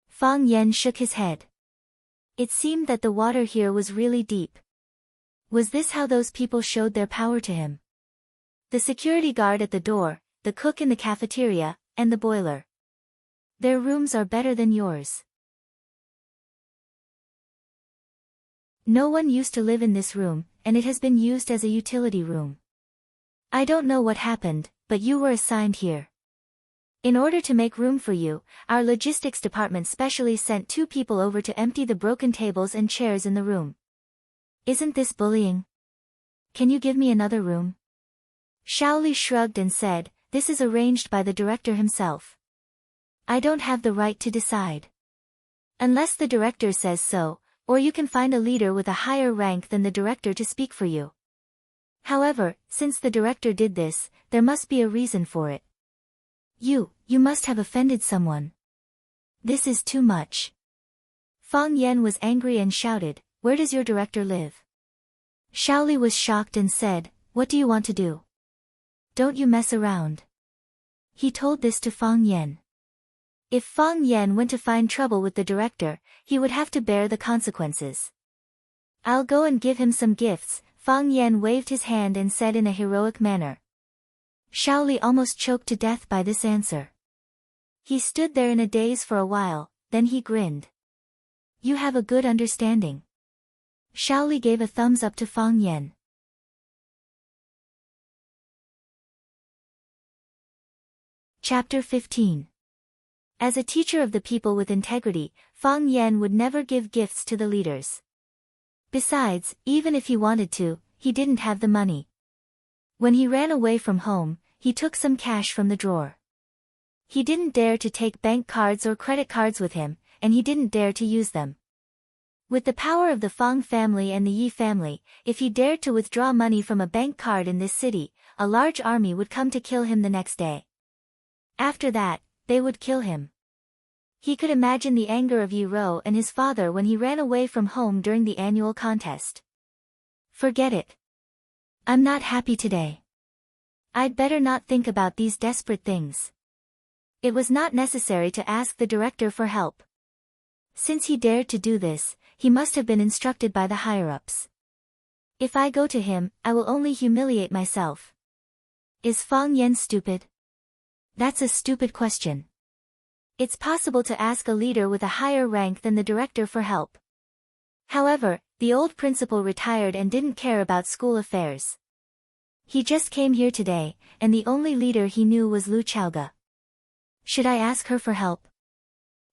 Fang Yan shook his head. It seemed that the water here was really deep. Was this how those people showed their power to him? The security guard at the door, the cook in the cafeteria, and the boiler. Their rooms are better than yours. No one used to live in this room, and it has been used as a utility room. I don't know what happened, but you were assigned here. In order to make room for you, our logistics department specially sent 2 people over to empty the broken tables and chairs in the room. Isn't this bullying? Can you give me another room? Shaoli shrugged and said, "This is arranged by the director himself. I don't have the right to decide. Unless the director says so, or you can find a leader with a higher rank than the director to speak for you. However, since the director did this, there must be a reason for it. You must have offended someone. This is too much." Fang Yan was angry and shouted, "Where does your director live?" Shaoli was shocked and said, "What do you want to do? Don't you mess around." He told this to Fang Yan. If Fang Yan went to find trouble with the director, he would have to bear the consequences. "I'll go and give him some gifts," Fang Yan waved his hand and said in a heroic manner. Shaoli almost choked to death by this answer. He stood there in a daze for a while, then he grinned. "You have a good understanding." Shaoli gave a thumbs up to Fang Yan. Chapter 15. As a teacher of the people with integrity, Fang Yan would never give gifts to the leaders. Besides, even if he wanted to, he didn't have the money. When he ran away from home, he took some cash from the drawer. He didn't dare to take bank cards or credit cards with him, and he didn't dare to use them. With the power of the Fang family and the Yi family, if he dared to withdraw money from a bank card in this city, a large army would come to kill him the next day. After that, they would kill him. He could imagine the anger of Yi Ro and his father when he ran away from home during the annual contest. "Forget it. I'm not happy today. I'd better not think about these desperate things." It was not necessary to ask the director for help. Since he dared to do this, he must have been instructed by the higher-ups. If I go to him, I will only humiliate myself. Is Fang Yan stupid? That's a stupid question. It's possible to ask a leader with a higher rank than the director for help. However, the old principal retired and didn't care about school affairs. He just came here today, and the only leader he knew was Lu Chaoga. Should I ask her for help?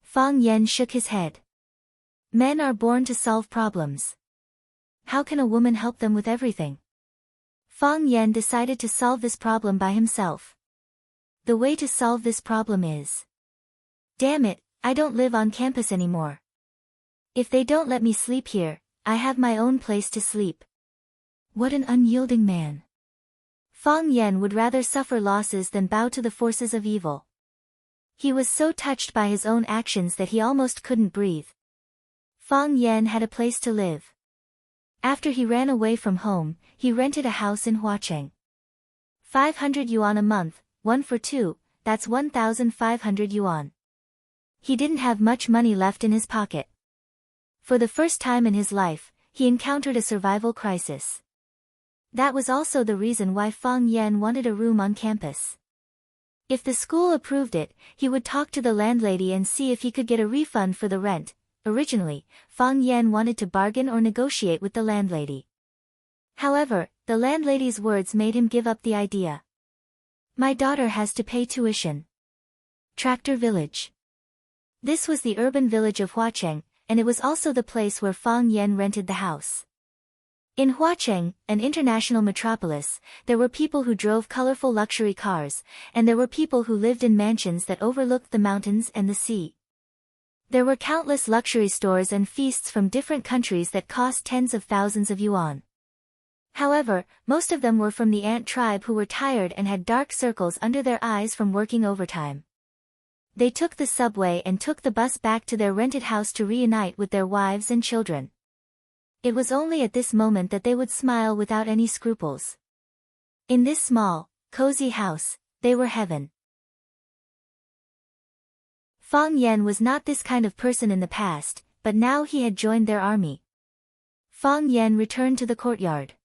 Fang Yan shook his head. Men are born to solve problems. How can a woman help them with everything? Fang Yan decided to solve this problem by himself. The way to solve this problem is... Damn it, I don't live on campus anymore. If they don't let me sleep here, I have my own place to sleep. What an unyielding man. Fang Yan would rather suffer losses than bow to the forces of evil. He was so touched by his own actions that he almost couldn't breathe. Fang Yan had a place to live. After he ran away from home, he rented a house in Huacheng. 500 yuan a month, 1 for 2, that's 1,500 yuan. He didn't have much money left in his pocket. For the first time in his life, he encountered a survival crisis. That was also the reason why Fang Yan wanted a room on campus. If the school approved it, he would talk to the landlady and see if he could get a refund for the rent. Originally, Fang Yan wanted to bargain or negotiate with the landlady. However, the landlady's words made him give up the idea. My daughter has to pay tuition. Tractor Village. This was the urban village of Huacheng, and it was also the place where Fang Yan rented the house. In Huacheng, an international metropolis, there were people who drove colorful luxury cars, and there were people who lived in mansions that overlooked the mountains and the sea. There were countless luxury stores and feasts from different countries that cost tens of thousands of yuan. However, most of them were from the ant tribe who were tired and had dark circles under their eyes from working overtime. They took the subway and took the bus back to their rented house to reunite with their wives and children. It was only at this moment that they would smile without any scruples. In this small, cozy house, they were heaven. Fang Yan was not this kind of person in the past, but now he had joined their army. Fang Yan returned to the courtyard.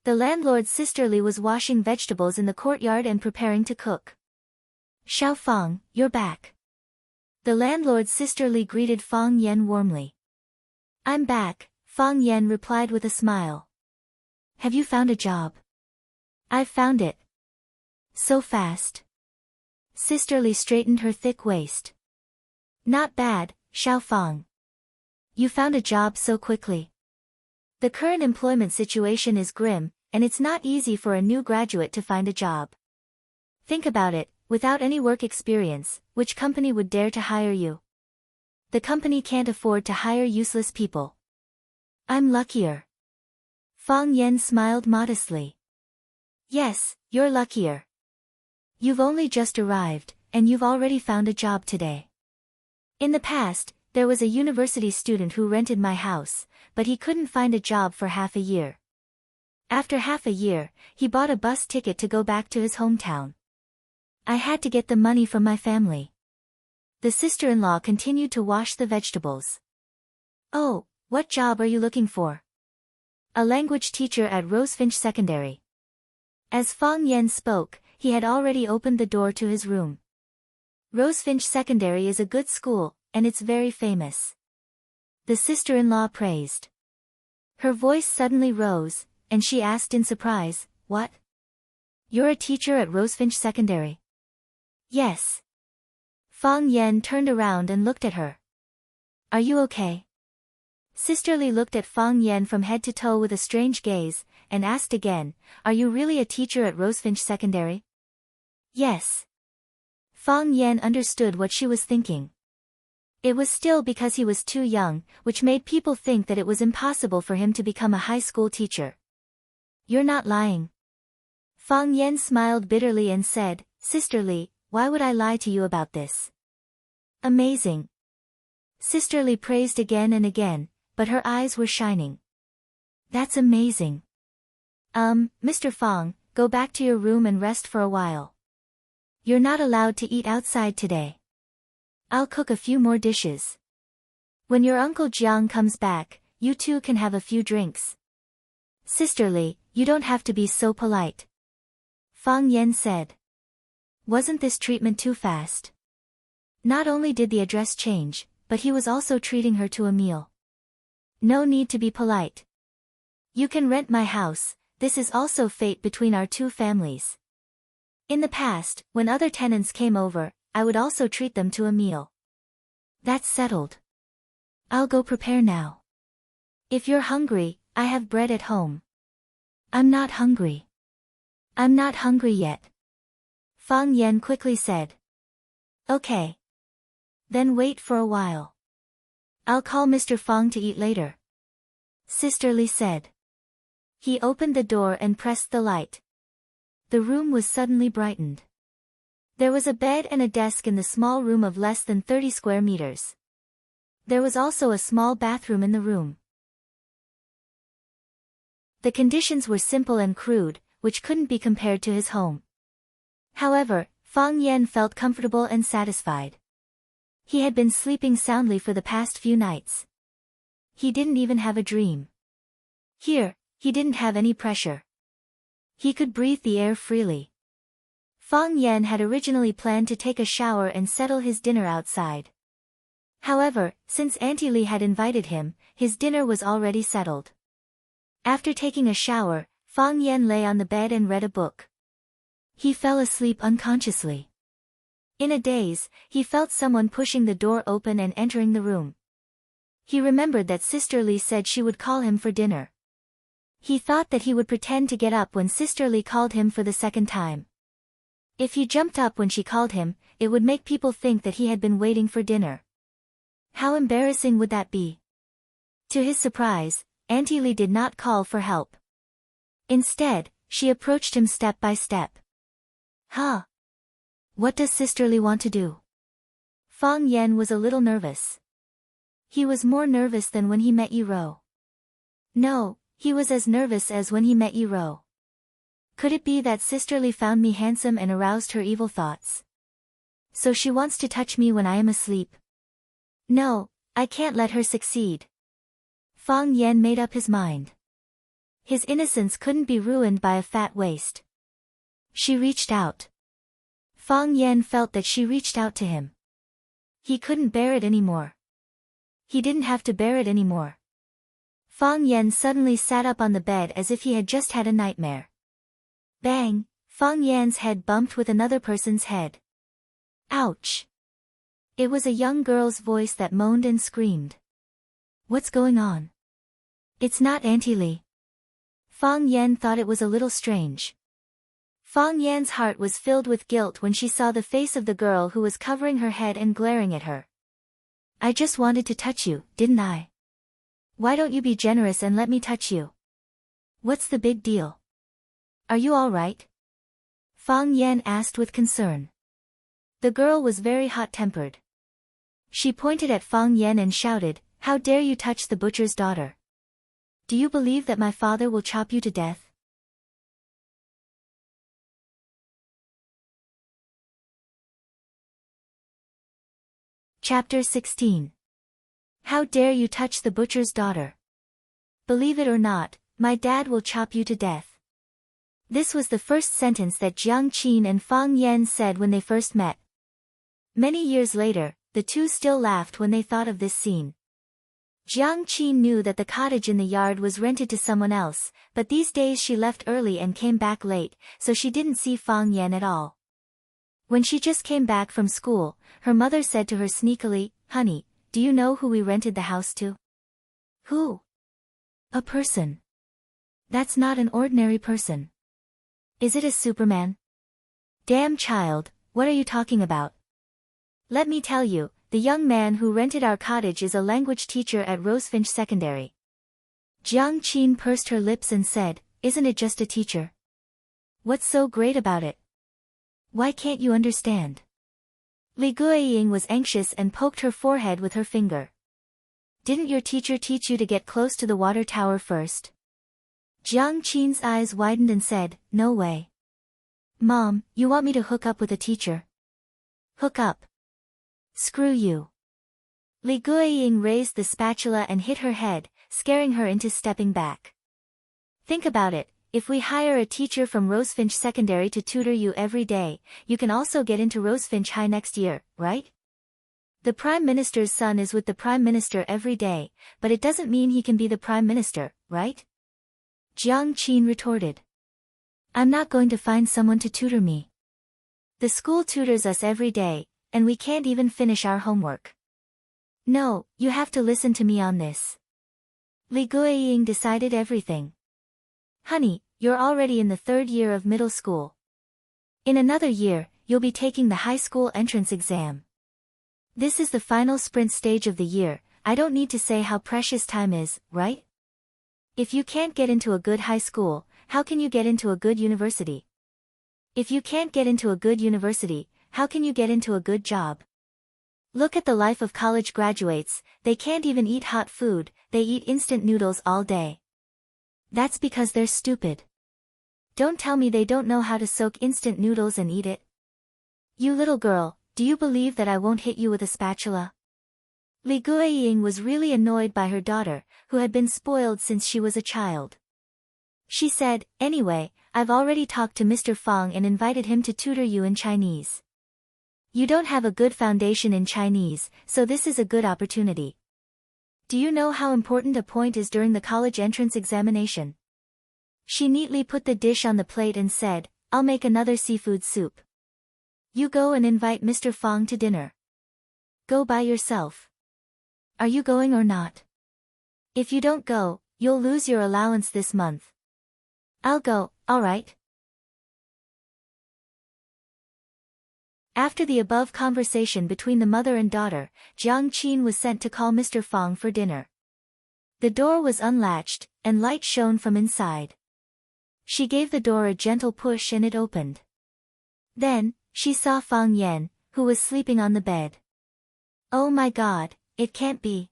The landlord's sister Li was washing vegetables in the courtyard and preparing to cook. Xiao Fang, you're back. The landlord's sister Li greeted Fang Yan warmly. I'm back, Fang Yan replied with a smile. Have you found a job? I've found it. So fast. Sister Li straightened her thick waist. Not bad, Xiao Fang. You found a job so quickly. The current employment situation is grim, and it's not easy for a new graduate to find a job. Think about it, without any work experience, which company would dare to hire you? The company can't afford to hire useless people. I'm luckier. Fang Yan smiled modestly. Yes, you're luckier. You've only just arrived, and you've already found a job today. In the past, there was a university student who rented my house, but he couldn't find a job for half a year. After half a year, he bought a bus ticket to go back to his hometown. I had to get the money from my family. The sister-in-law continued to wash the vegetables. Oh, what job are you looking for? A language teacher at Rosefinch Secondary. As Fang Yan spoke, he had already opened the door to his room. Rosefinch Secondary is a good school, and it's very famous. The sister-in-law praised. Her voice suddenly rose, and she asked in surprise, What? You're a teacher at Rosefinch Secondary? Yes. Fang Yan turned around and looked at her. Are you okay? Sister Li looked at Fang Yan from head to toe with a strange gaze, and asked again, Are you really a teacher at Rosefinch Secondary? Yes. Fang Yan understood what she was thinking. It was still because he was too young, which made people think that it was impossible for him to become a high school teacher. You're not lying. Fang Yan smiled bitterly and said, Sister Li, why would I lie to you about this? Amazing. Sister Li praised again and again, but her eyes were shining. That's amazing. Mr. Fang, go back to your room and rest for a while. You're not allowed to eat outside today. I'll cook a few more dishes. When your Uncle Jiang comes back, you two can have a few drinks. Sister Li, you don't have to be so polite. Fang Yan said. Wasn't this treatment too fast? Not only did the address change, but he was also treating her to a meal. No need to be polite. You can rent my house, this is also fate between our two families. In the past, when other tenants came over, I would also treat them to a meal. That's settled. I'll go prepare now. If you're hungry, I have bread at home. I'm not hungry. I'm not hungry yet. Fang Yan quickly said. Okay. Then wait for a while. I'll call Mr. Fang to eat later. Sister Li said. He opened the door and pressed the light. The room was suddenly brightened. There was a bed and a desk in the small room of less than 30 square meters. There was also a small bathroom in the room. The conditions were simple and crude, which couldn't be compared to his home. However, Fang Yan felt comfortable and satisfied. He had been sleeping soundly for the past few nights. He didn't even have a dream. Here, he didn't have any pressure. He could breathe the air freely. Fang Yan had originally planned to take a shower and settle his dinner outside. However, since Auntie Li had invited him, his dinner was already settled. After taking a shower, Fang Yan lay on the bed and read a book. He fell asleep unconsciously. In a daze, he felt someone pushing the door open and entering the room. He remembered that Sister Li said she would call him for dinner. He thought that he would pretend to get up when Sister Li called him for the second time. If he jumped up when she called him, it would make people think that he had been waiting for dinner. How embarrassing would that be? To his surprise, Auntie Li did not call for help. Instead, she approached him step by step. Huh? What does Sister Li want to do? Fang Yan was a little nervous. He was more nervous than when he met Yiro. No, he was as nervous as when he met Yiro. Could it be that Sister Li found me handsome and aroused her evil thoughts? So she wants to touch me when I am asleep. No, I can't let her succeed. Fang Yan made up his mind. His innocence couldn't be ruined by a fat waist. She reached out. Fang Yan felt that she reached out to him. He couldn't bear it anymore. He didn't have to bear it anymore. Fang Yan suddenly sat up on the bed as if he had just had a nightmare. Bang! Fang Yan's head bumped with another person's head. Ouch! It was a young girl's voice that moaned and screamed. What's going on? It's not Auntie Li. Fang Yan thought it was a little strange. Fang Yan's heart was filled with guilt when she saw the face of the girl who was covering her head and glaring at her. I just wanted to touch you, didn't I? Why don't you be generous and let me touch you? What's the big deal? Are you all right? Fang Yan asked with concern. The girl was very hot-tempered. She pointed at Fang Yan and shouted, How dare you touch the butcher's daughter? Do you believe that my father will chop you to death? Chapter 16. How dare you touch the butcher's daughter? Believe it or not, my dad will chop you to death. This was the first sentence that Jiang Qin and Fang Yan said when they first met. Many years later, the two still laughed when they thought of this scene. Jiang Qin knew that the cottage in the yard was rented to someone else, but these days she left early and came back late, so she didn't see Fang Yan at all. When she just came back from school, her mother said to her sneakily, Honey, do you know who we rented the house to? Who? A person. That's not an ordinary person. Is it a Superman? Damn child, what are you talking about? Let me tell you, the young man who rented our cottage is a language teacher at Rosefinch Secondary. Jiang Qin pursed her lips and said, Isn't it just a teacher? What's so great about it? Why can't you understand? Li Guiying was anxious and poked her forehead with her finger. Didn't your teacher teach you to get close to the water tower first? Jiang Qin's eyes widened and said, No way. Mom, you want me to hook up with a teacher? Hook up? Screw you. Li Guiying raised the spatula and hit her head, scaring her into stepping back. Think about it. If we hire a teacher from Rosefinch Secondary to tutor you every day, you can also get into Rosefinch High next year, right? The Prime Minister's son is with the Prime Minister every day, but it doesn't mean he can be the Prime Minister, right? Jiang Qin retorted. I'm not going to find someone to tutor me. The school tutors us every day, and we can't even finish our homework. No, you have to listen to me on this. Li Guiying decided everything. Honey, you're already in the 3rd year of middle school. In another year, you'll be taking the high school entrance exam. This is the final sprint stage of the year. I don't need to say how precious time is, right? If you can't get into a good high school, how can you get into a good university? If you can't get into a good university, how can you get into a good job? Look at the life of college graduates. They can't even eat hot food, they eat instant noodles all day. That's because they're stupid. Don't tell me they don't know how to soak instant noodles and eat it. You little girl, do you believe that I won't hit you with a spatula? Li Guiying was really annoyed by her daughter, who had been spoiled since she was a child. She said, "Anyway, I've already talked to Mr. Fong and invited him to tutor you in Chinese. You don't have a good foundation in Chinese, so this is a good opportunity. Do you know how important a point is during the college entrance examination?" She neatly put the dish on the plate and said, "I'll make another seafood soup. You go and invite Mr. Fong to dinner. Go by yourself. Are you going or not? If you don't go, you'll lose your allowance this month." "I'll go, all right." After the above conversation between the mother and daughter, Jiang Qin was sent to call Mr. Fong for dinner. The door was unlatched, and light shone from inside. She gave the door a gentle push and it opened. Then, she saw Fang Yan, who was sleeping on the bed. "Oh my God, it can't be."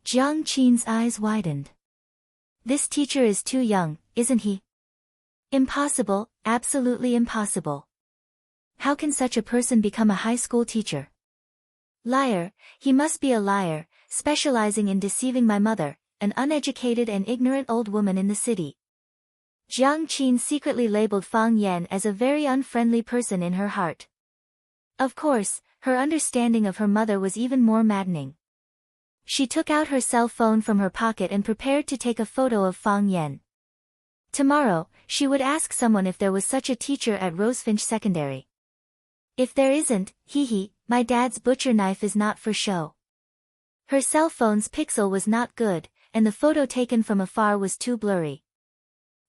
Jiang Qin's eyes widened. "This teacher is too young, isn't he? Impossible, absolutely impossible. How can such a person become a high school teacher? Liar, he must be a liar, specializing in deceiving my mother, an uneducated and ignorant old woman in the city." Jiang Qin secretly labeled Fang Yan as a very unfriendly person in her heart. Of course, her understanding of her mother was even more maddening. She took out her cell phone from her pocket and prepared to take a photo of Fang Yan. Tomorrow, she would ask someone if there was such a teacher at Rosefinch Secondary. "If there isn't, hee, my dad's butcher knife is not for show." Her cell phone's pixel was not good, and the photo taken from afar was too blurry.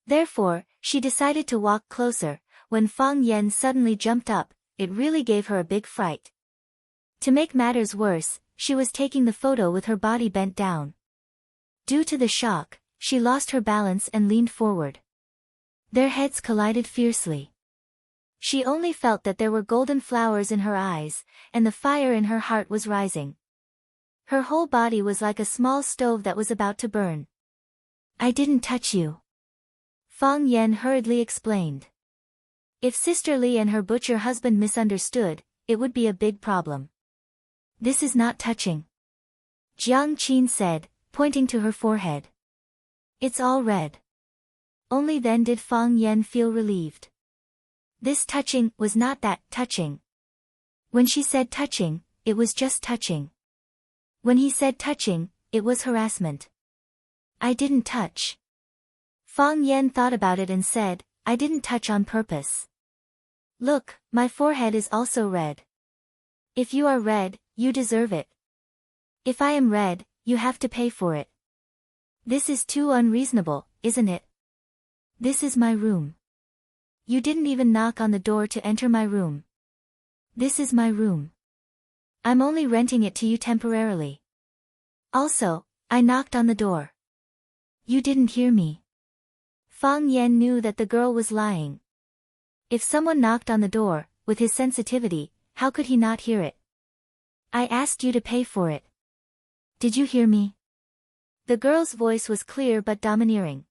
Therefore, she decided to walk closer. When Fang Yan suddenly jumped up, it really gave her a big fright. To make matters worse, she was taking the photo with her body bent down. Due to the shock, she lost her balance and leaned forward. Their heads collided fiercely. She only felt that there were golden flowers in her eyes, and the fire in her heart was rising. Her whole body was like a small stove that was about to burn. "I didn't touch you," Fang Yan hurriedly explained. If Sister Li and her butcher husband misunderstood, it would be a big problem. "This is not touching," Jiang Qin said, pointing to her forehead. "It's all red." Only then did Fang Yan feel relieved. This touching was not that touching. When she said touching, it was just touching. When he said touching, it was harassment. "I didn't touch." Fang Yan thought about it and said, "I didn't touch on purpose. Look, my forehead is also red. If you are red, you deserve it. If I am red, you have to pay for it. This is too unreasonable, isn't it? This is my room. You didn't even knock on the door to enter my room. This is my room. I'm only renting it to you temporarily. Also, I knocked on the door. You didn't hear me." Fang Yan knew that the girl was lying. If someone knocked on the door, with his sensitivity, how could he not hear it? "I asked you to pay for it. Did you hear me?" The girl's voice was clear but domineering.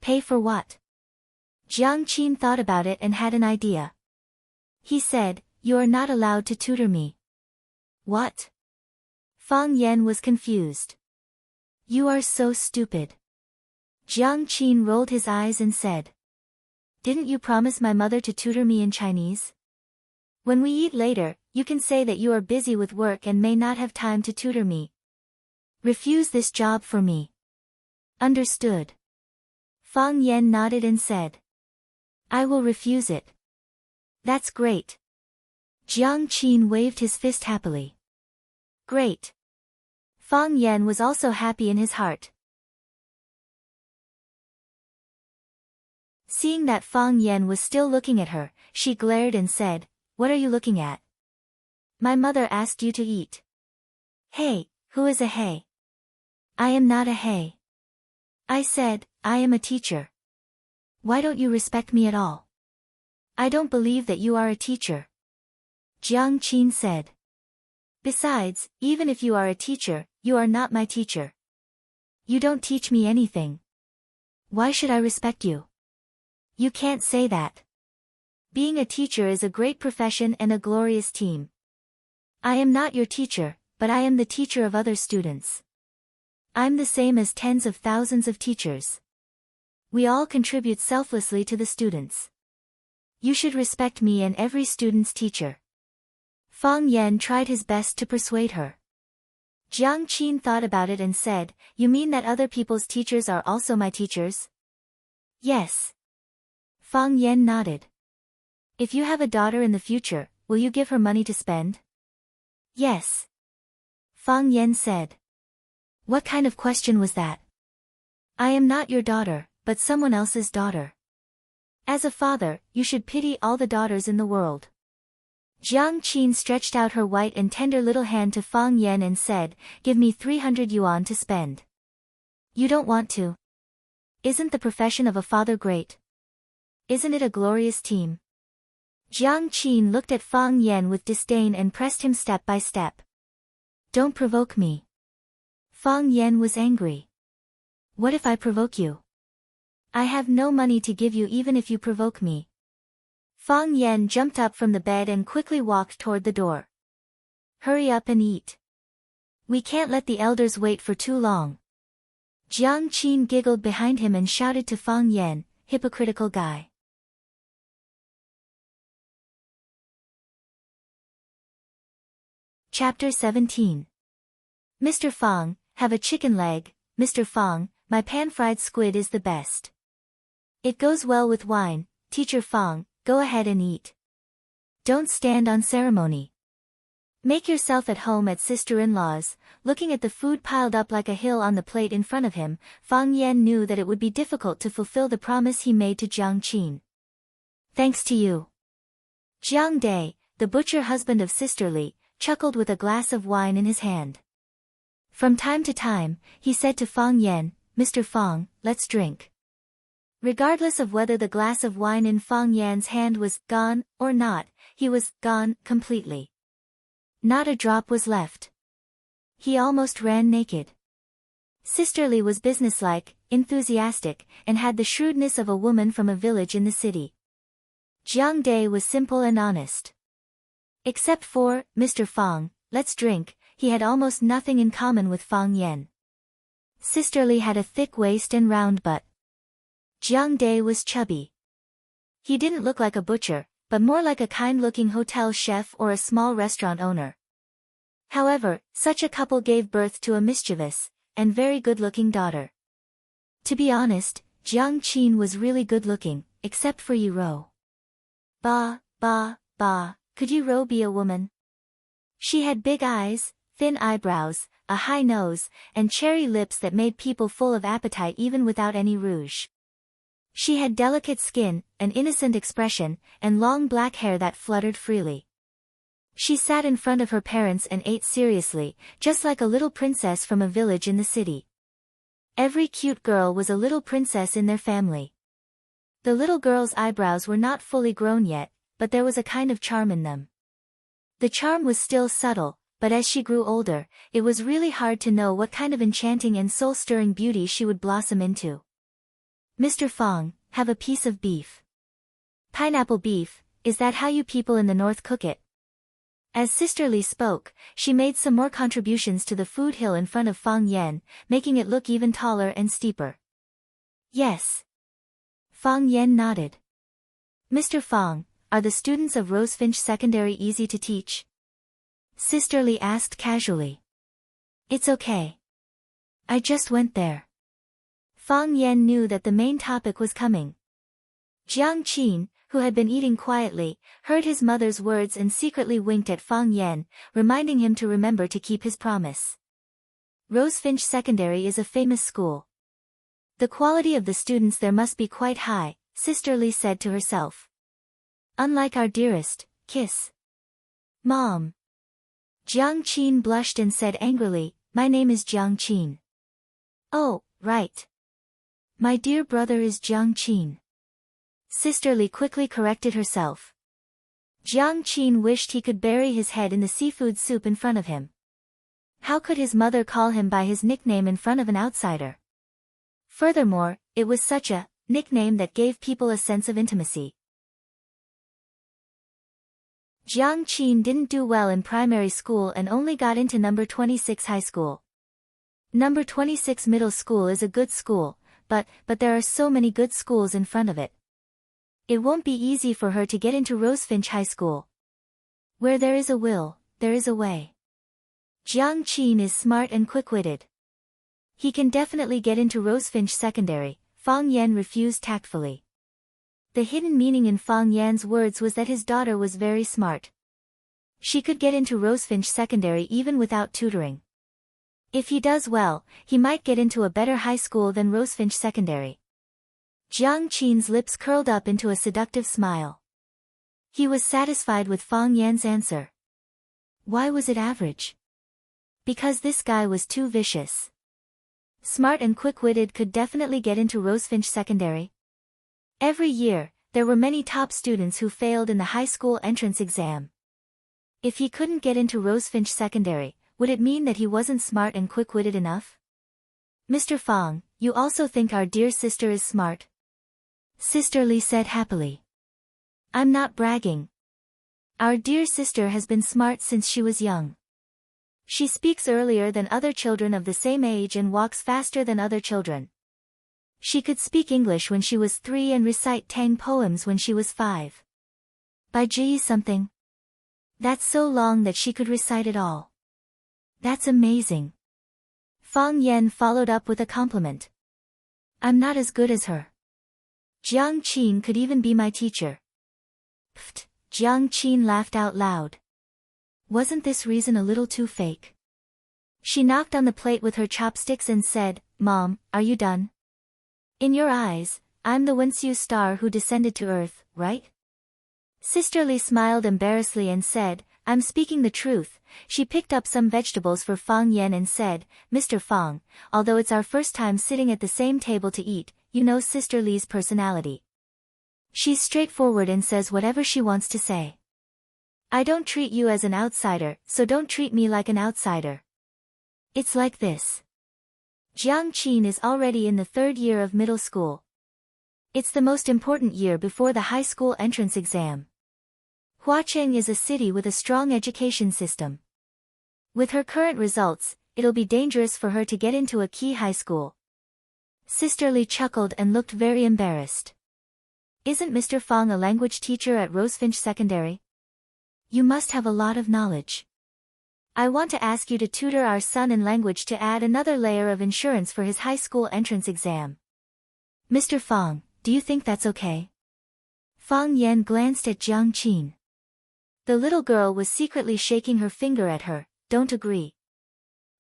"Pay for what?" Jiang Qin thought about it and had an idea. He said, "You are not allowed to tutor me." "What?" Fang Yan was confused. "You are so stupid." Jiang Qin rolled his eyes and said, "Didn't you promise my mother to tutor me in Chinese? When we eat later, you can say that you are busy with work and may not have time to tutor me. Refuse this job for me. Understood?" Fang Yan nodded and said, "I will refuse it." "That's great." Jiang Qin waved his fist happily. "Great." Fang Yan was also happy in his heart. Seeing that Fang Yan was still looking at her, she glared and said, "What are you looking at? My mother asked you to eat." "Hey, who is a hey?" "I am not a hey. I said, I am a teacher. Why don't you respect me at all? I don't believe that you are a teacher," Jiang Qin said. "Besides, even if you are a teacher, you are not my teacher. You don't teach me anything. Why should I respect you? You can't say that. Being a teacher is a great profession and a glorious team. I am not your teacher, but I am the teacher of other students. I'm the same as tens of thousands of teachers. We all contribute selflessly to the students. You should respect me and every student's teacher. Fang Yan tried his best to persuade her. Jiang Qin thought about it and said, "You mean that other people's teachers are also my teachers?" "Yes." Fang Yan nodded. "If you have a daughter in the future, will you give her money to spend?" "Yes." Fang Yan said. "What kind of question was that?" "I am not your daughter, but someone else's daughter. As a father, you should pity all the daughters in the world." Jiang Qin stretched out her white and tender little hand to Fang Yan and said, "Give me 300 yuan to spend." "You don't want to? Isn't the profession of a father great? Isn't it a glorious team?" Jiang Qin looked at Fang Yan with disdain and pressed him step by step. "Don't provoke me." Fang Yan was angry. "What if I provoke you?" "I have no money to give you even if you provoke me." Fang Yan jumped up from the bed and quickly walked toward the door. "Hurry up and eat. We can't let the elders wait for too long." Jiang Qin giggled behind him and shouted to Fang Yan, "Hypocritical guy." Chapter 17. Mr. Fang, have a chicken leg. Mr. Fang, my pan-fried squid is the best. It goes well with wine. Teacher Fang, go ahead and eat. Don't stand on ceremony. Make yourself at home at sister-in-law's. Looking at the food piled up like a hill on the plate in front of him, Fang Yan knew that it would be difficult to fulfill the promise he made to Jiang Qin. "Thanks to you." Jiang Dai, the butcher husband of Sister Li, chuckled with a glass of wine in his hand. From time to time, he said to Fang Yan, "Mr. Fang, let's drink." Regardless of whether the glass of wine in Fang Yan's hand was gone or not, he was gone completely. Not a drop was left. He almost ran naked. Sister Li was businesslike, enthusiastic, and had the shrewdness of a woman from a village in the city. Jiang Dai was simple and honest. Except for, "Mr. Fang, let's drink," he had almost nothing in common with Fang Yan. Sister Li had a thick waist and round butt. Jiang Dai was chubby. He didn't look like a butcher, but more like a kind-looking hotel chef or a small restaurant owner. However, such a couple gave birth to a mischievous and very good-looking daughter. To be honest, Jiang Qin was really good-looking, except for Yi Rou. Bah, could Yi Rou be a woman? She had big eyes, thin eyebrows, a high nose, and cherry lips that made people full of appetite even without any rouge. She had delicate skin, an innocent expression, and long black hair that fluttered freely. She sat in front of her parents and ate seriously, just like a little princess from a village in the city. Every cute girl was a little princess in their family. The little girl's eyebrows were not fully grown yet, but there was a kind of charm in them. The charm was still subtle, but as she grew older, it was really hard to know what kind of enchanting and soul-stirring beauty she would blossom into. "Mr. Fang, have a piece of beef." "Pineapple beef, is that how you people in the north cook it?" As Sister Li spoke, she made some more contributions to the food hill in front of Fang Yan, making it look even taller and steeper. "Yes." Fang Yan nodded. "Mr. Fang, are the students of Rosefinch Secondary easy to teach?" Sister Li asked casually. "It's okay. I just went there." Fang Yan knew that the main topic was coming. Jiang Qin, who had been eating quietly, heard his mother's words and secretly winked at Fang Yan, reminding him to remember to keep his promise. Rosefinch Secondary is a famous school. The quality of the students there must be quite high, Sister Li said to herself. "Unlike our dearest, Kiss. Mom." Jiang Qin blushed and said angrily, "My name is Jiang Qin." "Oh, right. My dear brother is Jiang Qin." Sister Li quickly corrected herself. Jiang Qin wished he could bury his head in the seafood soup in front of him. How could his mother call him by his nickname in front of an outsider? Furthermore, it was such a nickname that gave people a sense of intimacy. Jiang Qin didn't do well in primary school and only got into number 26 high school. Number 26 middle school is a good school, but there are so many good schools in front of it. It won't be easy for her to get into Rosefinch High School. Where there is a will, there is a way. Jiang Qin is smart and quick-witted. He can definitely get into Rosefinch Secondary, Fang Yan refused tactfully. The hidden meaning in Fang Yan's words was that his daughter was very smart. She could get into Rosefinch Secondary even without tutoring. If he does well, he might get into a better high school than Rosefinch Secondary. Jiang Qin's lips curled up into a seductive smile. He was satisfied with Fang Yan's answer. Why was it average? Because this guy was too vicious. Smart and quick-witted could definitely get into Rosefinch Secondary. Every year, there were many top students who failed in the high school entrance exam. If he couldn't get into Rosefinch Secondary, would it mean that he wasn't smart and quick-witted enough? Mr. Fang, you also think our dear sister is smart? Sister Li said happily. I'm not bragging. Our dear sister has been smart since she was young. She speaks earlier than other children of the same age and walks faster than other children. She could speak English when she was 3 and recite Tang poems when she was 5. By Ji something. That's so long that she could recite it all. That's amazing. Fang Yan followed up with a compliment. I'm not as good as her. Jiang Qin could even be my teacher. Pfft, Jiang Qin laughed out loud. Wasn't this reason a little too fake? She knocked on the plate with her chopsticks and said, Mom, are you done? In your eyes, I'm the Wenxiu star who descended to earth, right? Sister Li smiled embarrassedly and said, I'm speaking the truth. She picked up some vegetables for Fang Yan and said, Mr. Fang, although it's our first time sitting at the same table to eat, you know Sister Li's personality. She's straightforward and says whatever she wants to say. I don't treat you as an outsider, so don't treat me like an outsider. It's like this. Jiang Qin is already in the 3rd year of middle school. It's the most important year before the high school entrance exam. Huacheng is a city with a strong education system. With her current results, it'll be dangerous for her to get into a key high school. Sister Li chuckled and looked very embarrassed. Isn't Mr. Fang a language teacher at Rosefinch Secondary? You must have a lot of knowledge. I want to ask you to tutor our son in language to add another layer of insurance for his high school entrance exam. Mr. Fang, do you think that's okay? Fang Yan glanced at Jiang Qin. The little girl was secretly shaking her finger at her. Don't agree.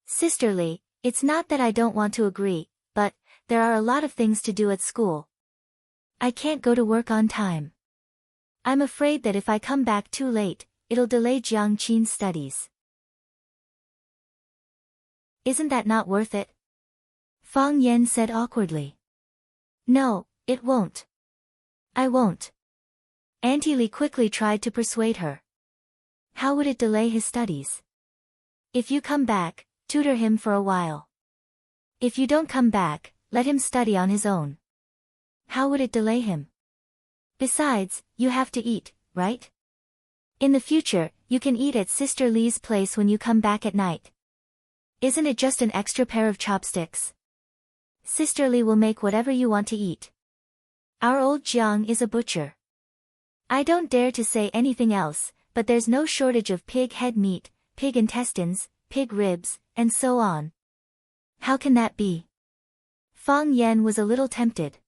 Sister Li, it's not that I don't want to agree, but there are a lot of things to do at school. I can't go to work on time. I'm afraid that if I come back too late, it'll delay Jiang Qin's studies. Isn't that not worth it? Fang Yan said awkwardly. No, it won't. I won't. Auntie Li quickly tried to persuade her. How would it delay his studies? If you come back, tutor him for a while. If you don't come back, let him study on his own. How would it delay him? Besides, you have to eat, right? In the future, you can eat at Sister Li's place when you come back at night. Isn't it just an extra pair of chopsticks? Sister Li will make whatever you want to eat. Our old Jiang is a butcher. I don't dare to say anything else, but there's no shortage of pig head meat, pig intestines, pig ribs, and so on. How can that be? Fang Yan was a little tempted.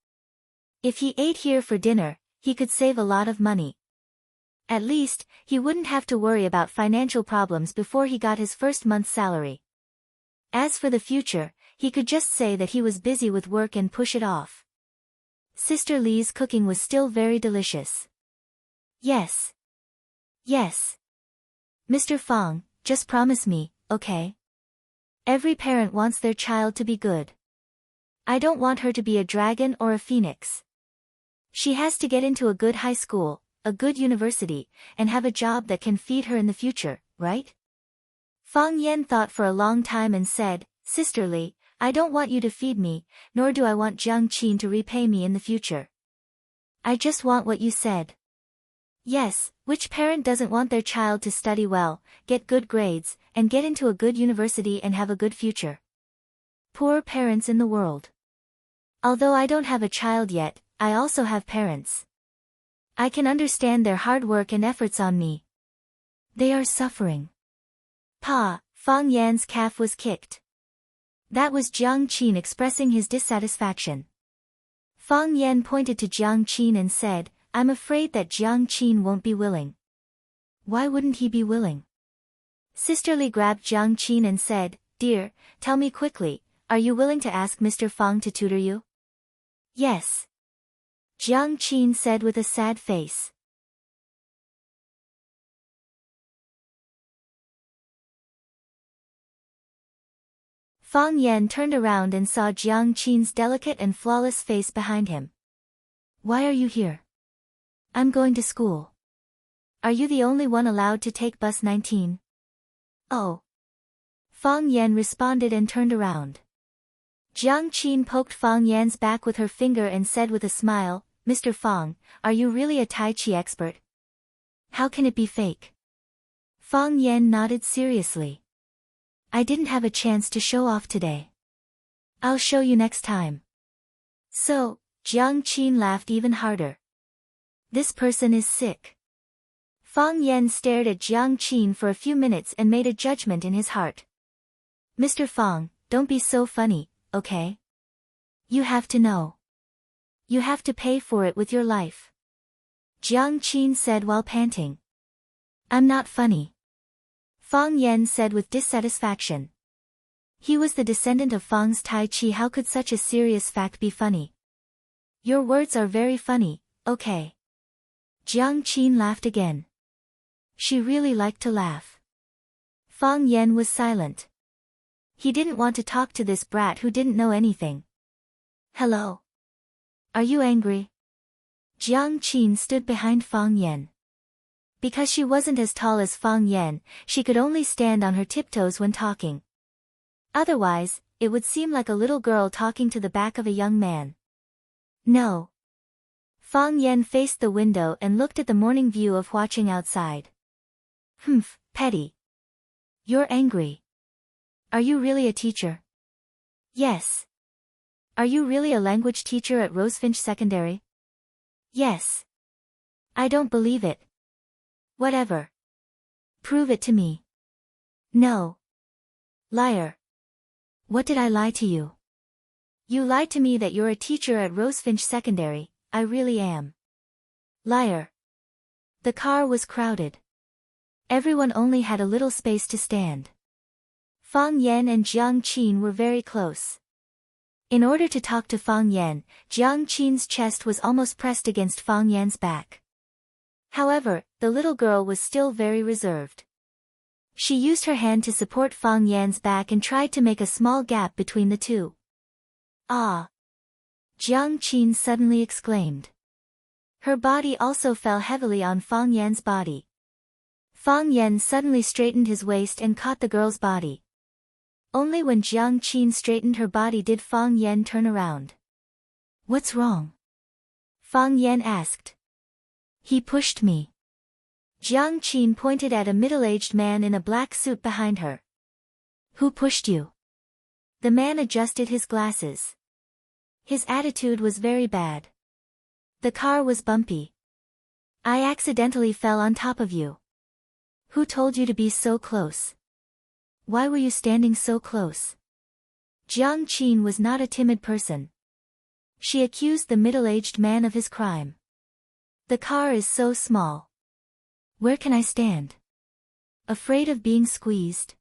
If he ate here for dinner, he could save a lot of money. At least, he wouldn't have to worry about financial problems before he got his first month's salary. As for the future, he could just say that he was busy with work and push it off. Sister Li's cooking was still very delicious. Yes. Yes. Mr. Fang, just promise me, okay? Every parent wants their child to be good. I don't want her to be a dragon or a phoenix. She has to get into a good high school, a good university, and have a job that can feed her in the future, right? Fang Yan thought for a long time and said, Sister Li, I don't want you to feed me, nor do I want Jiang Qin to repay me in the future. I just want what you said. Yes, which parent doesn't want their child to study well, get good grades, and get into a good university and have a good future? Poor parents in the world. Although I don't have a child yet, I also have parents. I can understand their hard work and efforts on me. They are suffering. Pa, Fang Yan's calf was kicked. That was Jiang Qin expressing his dissatisfaction. Fang Yan pointed to Jiang Qin and said, I'm afraid that Jiang Qin won't be willing. Why wouldn't he be willing? Sisterly grabbed Jiang Qin and said, Dear, tell me quickly, are you willing to ask Mr. Fang to tutor you? Yes. Jiang Qin said with a sad face. Fang Yan turned around and saw Jiang Qin's delicate and flawless face behind him. Why are you here? I'm going to school. Are you the only one allowed to take bus 19? Oh. Fang Yan responded and turned around. Jiang Qin poked Fang Yan's back with her finger and said with a smile, Mr. Fang, are you really a Tai Chi expert? How can it be fake? Fang Yan nodded seriously. I didn't have a chance to show off today. I'll show you next time. So, Jiang Qin laughed even harder. This person is sick. Fang Yan stared at Jiang Qin for a few minutes and made a judgment in his heart. Mr. Fang, don't be so funny, okay? You have to know. You have to pay for it with your life. Jiang Qin said while panting. I'm not funny. Fang Yan said with dissatisfaction. He was the descendant of Fang's Tai Chi. How could such a serious fact be funny? Your words are very funny, okay. Jiang Qin laughed again. She really liked to laugh. Fang Yan was silent. He didn't want to talk to this brat who didn't know anything. Hello. Are you angry? Jiang Qin stood behind Fang Yan. Because she wasn't as tall as Fang Yan, she could only stand on her tiptoes when talking. Otherwise, it would seem like a little girl talking to the back of a young man. No. Fang Yan faced the window and looked at the morning view of watching outside. Humph, petty. You're angry. Are you really a teacher? Yes. Are you really a language teacher at Rosefinch Secondary? Yes. I don't believe it. Whatever. Prove it to me. No. Liar. What did I lie to you? You lied to me that you're a teacher at Rosefinch Secondary. I really am. Liar. The car was crowded. Everyone only had a little space to stand. Fang Yan and Jiang Qin were very close. In order to talk to Fang Yan, Jiang Qin's chest was almost pressed against Fang Yan's back. However, the little girl was still very reserved. She used her hand to support Fang Yan's back and tried to make a small gap between the two. Ah! Jiang Qin suddenly exclaimed. Her body also fell heavily on Fang Yan's body. Fang Yan suddenly straightened his waist and caught the girl's body. Only when Jiang Qin straightened her body did Fang Yan turn around. What's wrong? Fang Yan asked. He pushed me. Jiang Qin pointed at a middle-aged man in a black suit behind her. Who pushed you? The man adjusted his glasses. His attitude was very bad. The car was bumpy. I accidentally fell on top of you. Who told you to be so close? Why were you standing so close? Jiang Qin was not a timid person. She accused the middle-aged man of his crime. The car is so small. Where can I stand? Afraid of being squeezed?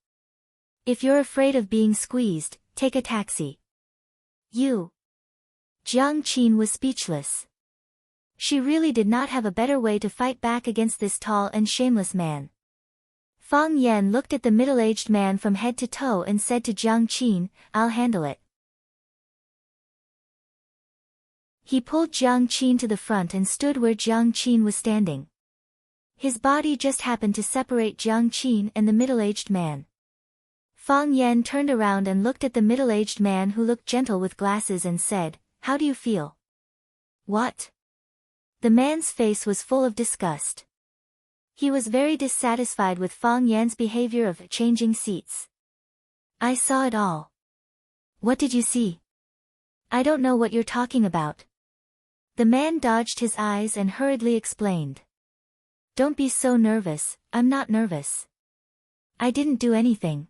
If you're afraid of being squeezed, take a taxi. You. Jiang Qin was speechless. She really did not have a better way to fight back against this tall and shameless man. Fang Yan looked at the middle-aged man from head to toe and said to Jiang Qin, I'll handle it. He pulled Jiang Qin to the front and stood where Jiang Qin was standing. His body just happened to separate Jiang Qin and the middle-aged man. Fang Yan turned around and looked at the middle-aged man who looked gentle with glasses and said, How do you feel? What? The man's face was full of disgust. He was very dissatisfied with Fang Yan's behavior of changing seats. I saw it all. What did you see? I don't know what you're talking about. The man dodged his eyes and hurriedly explained. Don't be so nervous, I'm not nervous. I didn't do anything.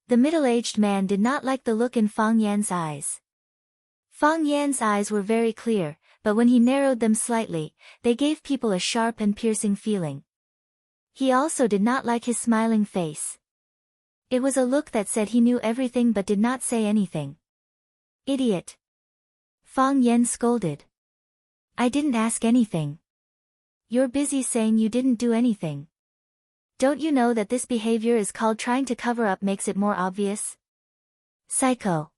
The middle-aged man did not like the look in Fang Yan's eyes. Fang Yan's eyes were very clear, but when he narrowed them slightly, they gave people a sharp and piercing feeling. He also did not like his smiling face. It was a look that said he knew everything but did not say anything. Idiot! Fang Yan scolded. I didn't ask anything. You're busy saying you didn't do anything. Don't you know that this behavior is called trying to cover up makes it more obvious? Psycho!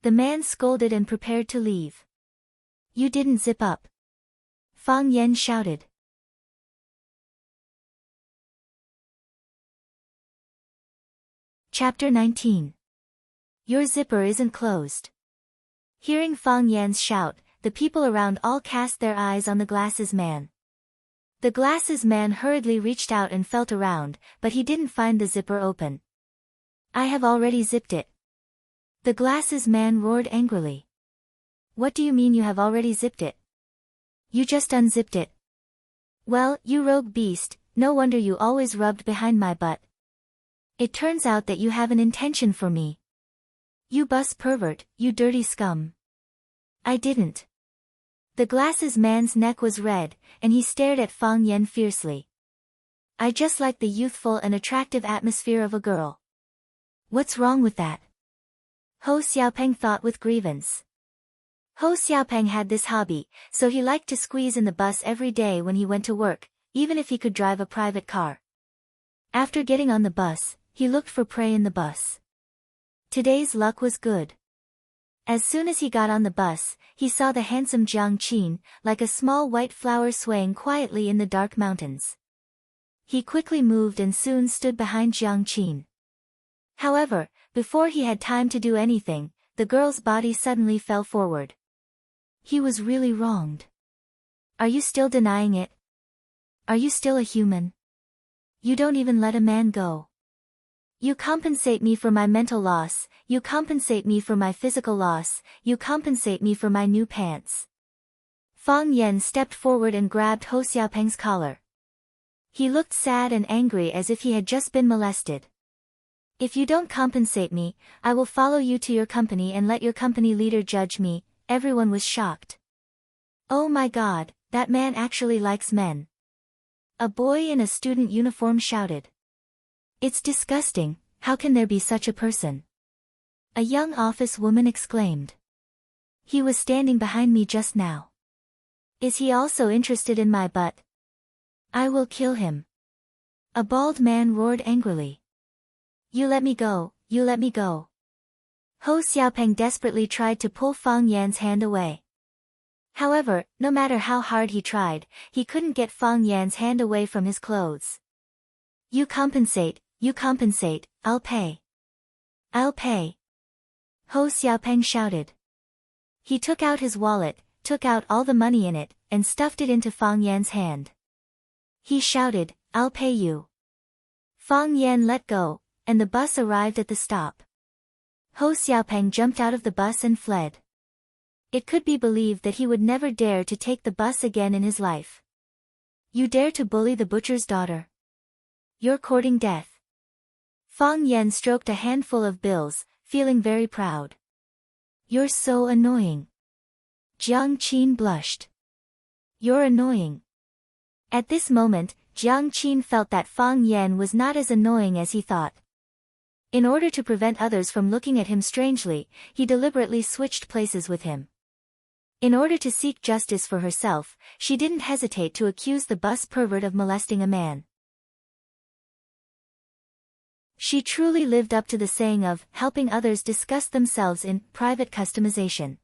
The man scolded and prepared to leave. You didn't zip up. Fang Yan shouted. Chapter 19. Your zipper isn't closed. Hearing Fang Yan's shout, the people around all cast their eyes on the glasses man. The glasses man hurriedly reached out and felt around, but he didn't find the zipper open. I have already zipped it. The glasses man roared angrily. What do you mean you have already zipped it? You just unzipped it. Well, you rogue beast, no wonder you always rubbed behind my butt. It turns out that you have an intention for me. You bus pervert, you dirty scum. I didn't. The glasses man's neck was red, and he stared at Fang Yan fiercely. I just like the youthful and attractive atmosphere of a girl. What's wrong with that? Ho Xiaopeng thought with grievance. Ho Xiaopeng had this hobby, so he liked to squeeze in the bus every day when he went to work, even if he could drive a private car. After getting on the bus, he looked for prey in the bus. Today's luck was good. As soon as he got on the bus, he saw the handsome Jiang Qin, like a small white flower swaying quietly in the dark mountains. He quickly moved and soon stood behind Jiang Qin. However, before he had time to do anything, the girl's body suddenly fell forward. He was really wronged. Are you still denying it? Are you still a human? You don't even let a man go. You compensate me for my mental loss, you compensate me for my physical loss, you compensate me for my new pants. Fang Yan stepped forward and grabbed Ho Xiaopeng's collar. He looked sad and angry as if he had just been molested. If you don't compensate me, I will follow you to your company and let your company leader judge me. Everyone was shocked. Oh my God, that man actually likes men. A boy in a student uniform shouted. It's disgusting, how can there be such a person? A young office woman exclaimed. He was standing behind me just now. Is he also interested in my butt? I will kill him. A bald man roared angrily. You let me go, you let me go. Ho Xiaopeng desperately tried to pull Fang Yan's hand away. However, no matter how hard he tried, he couldn't get Fang Yan's hand away from his clothes. You compensate, I'll pay. I'll pay. Ho Xiaopeng shouted. He took out his wallet, took out all the money in it, and stuffed it into Fang Yan's hand. He shouted, I'll pay you. Fang Yan let go, and the bus arrived at the stop. Ho Xiaopeng jumped out of the bus and fled. It could be believed that he would never dare to take the bus again in his life. You dare to bully the butcher's daughter? You're courting death. Fang Yan stroked a handful of bills, feeling very proud. You're so annoying. Jiang Qin blushed. You're annoying. At this moment, Jiang Qin felt that Fang Yan was not as annoying as he thought. In order to prevent others from looking at him strangely, he deliberately switched places with him. In order to seek justice for herself, she didn't hesitate to accuse the bus pervert of molesting a man. She truly lived up to the saying of helping others discuss themselves in private customization.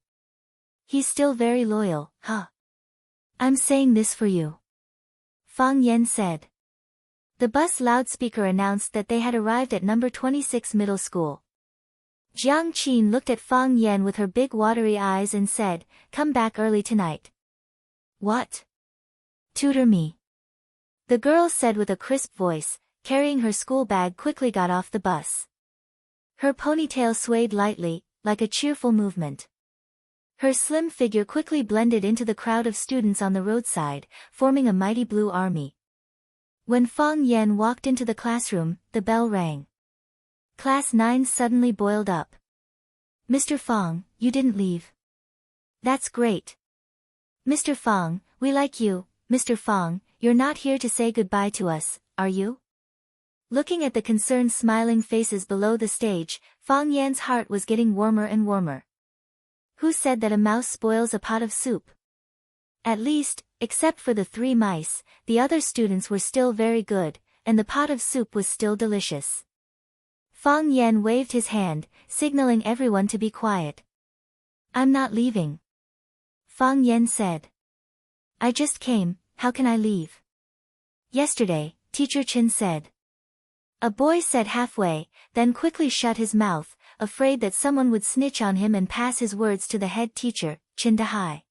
He's still very loyal, huh? I'm saying this for you. Fang Yan said. The bus loudspeaker announced that they had arrived at number 26 middle school. Jiang Qin looked at Fang Yan with her big watery eyes and said, come back early tonight. What? Tutor me. the girl said with a crisp voice, carrying her school bag quickly got off the bus. Her ponytail swayed lightly, like a cheerful movement. Her slim figure quickly blended into the crowd of students on the roadside, forming a mighty blue army. When Fang Yan walked into the classroom, the bell rang. Class 9 suddenly boiled up. Mr. Fang, you didn't leave. That's great. Mr. Fang, we like you. Mr. Fang, you're not here to say goodbye to us, are you? Looking at the concerned smiling faces below the stage, Fang Yan's heart was getting warmer and warmer. Who said that a mouse spoils a pot of soup? At least, except for the 3 mice, the other students were still very good, and the pot of soup was still delicious. Fang Yan waved his hand, signaling everyone to be quiet. I'm not leaving. Fang Yan said. I just came, how can I leave? Yesterday, Teacher Chin said. A boy said halfway, then quickly shut his mouth, afraid that someone would snitch on him and pass his words to the head teacher, Chin Dahai.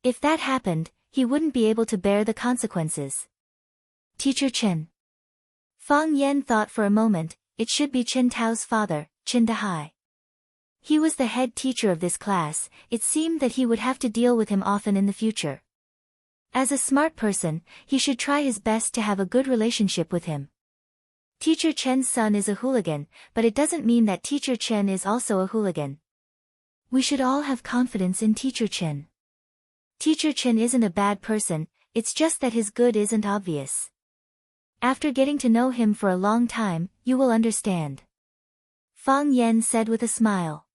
If that happened, he wouldn't be able to bear the consequences. Teacher Chin. Fang Yan thought for a moment, it should be Chin Tao's father, Chin Dahai. He was the head teacher of this class, it seemed that he would have to deal with him often in the future. As a smart person, he should try his best to have a good relationship with him. Teacher Chen's son is a hooligan, but it doesn't mean that Teacher Chen is also a hooligan. We should all have confidence in Teacher Chen. Teacher Chen isn't a bad person, it's just that his good isn't obvious. After getting to know him for a long time, you will understand. Fang Yan said with a smile.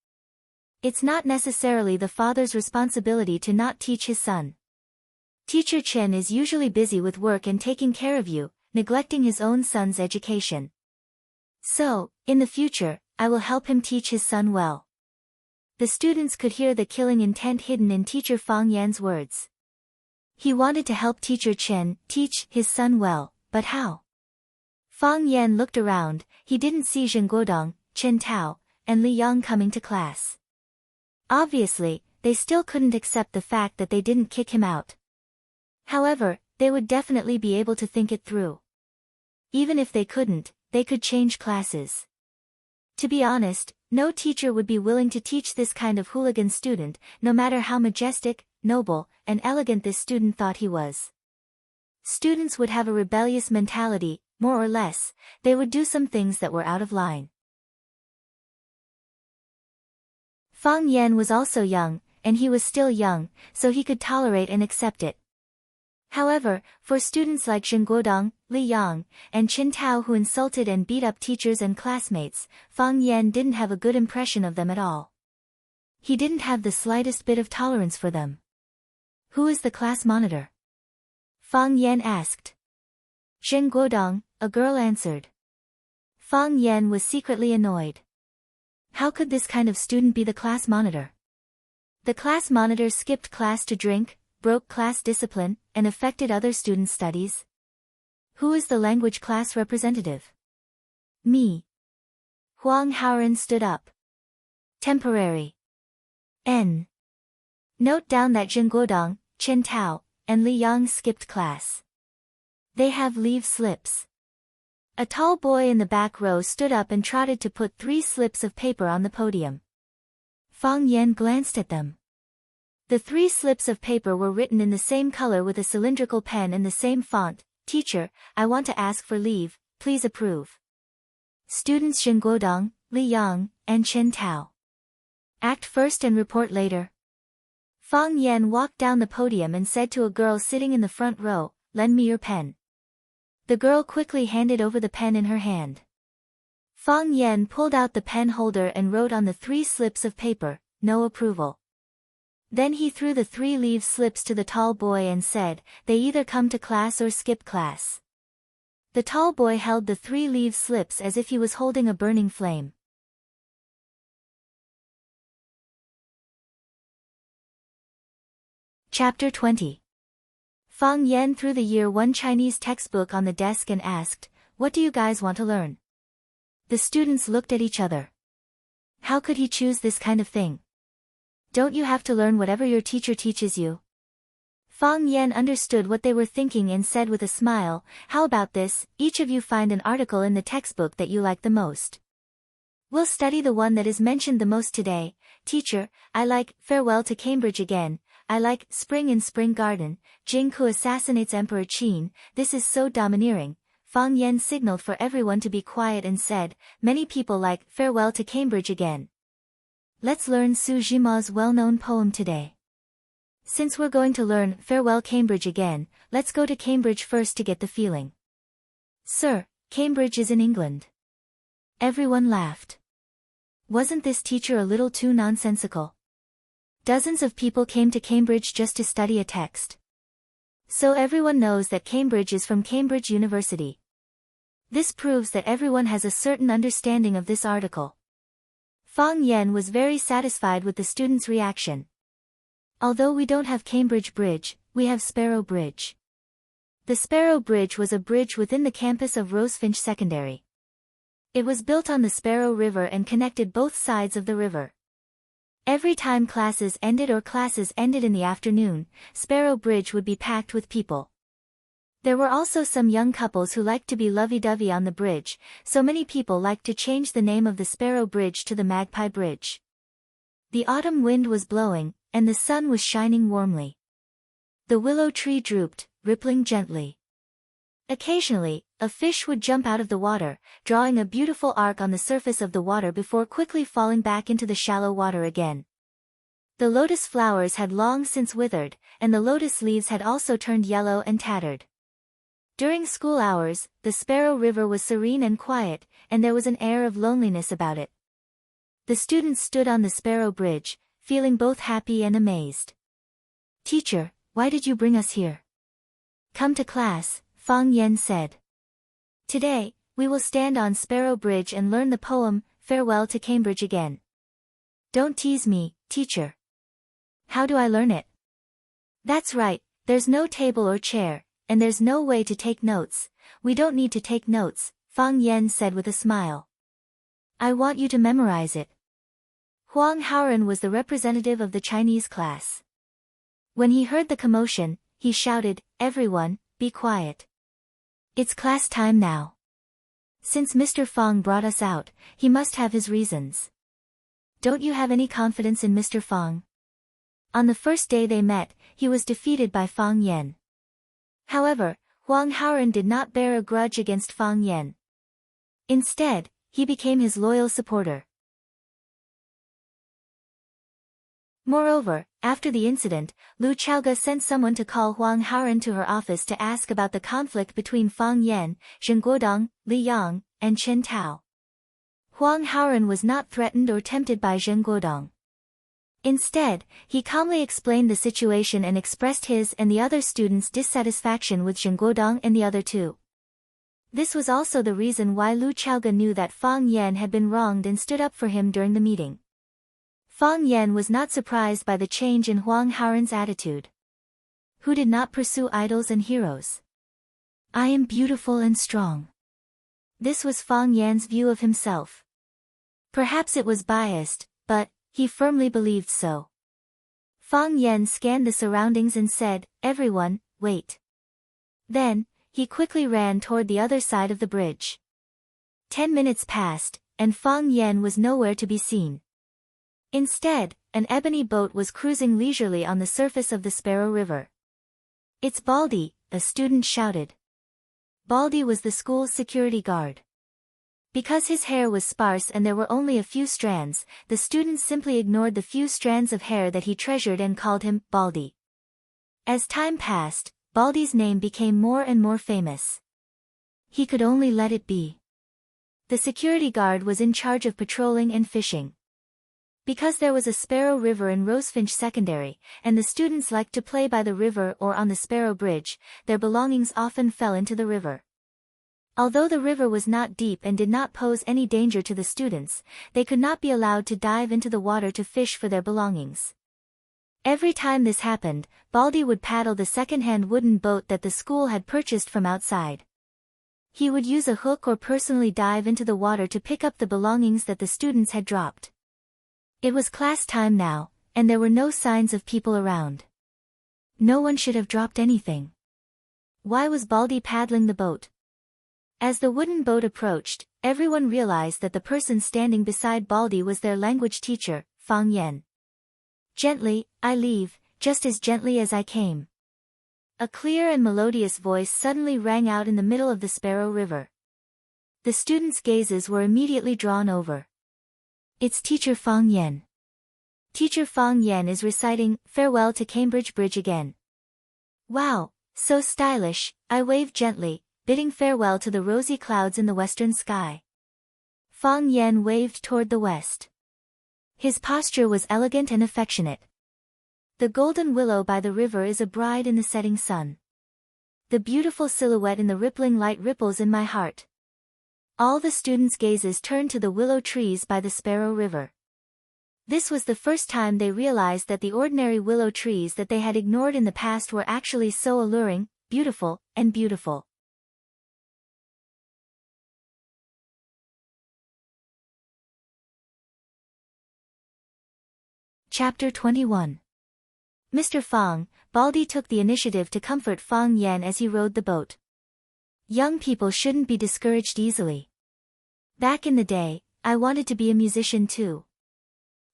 It's not necessarily the father's responsibility to not teach his son. Teacher Chen is usually busy with work and taking care of you, neglecting his own son's education. So, in the future, I will help him teach his son well. The students could hear the killing intent hidden in Teacher Fang Yan's words. He wanted to help Teacher Chen teach his son well, but how? Fang Yan looked around, he didn't see Zheng Guodong, Chen Tao, and Li Yang coming to class. Obviously, they still couldn't accept the fact that they didn't kick him out. However, they would definitely be able to think it through. Even if they couldn't, they could change classes. To be honest, no teacher would be willing to teach this kind of hooligan student, no matter how majestic, noble, and elegant this student thought he was. Students would have a rebellious mentality, more or less, they would do some things that were out of line. Fang Yan was also young, and he was still young, so he could tolerate and accept it. However, for students like Zheng Guodong, Li Yang, and Qin Tao who insulted and beat up teachers and classmates, Fang Yan didn't have a good impression of them at all. He didn't have the slightest bit of tolerance for them. Who is the class monitor? Fang Yan asked. Zheng Guodong, a girl answered. Fang Yan was secretly annoyed. How could this kind of student be the class monitor? The class monitor skipped class to drink, broke class discipline, and affected other students' studies. Who is the language class representative? Me. Huang Haoren stood up. Temporary. N. Note down that Zheng Guodong, Chen Tao, and Li Yang skipped class. They have leave slips. A tall boy in the back row stood up and trotted to put 3 slips of paper on the podium. Fang Yan glanced at them. The 3 slips of paper were written in the same color with a cylindrical pen and the same font. Teacher, I want to ask for leave, please approve. Students Zheng Guodong, Li Yang, and Chen Tao. Act first and report later. Fang Yan walked down the podium and said to a girl sitting in the front row, lend me your pen. The girl quickly handed over the pen in her hand. Fang Yan pulled out the pen holder and wrote on the 3 slips of paper, no approval. Then he threw the 3 leave slips to the tall boy and said, they either come to class or skip class. The tall boy held the 3 leave slips as if he was holding a burning flame. Chapter 20. Fang Yan threw the Year 1 Chinese textbook on the desk and asked, what do you guys want to learn? The students looked at each other. How could he choose this kind of thing? Don't you have to learn whatever your teacher teaches you? Fang Yan understood what they were thinking and said with a smile, "How about this, each of you find an article in the textbook that you like the most. We'll study the one that is mentioned the most today. Teacher, I like Farewell to Cambridge Again. I like Spring in Spring Garden. Jing Ku assassinates Emperor Qin. This is so domineering." Fang Yan signaled for everyone to be quiet and said, "Many people like Farewell to Cambridge Again. Let's learn Su Jima's well-known poem today. Since we're going to learn Farewell Cambridge Again, let's go to Cambridge first to get the feeling." "Sir, Cambridge is in England." Everyone laughed. Wasn't this teacher a little too nonsensical? Dozens of people came to Cambridge just to study a text. So everyone knows that Cambridge is from Cambridge University. This proves that everyone has a certain understanding of this article. Fang Yan was very satisfied with the students' reaction. "Although we don't have Cambridge Bridge, we have Sparrow Bridge." The Sparrow Bridge was a bridge within the campus of Rosefinch Secondary. It was built on the Sparrow River and connected both sides of the river. Every time classes ended in the afternoon, Sparrow Bridge would be packed with people. There were also some young couples who liked to be lovey-dovey on the bridge, so many people liked to change the name of the Sparrow Bridge to the Magpie Bridge. The autumn wind was blowing, and the sun was shining warmly. The willow tree drooped, rippling gently. Occasionally, a fish would jump out of the water, drawing a beautiful arc on the surface of the water before quickly falling back into the shallow water again. The lotus flowers had long since withered, and the lotus leaves had also turned yellow and tattered. During school hours, the Sparrow River was serene and quiet, and there was an air of loneliness about it. The students stood on the Sparrow Bridge, feeling both happy and amazed. "Teacher, why did you bring us here?" "Come to class," Fang Yan said. "Today, we will stand on Sparrow Bridge and learn the poem, Farewell to Cambridge Again." "Don't tease me, teacher." "How do I learn it?" "That's right, there's no table or chair, and there's no way to take notes." "We don't need to take notes," Fang Yan said with a smile. "I want you to memorize it." Huang Haoren was the representative of the Chinese class. When he heard the commotion, he shouted, "Everyone, be quiet. It's class time now. Since Mr. Fang brought us out, he must have his reasons. Don't you have any confidence in Mr. Fang?" On the first day they met, he was defeated by Fang Yan. However, Huang Haoren did not bear a grudge against Fang Yan. Instead, he became his loyal supporter. Moreover, after the incident, Lu Chaoge sent someone to call Huang Haoren to her office to ask about the conflict between Fang Yan, Zheng Guodong, Li Yang, and Chen Tao. Huang Haoren was not threatened or tempted by Zheng Guodong. Instead, he calmly explained the situation and expressed his and the other students' dissatisfaction with Zheng Guodong and the other two. This was also the reason why Lu Chaoge knew that Fang Yan had been wronged and stood up for him during the meeting. Fang Yan was not surprised by the change in Huang Haoren's attitude. Who did not pursue idols and heroes? "I am beautiful and strong." This was Fang Yan's view of himself. Perhaps it was biased, but he firmly believed so. Fang Yan scanned the surroundings and said, "Everyone, wait." Then, he quickly ran toward the other side of the bridge. 10 minutes passed, and Fang Yan was nowhere to be seen. Instead, an ebony boat was cruising leisurely on the surface of the Sparrow River. "It's Baldy," a student shouted. Baldy was the school's security guard. Because his hair was sparse and there were only a few strands, the students simply ignored the few strands of hair that he treasured and called him Baldy. As time passed, Baldy's name became more and more famous. He could only let it be. The security guard was in charge of patrolling and fishing. Because there was a Sparrow River in Rosefinch Secondary, and the students liked to play by the river or on the Sparrow Bridge, their belongings often fell into the river. Although the river was not deep and did not pose any danger to the students, they could not be allowed to dive into the water to fish for their belongings. Every time this happened, Baldy would paddle the second-hand wooden boat that the school had purchased from outside. He would use a hook or personally dive into the water to pick up the belongings that the students had dropped. It was class time now, and there were no signs of people around. No one should have dropped anything. Why was Baldy paddling the boat? As the wooden boat approached, everyone realized that the person standing beside Baldy was their language teacher, Fang Yan. Gently, I leave, just as gently as I came. A clear and melodious voice suddenly rang out in the middle of the Sparrow River. The students' gazes were immediately drawn over. It's Teacher Fang Yan. Teacher Fang Yan is reciting Farewell to Cambridge Bridge again. Wow, so stylish, I waved gently, bidding farewell to the rosy clouds in the western sky. Fang Yan waved toward the west. His posture was elegant and affectionate. The golden willow by the river is a bride in the setting sun. The beautiful silhouette in the rippling light ripples in my heart. All the students' gazes turned to the willow trees by the Sparrow River. This was the first time they realized that the ordinary willow trees that they had ignored in the past were actually so alluring, beautiful, and beautiful. Chapter 21. Mr. Fang, Baldy took the initiative to comfort Fang Yan as he rowed the boat. Young people shouldn't be discouraged easily. Back in the day, I wanted to be a musician too.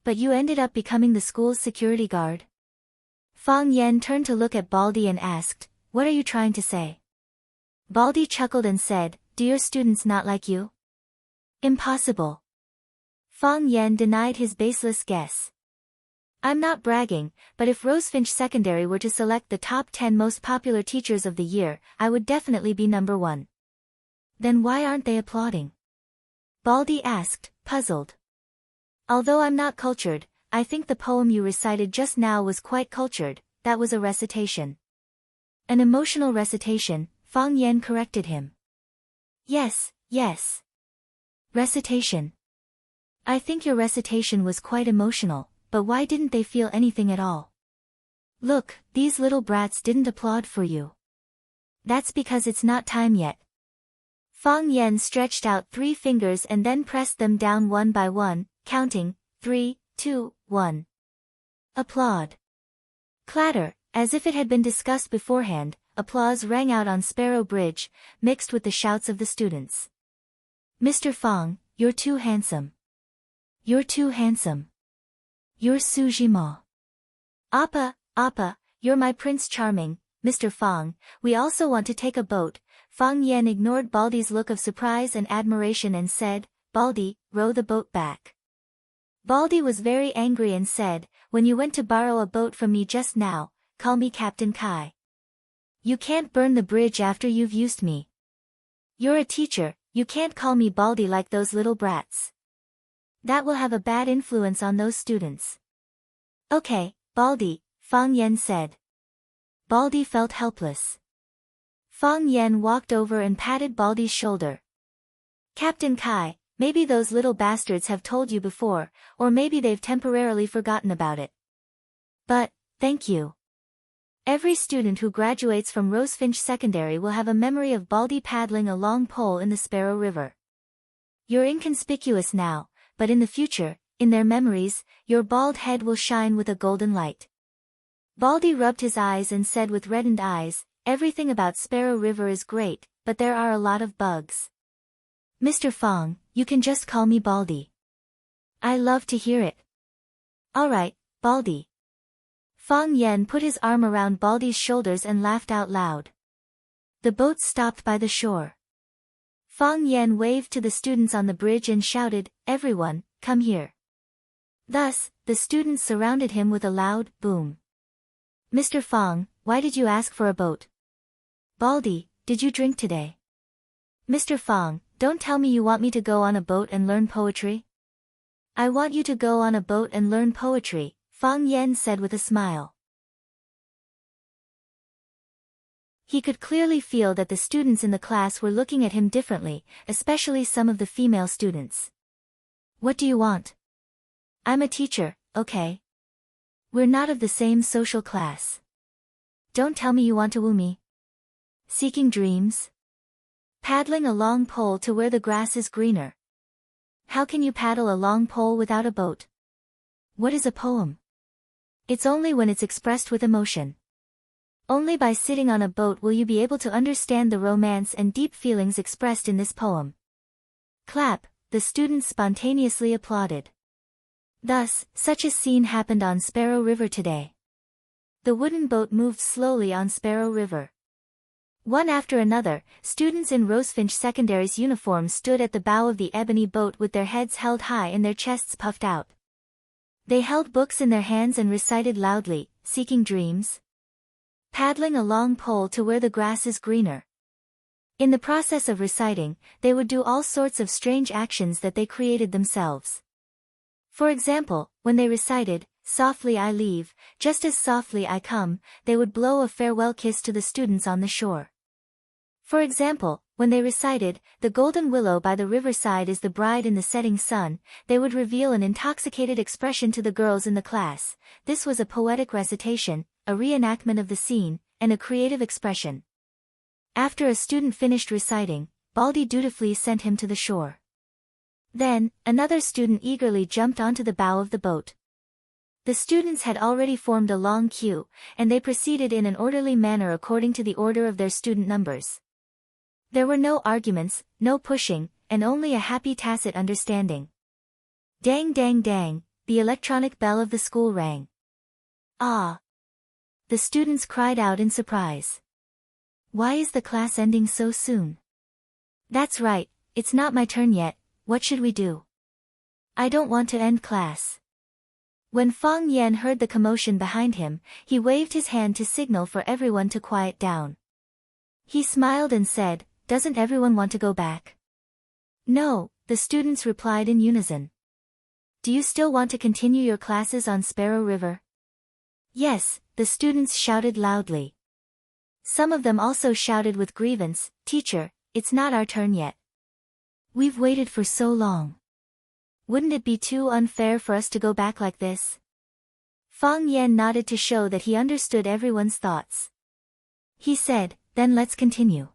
But you ended up becoming the school's security guard? Fang Yan turned to look at Baldy and asked, What are you trying to say? Baldy chuckled and said, Do your students not like you? Impossible. Fang Yan denied his baseless guess. I'm not bragging, but if Rosefinch Secondary were to select the top 10 most popular teachers of the year, I would definitely be number 1. Then why aren't they applauding? Baldy asked, puzzled. Although I'm not cultured, I think the poem you recited just now was quite cultured. That was a recitation. An emotional recitation, Fang Yan corrected him. Yes. Recitation. I think your recitation was quite emotional. But why didn't they feel anything at all? Look, these little brats didn't applaud for you. That's because it's not time yet. Fang Yan stretched out 3 fingers and then pressed them down one by one, counting, 3, 2, 1. Applaud. Clatter, as if it had been discussed beforehand, applause rang out on Sparrow Bridge, mixed with the shouts of the students. Mr. Fang, you're too handsome. You're too handsome. You're Sujima. Appa, you're my Prince Charming, Mr. Fang, we also want to take a boat. Fang Yan ignored Baldy's look of surprise and admiration and said, Baldy, row the boat back. Baldy was very angry and said, When you went to borrow a boat from me just now, call me Captain Kai. You can't burn the bridge after you've used me. You're a teacher, you can't call me Baldy like those little brats. That will have a bad influence on those students. Okay, Baldy, Fang Yan said. Baldy felt helpless. Fang Yan walked over and patted Baldy's shoulder. Captain Kai, maybe those little bastards have told you before, or maybe they've temporarily forgotten about it. But, thank you. Every student who graduates from Rosefinch Secondary will have a memory of Baldy paddling a long pole in the Sparrow River. You're inconspicuous now, but in the future, in their memories, your bald head will shine with a golden light. Baldy rubbed his eyes and said with reddened eyes, Everything about Sparrow River is great, but there are a lot of bugs. Mr. Fang, you can just call me Baldy. I love to hear it. Alright, Baldy. Fang Yan put his arm around Baldy's shoulders and laughed out loud. The boat stopped by the shore. Fang Yan waved to the students on the bridge and shouted, Everyone, come here. Thus, the students surrounded him with a loud boom. Mr. Fang, why did you ask for a boat? Baldy, did you drink today? Mr. Fang, don't tell me you want me to go on a boat and learn poetry. I want you to go on a boat and learn poetry, Fang Yan said with a smile. He could clearly feel that the students in the class were looking at him differently, especially some of the female students. What do you want? I'm a teacher, okay? We're not of the same social class. Don't tell me you want to woo me. Seeking dreams? Paddling a long pole to where the grass is greener. How can you paddle a long pole without a boat? What is a poem? It's only when it's expressed with emotion. Only by sitting on a boat will you be able to understand the romance and deep feelings expressed in this poem. Clap, the students spontaneously applauded. Thus, such a scene happened on Sparrow River today. The wooden boat moved slowly on Sparrow River. One after another, students in Rosefinch Secondary's uniforms stood at the bow of the ebony boat with their heads held high and their chests puffed out. They held books in their hands and recited loudly, seeking dreams, paddling a long pole to where the grass is greener. In the process of reciting, they would do all sorts of strange actions that they created themselves. For example, when they recited, "Softly I leave, just as softly I come," they would blow a farewell kiss to the students on the shore. For example, when they recited, "The golden willow by the riverside is the bride in the setting sun," they would reveal an intoxicated expression to the girls in the class. This was a poetic recitation, a reenactment of the scene, and a creative expression. After a student finished reciting, Baldy dutifully sent him to the shore. Then, another student eagerly jumped onto the bow of the boat. The students had already formed a long queue, and they proceeded in an orderly manner according to the order of their student numbers. There were no arguments, no pushing, and only a happy tacit understanding. Dang dang dang, the electronic bell of the school rang. Ah! The students cried out in surprise. Why is the class ending so soon? That's right, it's not my turn yet, what should we do? I don't want to end class. When Fang Yan heard the commotion behind him, he waved his hand to signal for everyone to quiet down. He smiled and said, "Doesn't everyone want to go back?" "No," the students replied in unison. "Do you still want to continue your classes on Sparrow River?" "Yes," the students shouted loudly. Some of them also shouted with grievance, "Teacher, it's not our turn yet. We've waited for so long. Wouldn't it be too unfair for us to go back like this?" Fang Yan nodded to show that he understood everyone's thoughts. He said, "Then let's continue.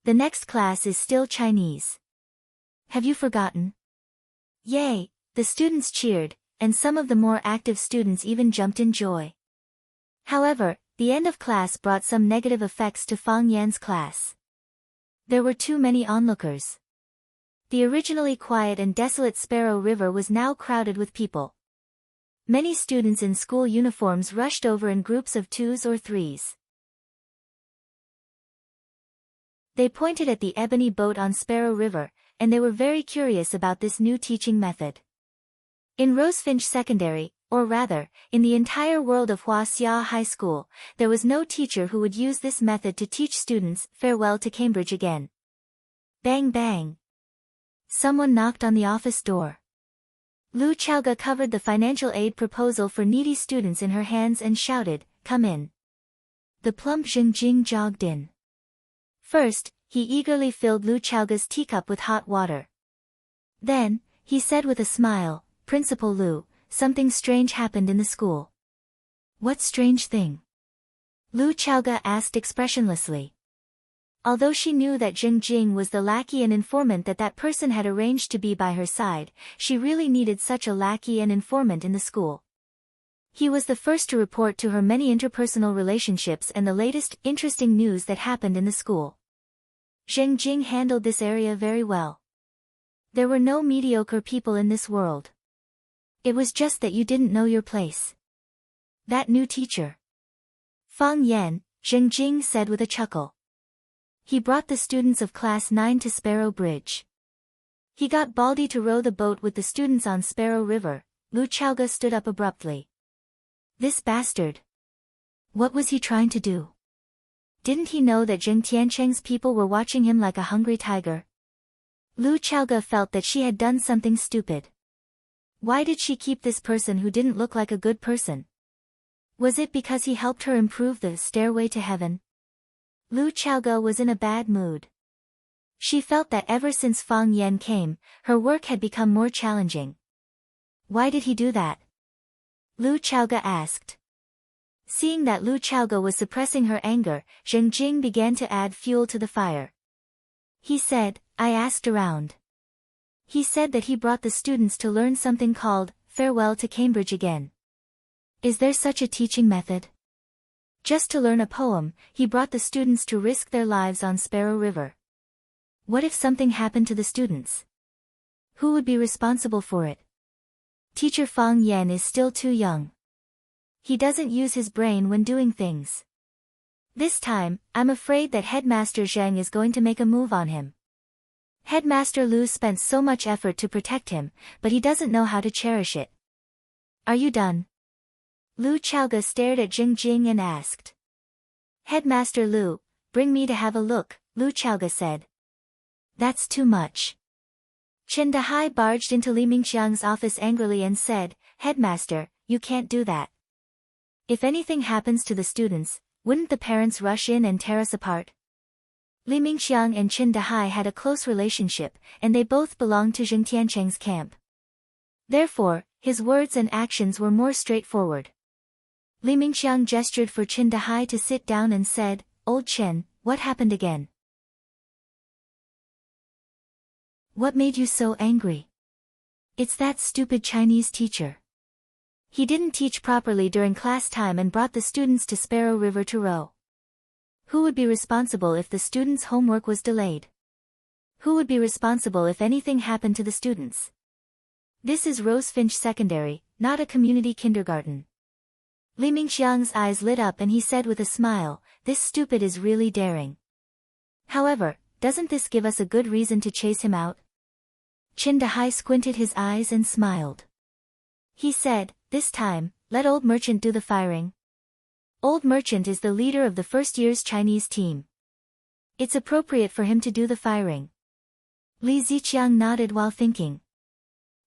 The next class is still Chinese. Have you forgotten?" "Yay!" the students cheered, and some of the more active students even jumped in joy. However, the end of class brought some negative effects to Fang Yan's class. There were too many onlookers. The originally quiet and desolate Sparrow River was now crowded with people. Many students in school uniforms rushed over in groups of 2s or 3s. They pointed at the ebony boat on Sparrow River, and they were very curious about this new teaching method. In Rosefinch Secondary, or rather, in the entire world of Huaxia High School, there was no teacher who would use this method to teach students. Farewell to Cambridge again. Bang bang. Someone knocked on the office door. Lu Chaoga covered the financial aid proposal for needy students in her hands and shouted, "Come in." The plump Zheng Jing jogged in. First, he eagerly filled Lu Chaoga's teacup with hot water. Then, he said with a smile, "Principal Lu, something strange happened in the school." "What strange thing?" Lu Chaoga asked expressionlessly. Although she knew that Zheng Jing was the lackey and informant that person had arranged to be by her side, she really needed such a lackey and informant in the school. He was the first to report to her many interpersonal relationships and the latest interesting news that happened in the school. Zheng Jing handled this area very well. There were no mediocre people in this world. It was just that you didn't know your place. That new teacher. Fang Yan, Zheng Jing said with a chuckle. He brought the students of Class 9 to Sparrow Bridge. He got Baldy to row the boat with the students on Sparrow River. Lu Chaoga stood up abruptly. This bastard. What was he trying to do? Didn't he know that Zheng Tiancheng's people were watching him like a hungry tiger? Lu Chaoga felt that she had done something stupid. Why did she keep this person who didn't look like a good person? Was it because he helped her improve the stairway to heaven? Lu Chaoga was in a bad mood. She felt that ever since Fang Yan came, her work had become more challenging. Why did he do that? Lu Chaoga asked. Seeing that Lu Chaoga was suppressing her anger, Zheng Jing began to add fuel to the fire. He said, "I asked around. He said that he brought the students to learn something called, Farewell to Cambridge again. Is there such a teaching method?" Just to learn a poem, he brought the students to risk their lives on Sparrow River. What if something happened to the students? Who would be responsible for it? Teacher Fang Yan is still too young. He doesn't use his brain when doing things. This time, I'm afraid that Headmaster Zheng is going to make a move on him. Headmaster Lu spent so much effort to protect him, but he doesn't know how to cherish it. Are you done? Lu Chaoga stared at Jing Jing and asked. Headmaster Lu, bring me to have a look, Lu Chaoga said. That's too much. Chen Dahai barged into Li Mingxiang's office angrily and said, Headmaster, you can't do that. If anything happens to the students, wouldn't the parents rush in and tear us apart? Li Mingxiang and Chen Dahai had a close relationship, and they both belonged to Zheng Tiancheng's camp. Therefore, his words and actions were more straightforward. Li Mingxiang gestured for Chen Dahai to sit down and said, Old Chen, what happened again? What made you so angry? It's that stupid Chinese teacher. He didn't teach properly during class time and brought the students to Sparrow River to row. Who would be responsible if the students' homework was delayed? Who would be responsible if anything happened to the students? This is Rosefinch Secondary, not a community kindergarten. Li Mingxiang's eyes lit up and he said with a smile, this stupid is really daring. However, doesn't this give us a good reason to chase him out? Chen Dahai squinted his eyes and smiled. He said, this time, let Old Merchant do the firing. Old Merchant is the leader of the first year's Chinese team. It's appropriate for him to do the firing. Li Ziqiang nodded while thinking.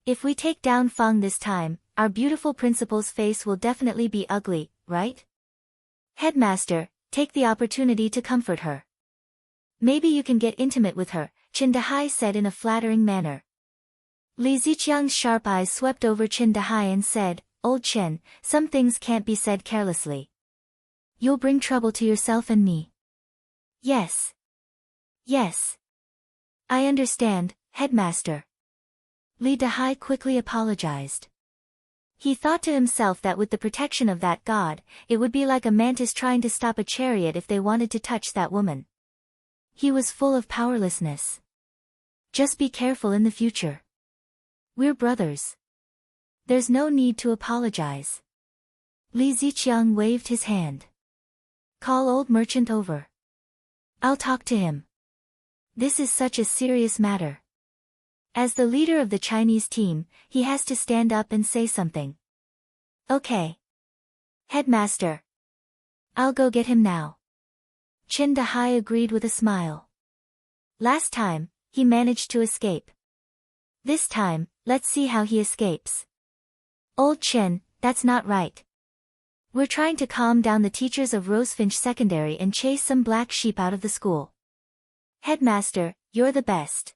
If we take down Fang this time, our beautiful principal's face will definitely be ugly, right? Headmaster, take the opportunity to comfort her. Maybe you can get intimate with her, Chen Dahai said in a flattering manner. Li Ziqiang's sharp eyes swept over Chen Dahai and said, Old Chen, some things can't be said carelessly. You'll bring trouble to yourself and me. Yes. Yes. I understand, Headmaster. Li Dahai quickly apologized. He thought to himself that with the protection of that god, it would be like a mantis trying to stop a chariot if they wanted to touch that woman. He was full of powerlessness. Just be careful in the future. We're brothers. There's no need to apologize. Li Ziqiang waved his hand. Call Old Merchant over. I'll talk to him. This is such a serious matter. As the leader of the Chinese team, he has to stand up and say something. Okay. Headmaster. I'll go get him now. Chen Dahai agreed with a smile. Last time, he managed to escape. This time, let's see how he escapes. Old Chen, that's not right. We're trying to calm down the teachers of Rosefinch Secondary and chase some black sheep out of the school. Headmaster, you're the best.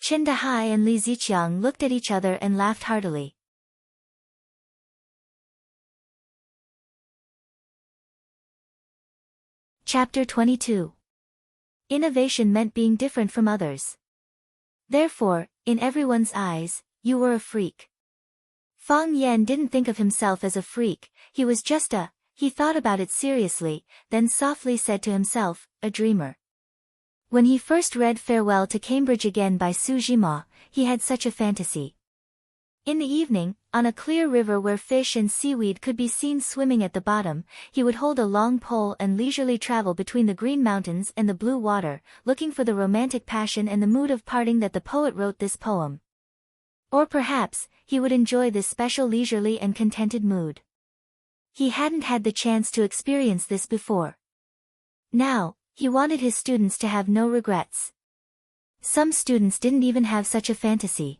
Chen Dahai and Li Ziqiang looked at each other and laughed heartily. Chapter 22. Innovation meant being different from others. Therefore, in everyone's eyes, you were a freak. Fang Yan didn't think of himself as a freak, he was just he thought about it seriously, then softly said to himself, a dreamer. When he first read Farewell to Cambridge Again by Su Jima, he had such a fantasy. In the evening, on a clear river where fish and seaweed could be seen swimming at the bottom, he would hold a long pole and leisurely travel between the green mountains and the blue water, looking for the romantic passion and the mood of parting that the poet wrote this poem. Or perhaps, he would enjoy this special leisurely and contented mood. He hadn't had the chance to experience this before. Now, he wanted his students to have no regrets. Some students didn't even have such a fantasy.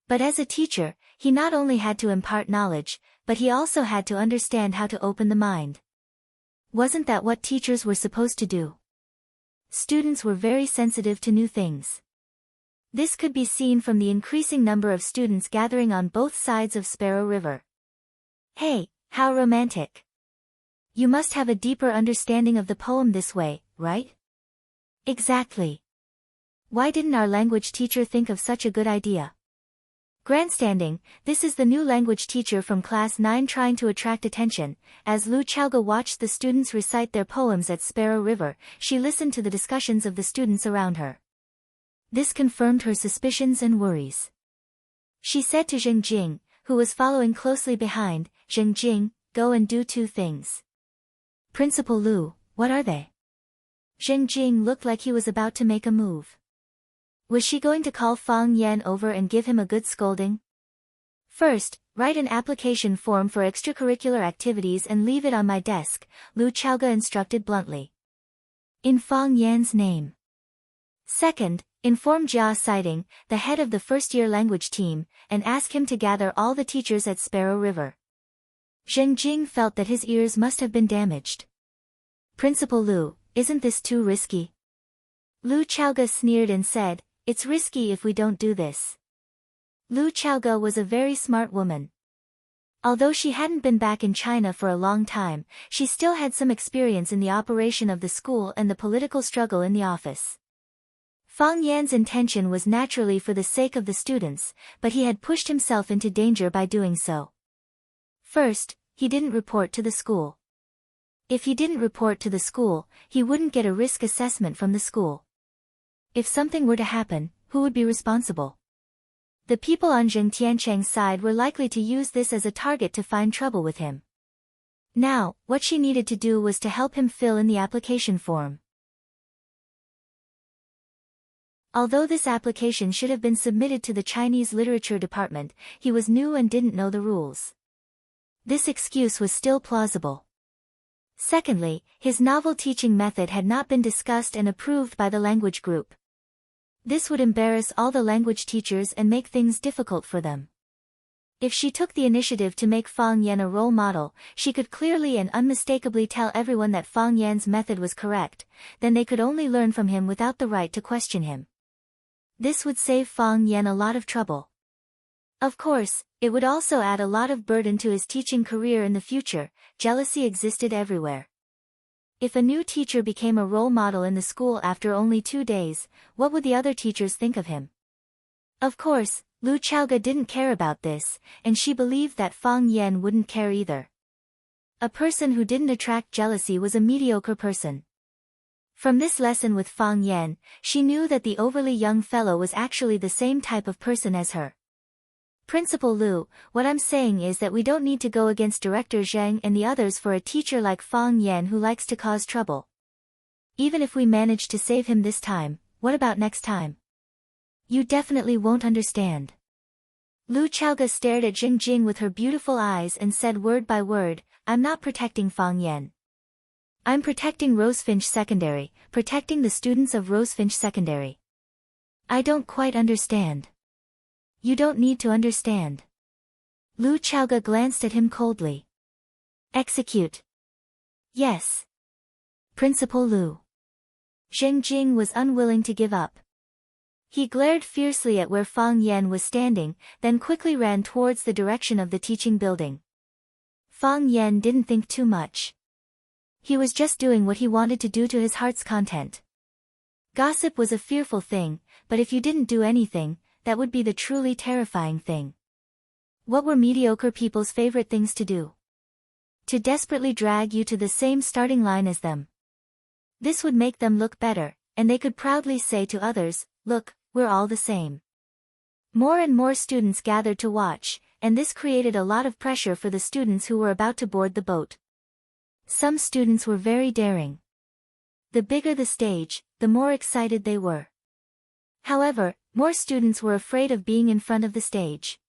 But as a teacher, he not only had to impart knowledge, but he also had to understand how to open the mind. Wasn't that what teachers were supposed to do? Students were very sensitive to new things. This could be seen from the increasing number of students gathering on both sides of Sparrow River. Hey, how romantic! You must have a deeper understanding of the poem this way, right? Exactly. Why didn't our language teacher think of such a good idea? Grandstanding, this is the new language teacher from class 9 trying to attract attention. As Lu Chaoge watched the students recite their poems at Sparrow River, she listened to the discussions of the students around her. This confirmed her suspicions and worries. She said to Zheng Jing, who was following closely behind, "Zheng Jing, go and do two things." "Principal Lu, what are they?" Zheng Jing looked like he was about to make a move. Was she going to call Fang Yan over and give him a good scolding? "First, write an application form for extracurricular activities and leave it on my desk," Lu Chaoge instructed bluntly. "In Fang Yan's name." "Second, inform Jia Siding, the head of the first-year language team, and ask him to gather all the teachers at Sparrow River." Zheng Jing felt that his ears must have been damaged. "Principal Lu, isn't this too risky?" Lu Chaoge sneered and said, "It's risky if we don't do this." Lu Chaoge was a very smart woman. Although she hadn't been back in China for a long time, she still had some experience in the operation of the school and the political struggle in the office. Fang Yan's intention was naturally for the sake of the students, but he had pushed himself into danger by doing so. First, he didn't report to the school. If he didn't report to the school, he wouldn't get a risk assessment from the school. If something were to happen, who would be responsible? The people on Zheng Tiancheng's side were likely to use this as a target to find trouble with him. Now, what she needed to do was to help him fill in the application form. Although this application should have been submitted to the Chinese Literature Department, he was new and didn't know the rules. This excuse was still plausible. Secondly, his novel teaching method had not been discussed and approved by the language group. This would embarrass all the language teachers and make things difficult for them. If she took the initiative to make Fang Yan a role model, she could clearly and unmistakably tell everyone that Fang Yan's method was correct, then they could only learn from him without the right to question him. This would save Fang Yan a lot of trouble. Of course, it would also add a lot of burden to his teaching career in the future. Jealousy existed everywhere. If a new teacher became a role model in the school after only 2 days, what would the other teachers think of him? Of course, Lu Chaoge didn't care about this, and she believed that Fang Yan wouldn't care either. A person who didn't attract jealousy was a mediocre person. From this lesson with Fang Yan, she knew that the overly young fellow was actually the same type of person as her. "Principal Lu, what I'm saying is that we don't need to go against Director Zheng and the others for a teacher like Fang Yan who likes to cause trouble. Even if we manage to save him this time, what about next time? You definitely won't understand." Lu Chaoge stared at Zheng Jing with her beautiful eyes and said word by word, "I'm not protecting Fang Yan. I'm protecting Rosefinch Secondary, protecting the students of Rosefinch Secondary." "I don't quite understand." "You don't need to understand." Lu Chaoge glanced at him coldly. "Execute." "Yes." "Principal Lu." Zheng Jing was unwilling to give up. He glared fiercely at where Fang Yan was standing, then quickly ran towards the direction of the teaching building. Fang Yan didn't think too much. He was just doing what he wanted to do to his heart's content. Gossip was a fearful thing, but if you didn't do anything, that would be the truly terrifying thing. What were mediocre people's favorite things to do? To desperately drag you to the same starting line as them. This would make them look better, and they could proudly say to others, "Look, we're all the same." More and more students gathered to watch, and this created a lot of pressure for the students who were about to board the boat. Some students were very daring. The bigger the stage, the more excited they were. However, more students were afraid of being in front of the stage.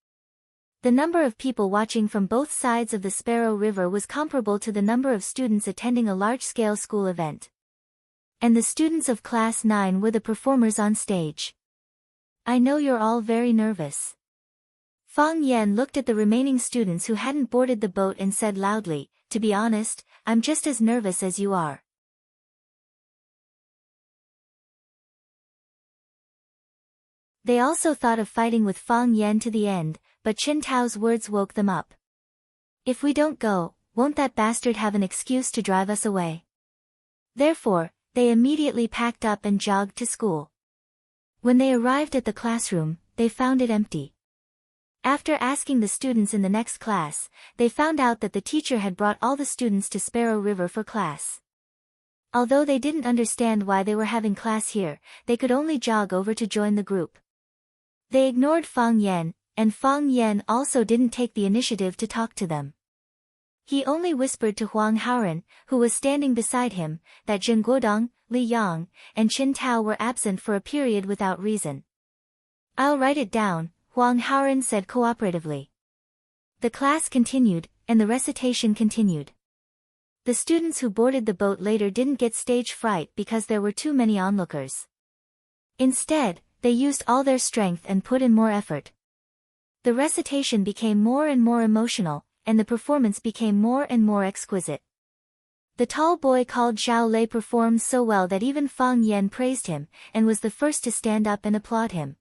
The number of people watching from both sides of the Sparrow River was comparable to the number of students attending a large-scale school event. And the students of Class 9 were the performers on stage. "I know you're all very nervous." Fang Yan looked at the remaining students who hadn't boarded the boat and said loudly, "To be honest, I'm just as nervous as you are." They also thought of fighting with Fang Yan to the end, but Chen Tao's words woke them up. "If we don't go, won't that bastard have an excuse to drive us away?" Therefore, they immediately packed up and jogged to school. When they arrived at the classroom, they found it empty. After asking the students in the next class, they found out that the teacher had brought all the students to Sparrow River for class. Although they didn't understand why they were having class here, they could only jog over to join the group. They ignored Fang Yan, and Fang Yan also didn't take the initiative to talk to them. He only whispered to Huang Haoran, who was standing beside him, that Zhen Guodong, Li Yang, and Qin Tao were absent for a period without reason. "I'll write it down," Huang Haoran said cooperatively. The class continued, and the recitation continued. The students who boarded the boat later didn't get stage fright because there were too many onlookers. Instead, they used all their strength and put in more effort. The recitation became more and more emotional, and the performance became more and more exquisite. The tall boy called Zhao Lei performed so well that even Fang Yan praised him, and was the first to stand up and applaud him.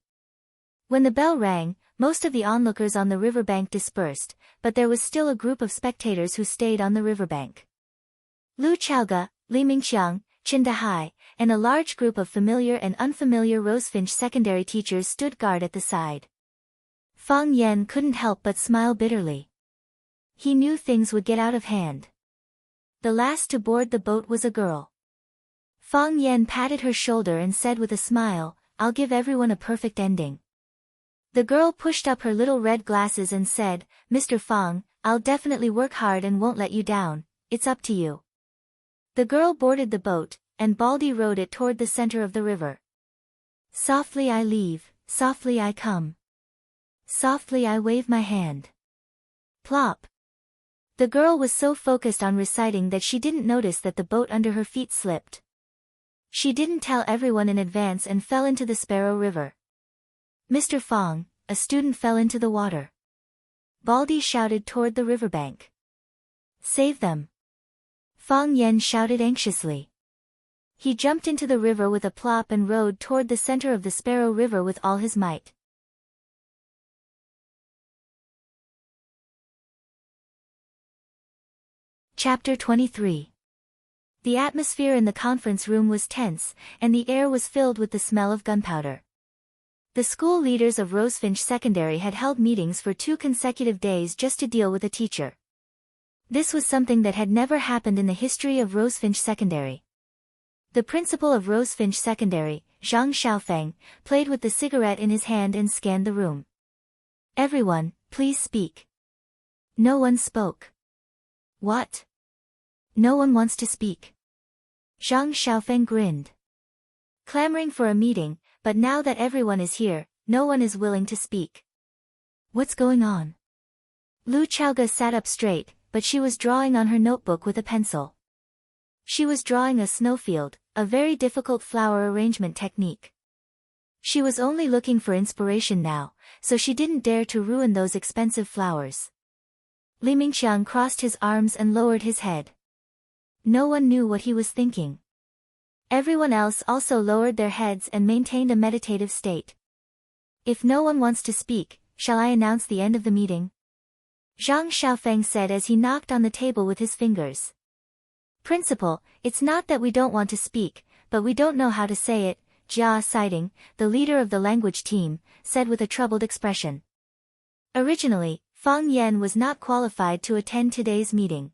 When the bell rang, most of the onlookers on the riverbank dispersed, but there was still a group of spectators who stayed on the riverbank. Lu Chaoge, Li Mingxiang, Qin Dahai, and a large group of familiar and unfamiliar Rosefinch secondary teachers stood guard at the side. Fang Yan couldn't help but smile bitterly. He knew things would get out of hand. The last to board the boat was a girl. Fang Yan patted her shoulder and said with a smile, "I'll give everyone a perfect ending." The girl pushed up her little red glasses and said, "Mr. Fang, I'll definitely work hard and won't let you down, it's up to you." The girl boarded the boat, and Baldy rowed it toward the center of the river. Softly I leave, softly I come. Softly I wave my hand. Plop. The girl was so focused on reciting that she didn't notice that the boat under her feet slipped. She didn't tell everyone in advance and fell into the Sparrow River. "Mr. Fang, a student fell into the water." Baldy shouted toward the riverbank. "Save them." Fang Yan shouted anxiously. He jumped into the river with a plop and rowed toward the center of the Sparrow River with all his might. Chapter 23. The atmosphere in the conference room was tense, and the air was filled with the smell of gunpowder. The school leaders of Rosefinch Secondary had held meetings for 2 consecutive days just to deal with a teacher. This was something that had never happened in the history of Rosefinch Secondary. The principal of Rosefinch Secondary, Zhang Xiaofeng, played with the cigarette in his hand and scanned the room. "Everyone, please speak." No one spoke. "What? No one wants to speak?" Zhang Xiaofeng grinned. "Clamoring for a meeting, but now that everyone is here, no one is willing to speak. What's going on?" Lu Chaoge sat up straight, but she was drawing on her notebook with a pencil. She was drawing a snowfield, a very difficult flower arrangement technique. She was only looking for inspiration now, so she didn't dare to ruin those expensive flowers. Li Mingxiang crossed his arms and lowered his head. No one knew what he was thinking. Everyone else also lowered their heads and maintained a meditative state. "If no one wants to speak, shall I announce the end of the meeting?" Zhang Xiaofeng said as he knocked on the table with his fingers. "Principal, it's not that we don't want to speak, but we don't know how to say it," Jia Siding, the leader of the language team, said with a troubled expression. Originally, Fang Yan was not qualified to attend today's meeting.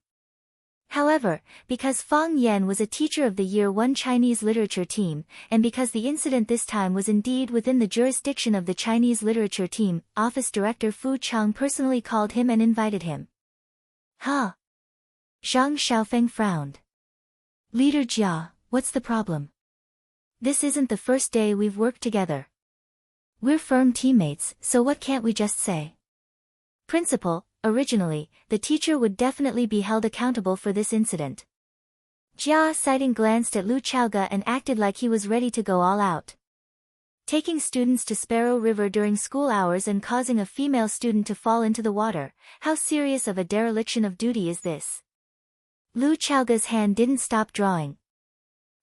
However, because Fang Yan was a teacher of the Year 1 Chinese literature team, and because the incident this time was indeed within the jurisdiction of the Chinese literature team, Office Director Fu Chang personally called him and invited him. "Huh?" Zhang Xiaofeng frowned. "Leader Jia, what's the problem? This isn't the first day we've worked together. We're firm teammates, so what can't we just say?" "Principal, originally, the teacher would definitely be held accountable for this incident." Jia Siding glanced at Lu Chaoge and acted like he was ready to go all out. Taking students to Sparrow River during school hours and causing a female student to fall into the water, how serious of a dereliction of duty is this? Lu Chaoge's hand didn't stop drawing.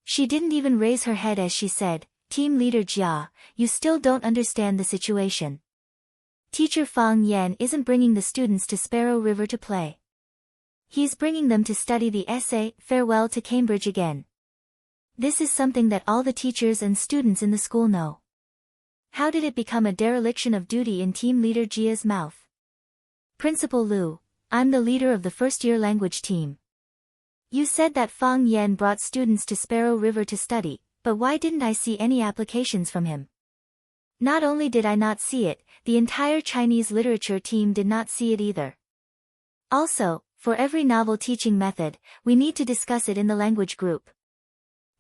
She didn't even raise her head as she said, "Team Leader Jia, you still don't understand the situation. Teacher Fang Yan isn't bringing the students to Sparrow River to play. He's bringing them to study the essay, Farewell to Cambridge Again. This is something that all the teachers and students in the school know. How did it become a dereliction of duty in team leader Jia's mouth? Principal Lu, I'm the leader of the first-year language team. You said that Fang Yan brought students to Sparrow River to study, but why didn't I see any applications from him? Not only did I not see it, the entire Chinese literature team did not see it either. Also, for every novel teaching method, we need to discuss it in the language group.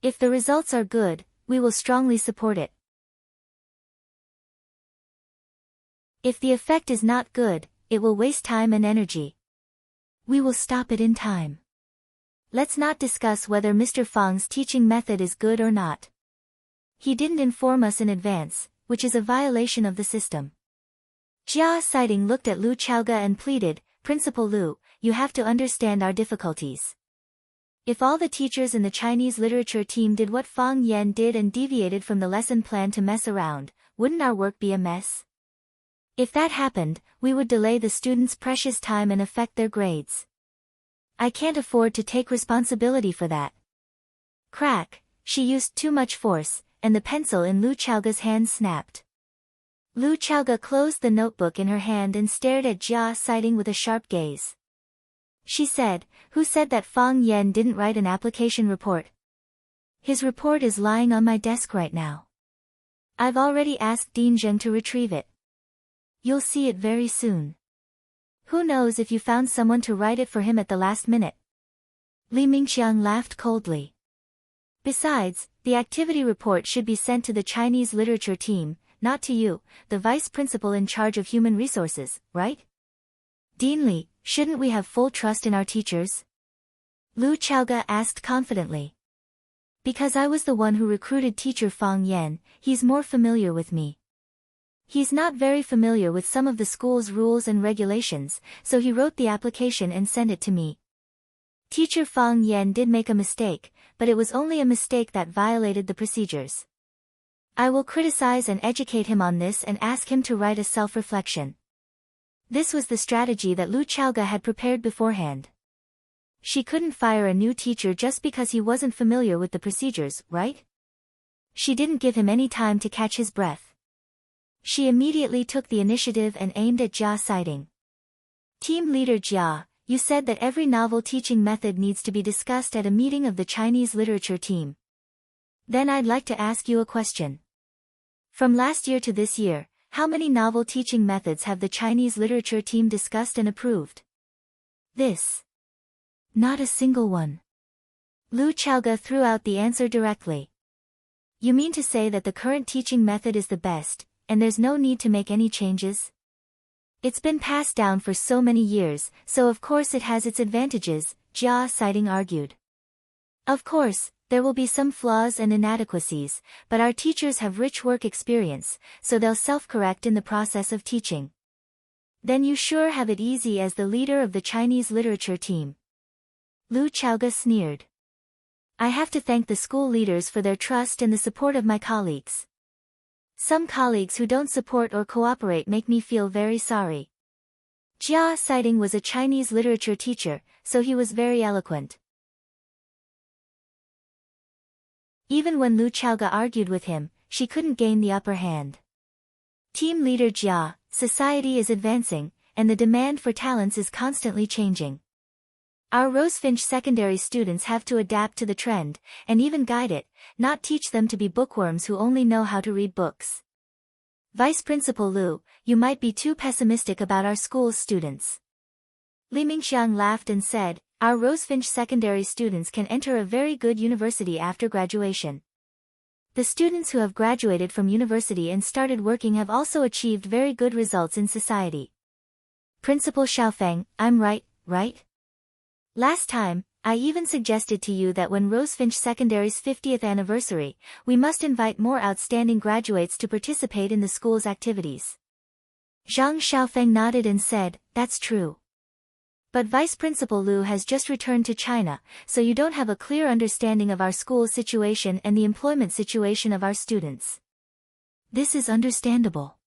If the results are good, we will strongly support it. If the effect is not good, it will waste time and energy. We will stop it in time. Let's not discuss whether Mr. Fang's teaching method is good or not. He didn't inform us in advance, which is a violation of the system. Jia Siding looked at Lu Chaoge and pleaded, Principal Lu, you have to understand our difficulties. If all the teachers in the Chinese literature team did what Fang Yan did and deviated from the lesson plan to mess around, wouldn't our work be a mess? If that happened, we would delay the students' precious time and affect their grades. I can't afford to take responsibility for that. Crack, she used too much force, and the pencil in Lu Chaoge's hand snapped. Lu Chaoge closed the notebook in her hand and stared at Jia Siding with a sharp gaze. She said, Who said that Fang Yan didn't write an application report? His report is lying on my desk right now. I've already asked Dean Zheng to retrieve it. You'll see it very soon. Who knows if you found someone to write it for him at the last minute? Li Mingxiang laughed coldly. Besides, the activity report should be sent to the Chinese literature team, not to you, the vice principal in charge of human resources, right? Dean Li, shouldn't we have full trust in our teachers? Lu Chaoge asked confidently. Because I was the one who recruited teacher Fang Yan, he's more familiar with me. He's not very familiar with some of the school's rules and regulations, so he wrote the application and sent it to me. Teacher Fang Yan did make a mistake, but it was only a mistake that violated the procedures. I will criticize and educate him on this and ask him to write a self-reflection. This was the strategy that Lu Chaoge had prepared beforehand. She couldn't fire a new teacher just because he wasn't familiar with the procedures, right? She didn't give him any time to catch his breath. She immediately took the initiative and aimed at Jia Siding. Team leader Jia, you said that every novel teaching method needs to be discussed at a meeting of the Chinese literature team. Then I'd like to ask you a question. From last year to this year, how many novel teaching methods have the Chinese literature team discussed and approved? This. Not a single one. Lu Chaoge threw out the answer directly. You mean to say that the current teaching method is the best, and there's no need to make any changes? It's been passed down for so many years, so of course it has its advantages, Jia Siding argued. Of course, there will be some flaws and inadequacies, but our teachers have rich work experience, so they'll self-correct in the process of teaching. Then you sure have it easy as the leader of the Chinese literature team. Lu Chaoge sneered. I have to thank the school leaders for their trust and the support of my colleagues. Some colleagues who don't support or cooperate make me feel very sorry. Jia Siding was a Chinese literature teacher, so he was very eloquent. Even when Lu Chaoge argued with him, she couldn't gain the upper hand. Team leader Jia, society is advancing, and the demand for talents is constantly changing. Our Rosefinch secondary students have to adapt to the trend, and even guide it, not teach them to be bookworms who only know how to read books. Vice Principal Lu, you might be too pessimistic about our school's students. Li Mingxiang laughed and said, our Rosefinch secondary students can enter a very good university after graduation. The students who have graduated from university and started working have also achieved very good results in society. Principal Xiaofeng, I'm right, right? Last time, I even suggested to you that when Rosefinch Secondary's 50th anniversary, we must invite more outstanding graduates to participate in the school's activities. Zhang Xiaofeng nodded and said, that's true. But Vice Principal Lu has just returned to China, so you don't have a clear understanding of our school's situation and the employment situation of our students. This is understandable.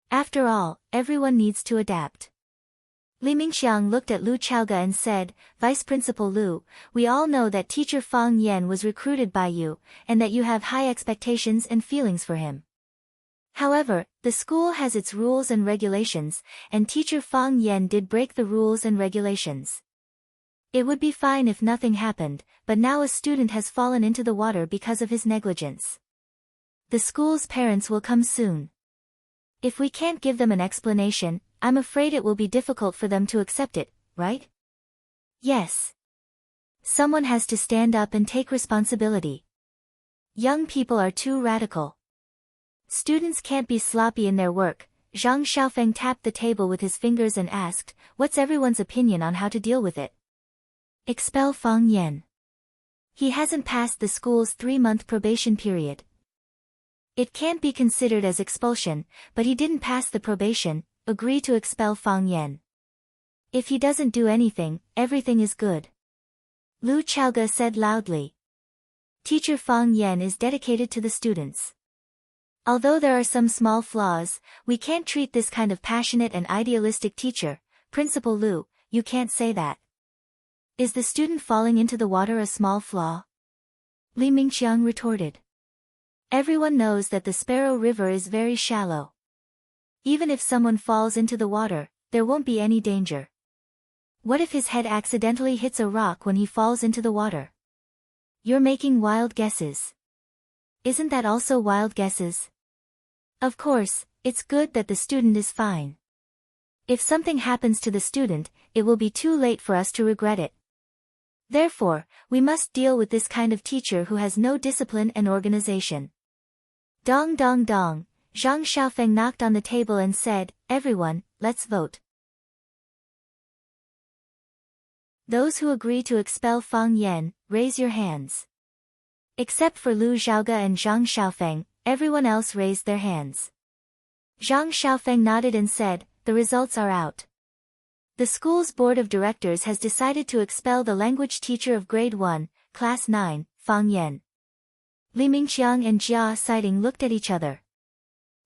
After all, everyone needs to adapt. Li Mingxiang looked at Lu Chaoge and said, Vice Principal Lu, we all know that teacher Fang Yan was recruited by you, and that you have high expectations and feelings for him. However, the school has its rules and regulations, and teacher Fang Yan did break the rules and regulations. It would be fine if nothing happened, but now a student has fallen into the water because of his negligence. The school's parents will come soon. If we can't give them an explanation, I'm afraid it will be difficult for them to accept it, right? Yes. Someone has to stand up and take responsibility. Young people are too radical. Students can't be sloppy in their work. Zhang Xiaofeng tapped the table with his fingers and asked, "What's everyone's opinion on how to deal with it?" Expel Fang Yan. He hasn't passed the school's 3-month probation period. It can't be considered as expulsion, but he didn't pass the probation. Agree to expel Fang Yan. If he doesn't do anything, everything is good. Lu Chaoge said loudly. Teacher Fang Yan is dedicated to the students. Although there are some small flaws, we can't treat this kind of passionate and idealistic teacher. Principal Lu, you can't say that. Is the student falling into the water a small flaw? Li Mingqiang retorted. Everyone knows that the Sparrow River is very shallow. Even if someone falls into the water, there won't be any danger. What if his head accidentally hits a rock when he falls into the water? You're making wild guesses. Isn't that also wild guesses? Of course, it's good that the student is fine. If something happens to the student, it will be too late for us to regret it. Therefore, we must deal with this kind of teacher who has no discipline and organization. Dong dong dong, Zhang Xiaofeng knocked on the table and said, "Everyone, let's vote. Those who agree to expel Fang Yan, raise your hands." Except for Lu Zhaoge and Zhang Xiaofeng, everyone else raised their hands. Zhang Xiaofeng nodded and said, "The results are out. The school's board of directors has decided to expel the language teacher of grade 1, class 9, Fang Yan." Li Mingqiang and Jia Siding looked at each other.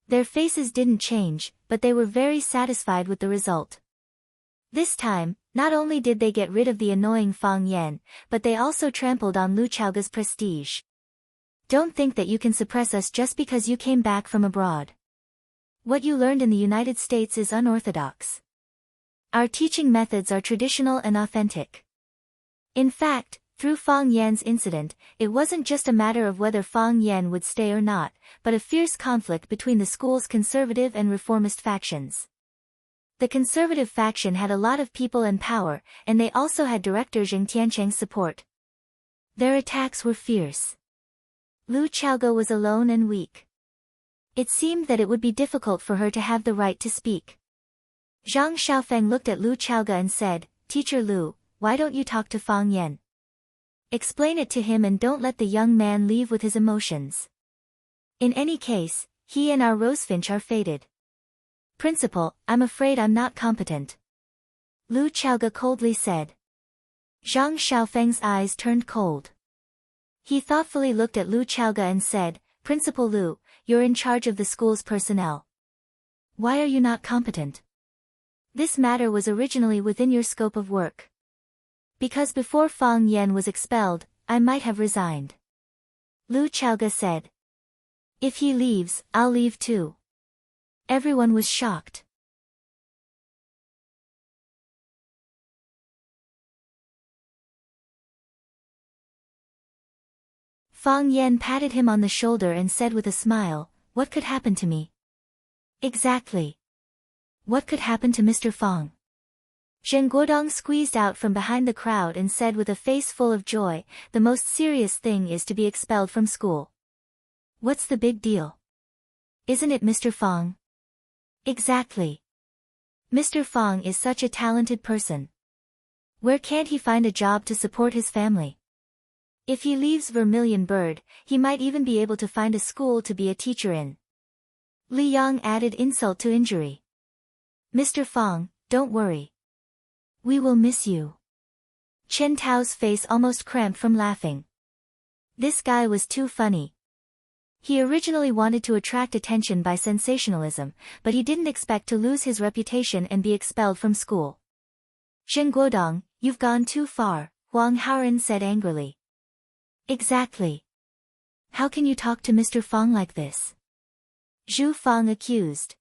Their faces didn't change, but they were very satisfied with the result. This time, not only did they get rid of the annoying Fang Yan, but they also trampled on Lu Chaoge's prestige. Don't think that you can suppress us just because you came back from abroad. What you learned in the United States is unorthodox. Our teaching methods are traditional and authentic. In fact, through Fang Yan's incident, it wasn't just a matter of whether Fang Yan would stay or not, but a fierce conflict between the school's conservative and reformist factions. The conservative faction had a lot of people and power, and they also had Director Zheng Tiancheng's support. Their attacks were fierce. Lu Chaoge was alone and weak. It seemed that it would be difficult for her to have the right to speak. Zhang Xiaofeng looked at Lu Chaoge and said, "Teacher Lu, why don't you talk to Fang Yan? Explain it to him and don't let the young man leave with his emotions. In any case, he and our Rosefinch are fated." "Principal, I'm afraid I'm not competent," Lu Chaoge coldly said. Zhang Xiaofeng's eyes turned cold. He thoughtfully looked at Lu Chaoge and said, "Principal Lu, you're in charge of the school's personnel. Why are you not competent? This matter was originally within your scope of work. Because before Fang Yan was expelled, I might have resigned." Lu Chaoge said. "If he leaves, I'll leave too." Everyone was shocked. Fang Yan patted him on the shoulder and said with a smile, "What could happen to me?" "Exactly. What could happen to Mr. Fang?" Zheng Guodong squeezed out from behind the crowd and said with a face full of joy, "The most serious thing is to be expelled from school." "What's the big deal? Isn't it Mr. Fang?" "Exactly. Mr. Fang is such a talented person. Where can't he find a job to support his family? If he leaves Vermilion Bird, he might even be able to find a school to be a teacher in." Li Yang added insult to injury. "Mr. Fang, don't worry. We will miss you." Chen Tao's face almost cramped from laughing. This guy was too funny. He originally wanted to attract attention by sensationalism, but he didn't expect to lose his reputation and be expelled from school. "Zheng Guodong, you've gone too far," Huang Haoren said angrily. "Exactly. How can you talk to Mr. Fang like this? Zhu Fang accused.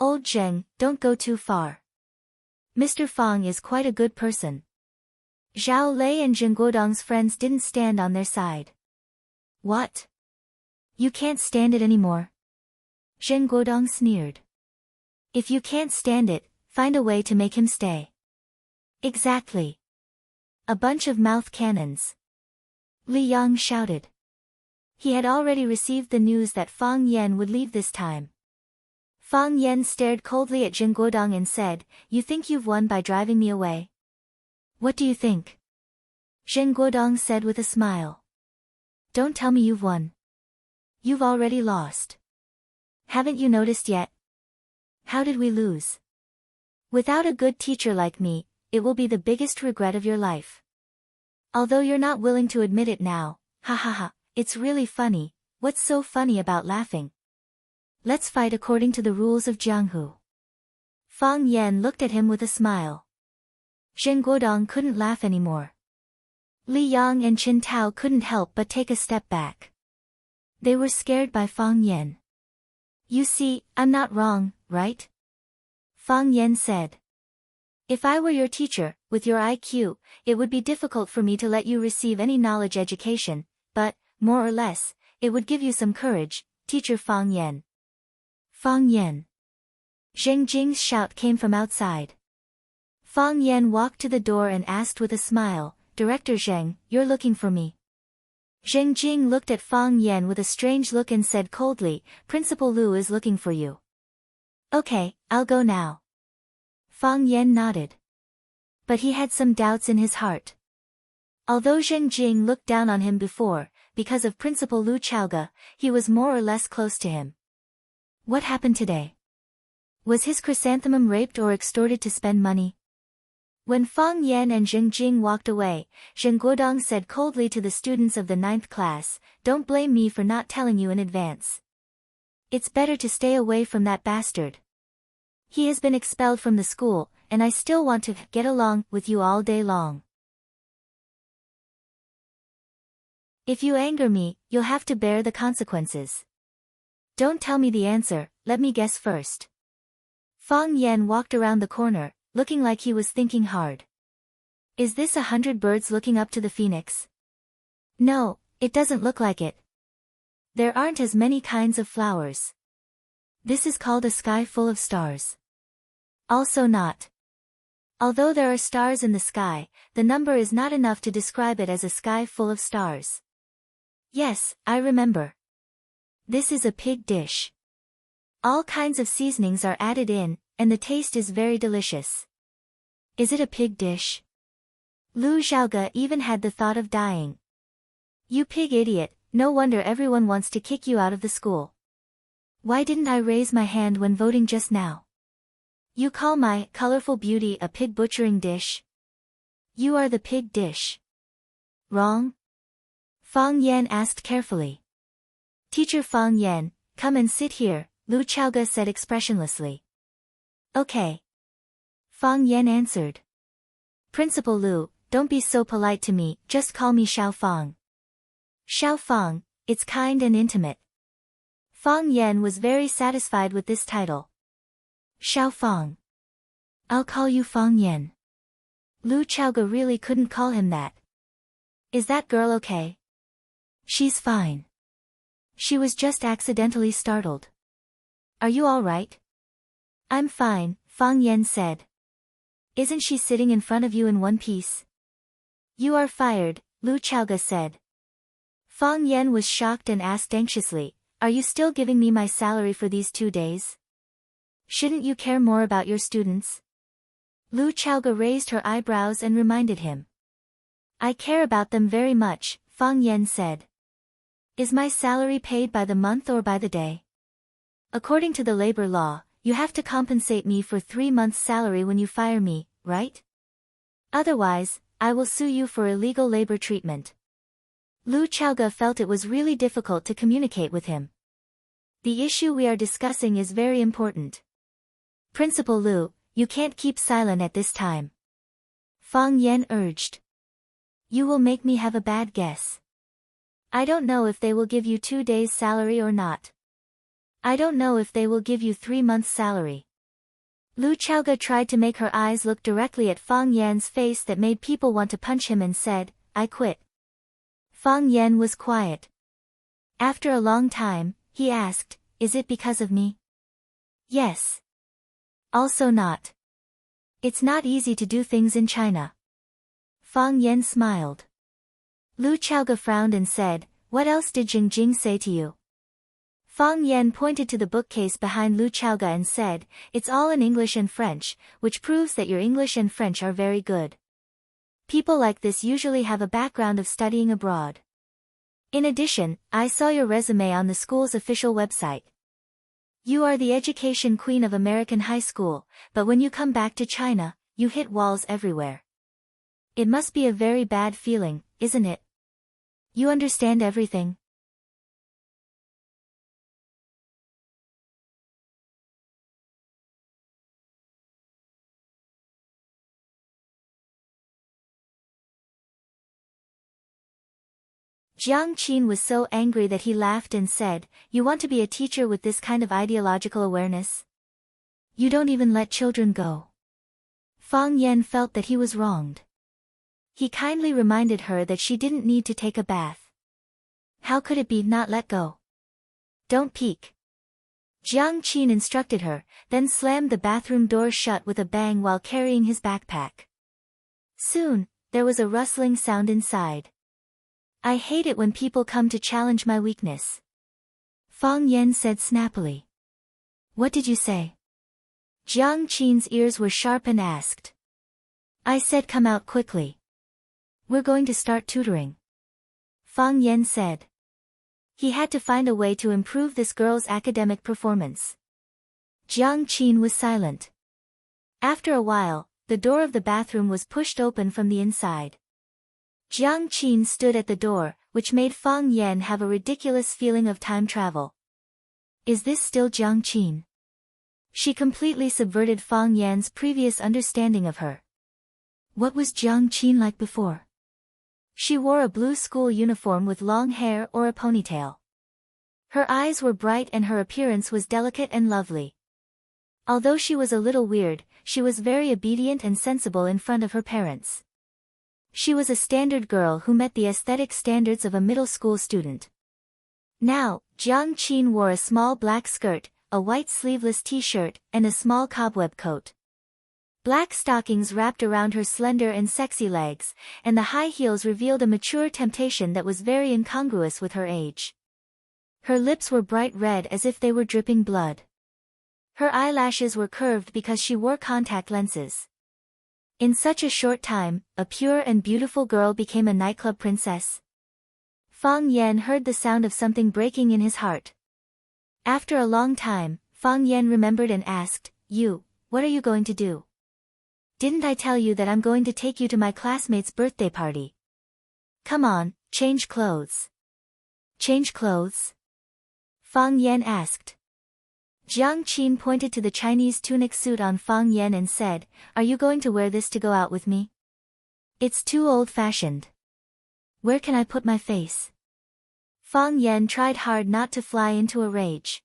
Old Zheng, don't go too far. Mr. Fang is quite a good person. Zhao Lei and Zheng Guodong's friends didn't stand on their side. What? You can't stand it anymore? Zheng Guodong sneered. If you can't stand it, find a way to make him stay. Exactly. A bunch of mouth cannons. Li Yang shouted. He had already received the news that Fang Yan would leave this time. Fang Yan stared coldly at Zheng Guodong and said, "You think you've won by driving me away? What do you think?" Zheng Guodong said with a smile. Don't tell me you've won. You've already lost. Haven't you noticed yet? How did we lose? Without a good teacher like me, it will be the biggest regret of your life. Although you're not willing to admit it now, ha ha ha, it's really funny. What's so funny about laughing? Let's fight according to the rules of Jianghu. Fang Yan looked at him with a smile. Zheng Guodong couldn't laugh anymore. Li Yang and Qin Tao couldn't help but take a step back. They were scared by Fang Yan. You see, I'm not wrong, right? Fang Yan said. If I were your teacher, with your IQ, it would be difficult for me to let you receive any knowledge education, but, more or less, it would give you some courage, Teacher Fang Yan. Fang Yan. Zheng Jing's shout came from outside. Fang Yan walked to the door and asked with a smile, Director Zheng, you're looking for me. Zheng Jing looked at Fang Yan with a strange look and said coldly, Principal Lu is looking for you. Okay, I'll go now. Fang Yan nodded. But he had some doubts in his heart. Although Zheng Jing looked down on him before, because of Principal Lu Chaoge, he was more or less close to him. What happened today? Was his chrysanthemum raped or extorted to spend money? When Fang Yan and Zheng Jing walked away, Zheng Guodong said coldly to the students of the 9th class, Don't blame me for not telling you in advance. It's better to stay away from that bastard. He has been expelled from the school, and I still want to get along with you all day long. If you anger me, you'll have to bear the consequences. Don't tell me the answer, let me guess first. Fang Yan walked around the corner, looking like he was thinking hard. Is this 100 birds looking up to the phoenix? No, it doesn't look like it. There aren't as many kinds of flowers. This is called a sky full of stars. Also not. Although there are stars in the sky, the number is not enough to describe it as a sky full of stars. Yes, I remember. This is a pig dish. All kinds of seasonings are added in, and the taste is very delicious. Is it a pig dish? Lu Xiaoge even had the thought of dying. You pig idiot, no wonder everyone wants to kick you out of the school. Why didn't I raise my hand when voting just now? You call my colorful beauty a pig butchering dish? You are the pig dish. Wrong? Fang Yan asked carefully. Teacher Fang Yan, come and sit here, Lu Chaoge said expressionlessly. Okay. Fang Yan answered. Principal Lu, don't be so polite to me, just call me Xiao Fang. Xiao Fang, it's kind and intimate. Fang Yan was very satisfied with this title. Xiao Fang. I'll call you Fang Yan. Lu Chaoge really couldn't call him that. Is that girl okay? She's fine. She was just accidentally startled. Are you all right? I'm fine, Fang Yan said. Isn't she sitting in front of you in one piece? You are fired, Lu Chaoge said. Fang Yan was shocked and asked anxiously, Are you still giving me my salary for these 2 days? Shouldn't you care more about your students? Lu Chaoge raised her eyebrows and reminded him. I care about them very much, Fang Yan said. Is my salary paid by the month or by the day? According to the labor law, you have to compensate me for 3 months' salary when you fire me, right? Otherwise, I will sue you for illegal labor treatment. Lu Chaoge felt it was really difficult to communicate with him. The issue we are discussing is very important. Principal Lu, you can't keep silent at this time. Fang Yan urged. You will make me have a bad guess. I don't know if they will give you 2 days' salary or not. I don't know if they will give you 3 months' salary. Lu Chaoge tried to make her eyes look directly at Fang Yan's face that made people want to punch him and said, I quit. Fang Yan was quiet. After a long time, he asked, is it because of me? Yes. Also not. It's not easy to do things in China. Fang Yan smiled. Lu Chaoge frowned and said, what else did Jing Jing say to you? Fang Yan pointed to the bookcase behind Lu Chaoge and said, it's all in English and French, which proves that your English and French are very good. People like this usually have a background of studying abroad. In addition, I saw your resume on the school's official website. You are the education queen of American high school, but when you come back to China, you hit walls everywhere. It must be a very bad feeling, isn't it? You understand everything. Jiang Qin was so angry that he laughed and said, you want to be a teacher with this kind of ideological awareness? You don't even let children go. Fang Yan felt that he was wronged. He kindly reminded her that she didn't need to take a bath. How could it be not let go? Don't peek. Jiang Qin instructed her, then slammed the bathroom door shut with a bang while carrying his backpack. Soon, there was a rustling sound inside. I hate it when people come to challenge my weakness. Fang Yan said snappily. What did you say? Jiang Qin's ears were sharp and asked. I said come out quickly. We're going to start tutoring. Fang Yan said. He had to find a way to improve this girl's academic performance. Jiang Qin was silent. After a while, the door of the bathroom was pushed open from the inside. Jiang Qin stood at the door, which made Fang Yan have a ridiculous feeling of time travel. Is this still Jiang Qin? She completely subverted Fang Yan's previous understanding of her. What was Jiang Qin like before? She wore a blue school uniform with long hair or a ponytail. Her eyes were bright and her appearance was delicate and lovely. Although she was a little weird, she was very obedient and sensible in front of her parents. She was a standard girl who met the aesthetic standards of a middle school student. Now, Jiang Qin wore a small black skirt, a white sleeveless t-shirt, and a small cobweb coat. Black stockings wrapped around her slender and sexy legs, and the high heels revealed a mature temptation that was very incongruous with her age. Her lips were bright red as if they were dripping blood. Her eyelashes were curved because she wore contact lenses. In such a short time, a pure and beautiful girl became a nightclub princess. Fang Yan heard the sound of something breaking in his heart. After a long time, Fang Yan remembered and asked, what are you going to do? Didn't I tell you that I'm going to take you to my classmate's birthday party? Come on, change clothes. Change clothes? Fang Yan asked. Jiang Qin pointed to the Chinese tunic suit on Fang Yan and said, are you going to wear this to go out with me? It's too old-fashioned. Where can I put my face? Fang Yan tried hard not to fly into a rage.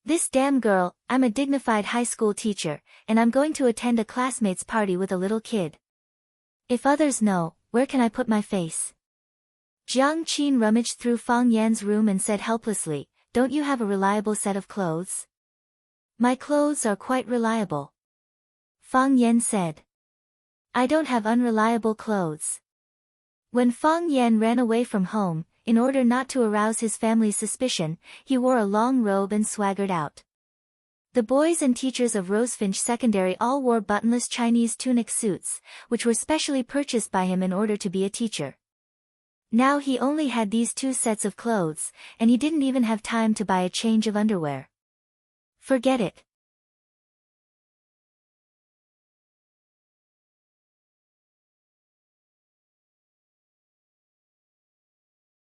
This damn girl, I'm a dignified high school teacher, and I'm going to attend a classmate's party with a little kid. If others know, where can I put my face? Jiang Qin rummaged through Fang Yan's room and said helplessly, don't you have a reliable set of clothes? My clothes are quite reliable. Fang Yan said. I don't have unreliable clothes. When Fang Yan ran away from home, in order not to arouse his family's suspicion, he wore a long robe and swaggered out. The boys and teachers of Rosefinch Secondary all wore buttonless Chinese tunic suits, which were specially purchased by him in order to be a teacher. Now he only had these 2 sets of clothes, and he didn't even have time to buy a change of underwear. Forget it.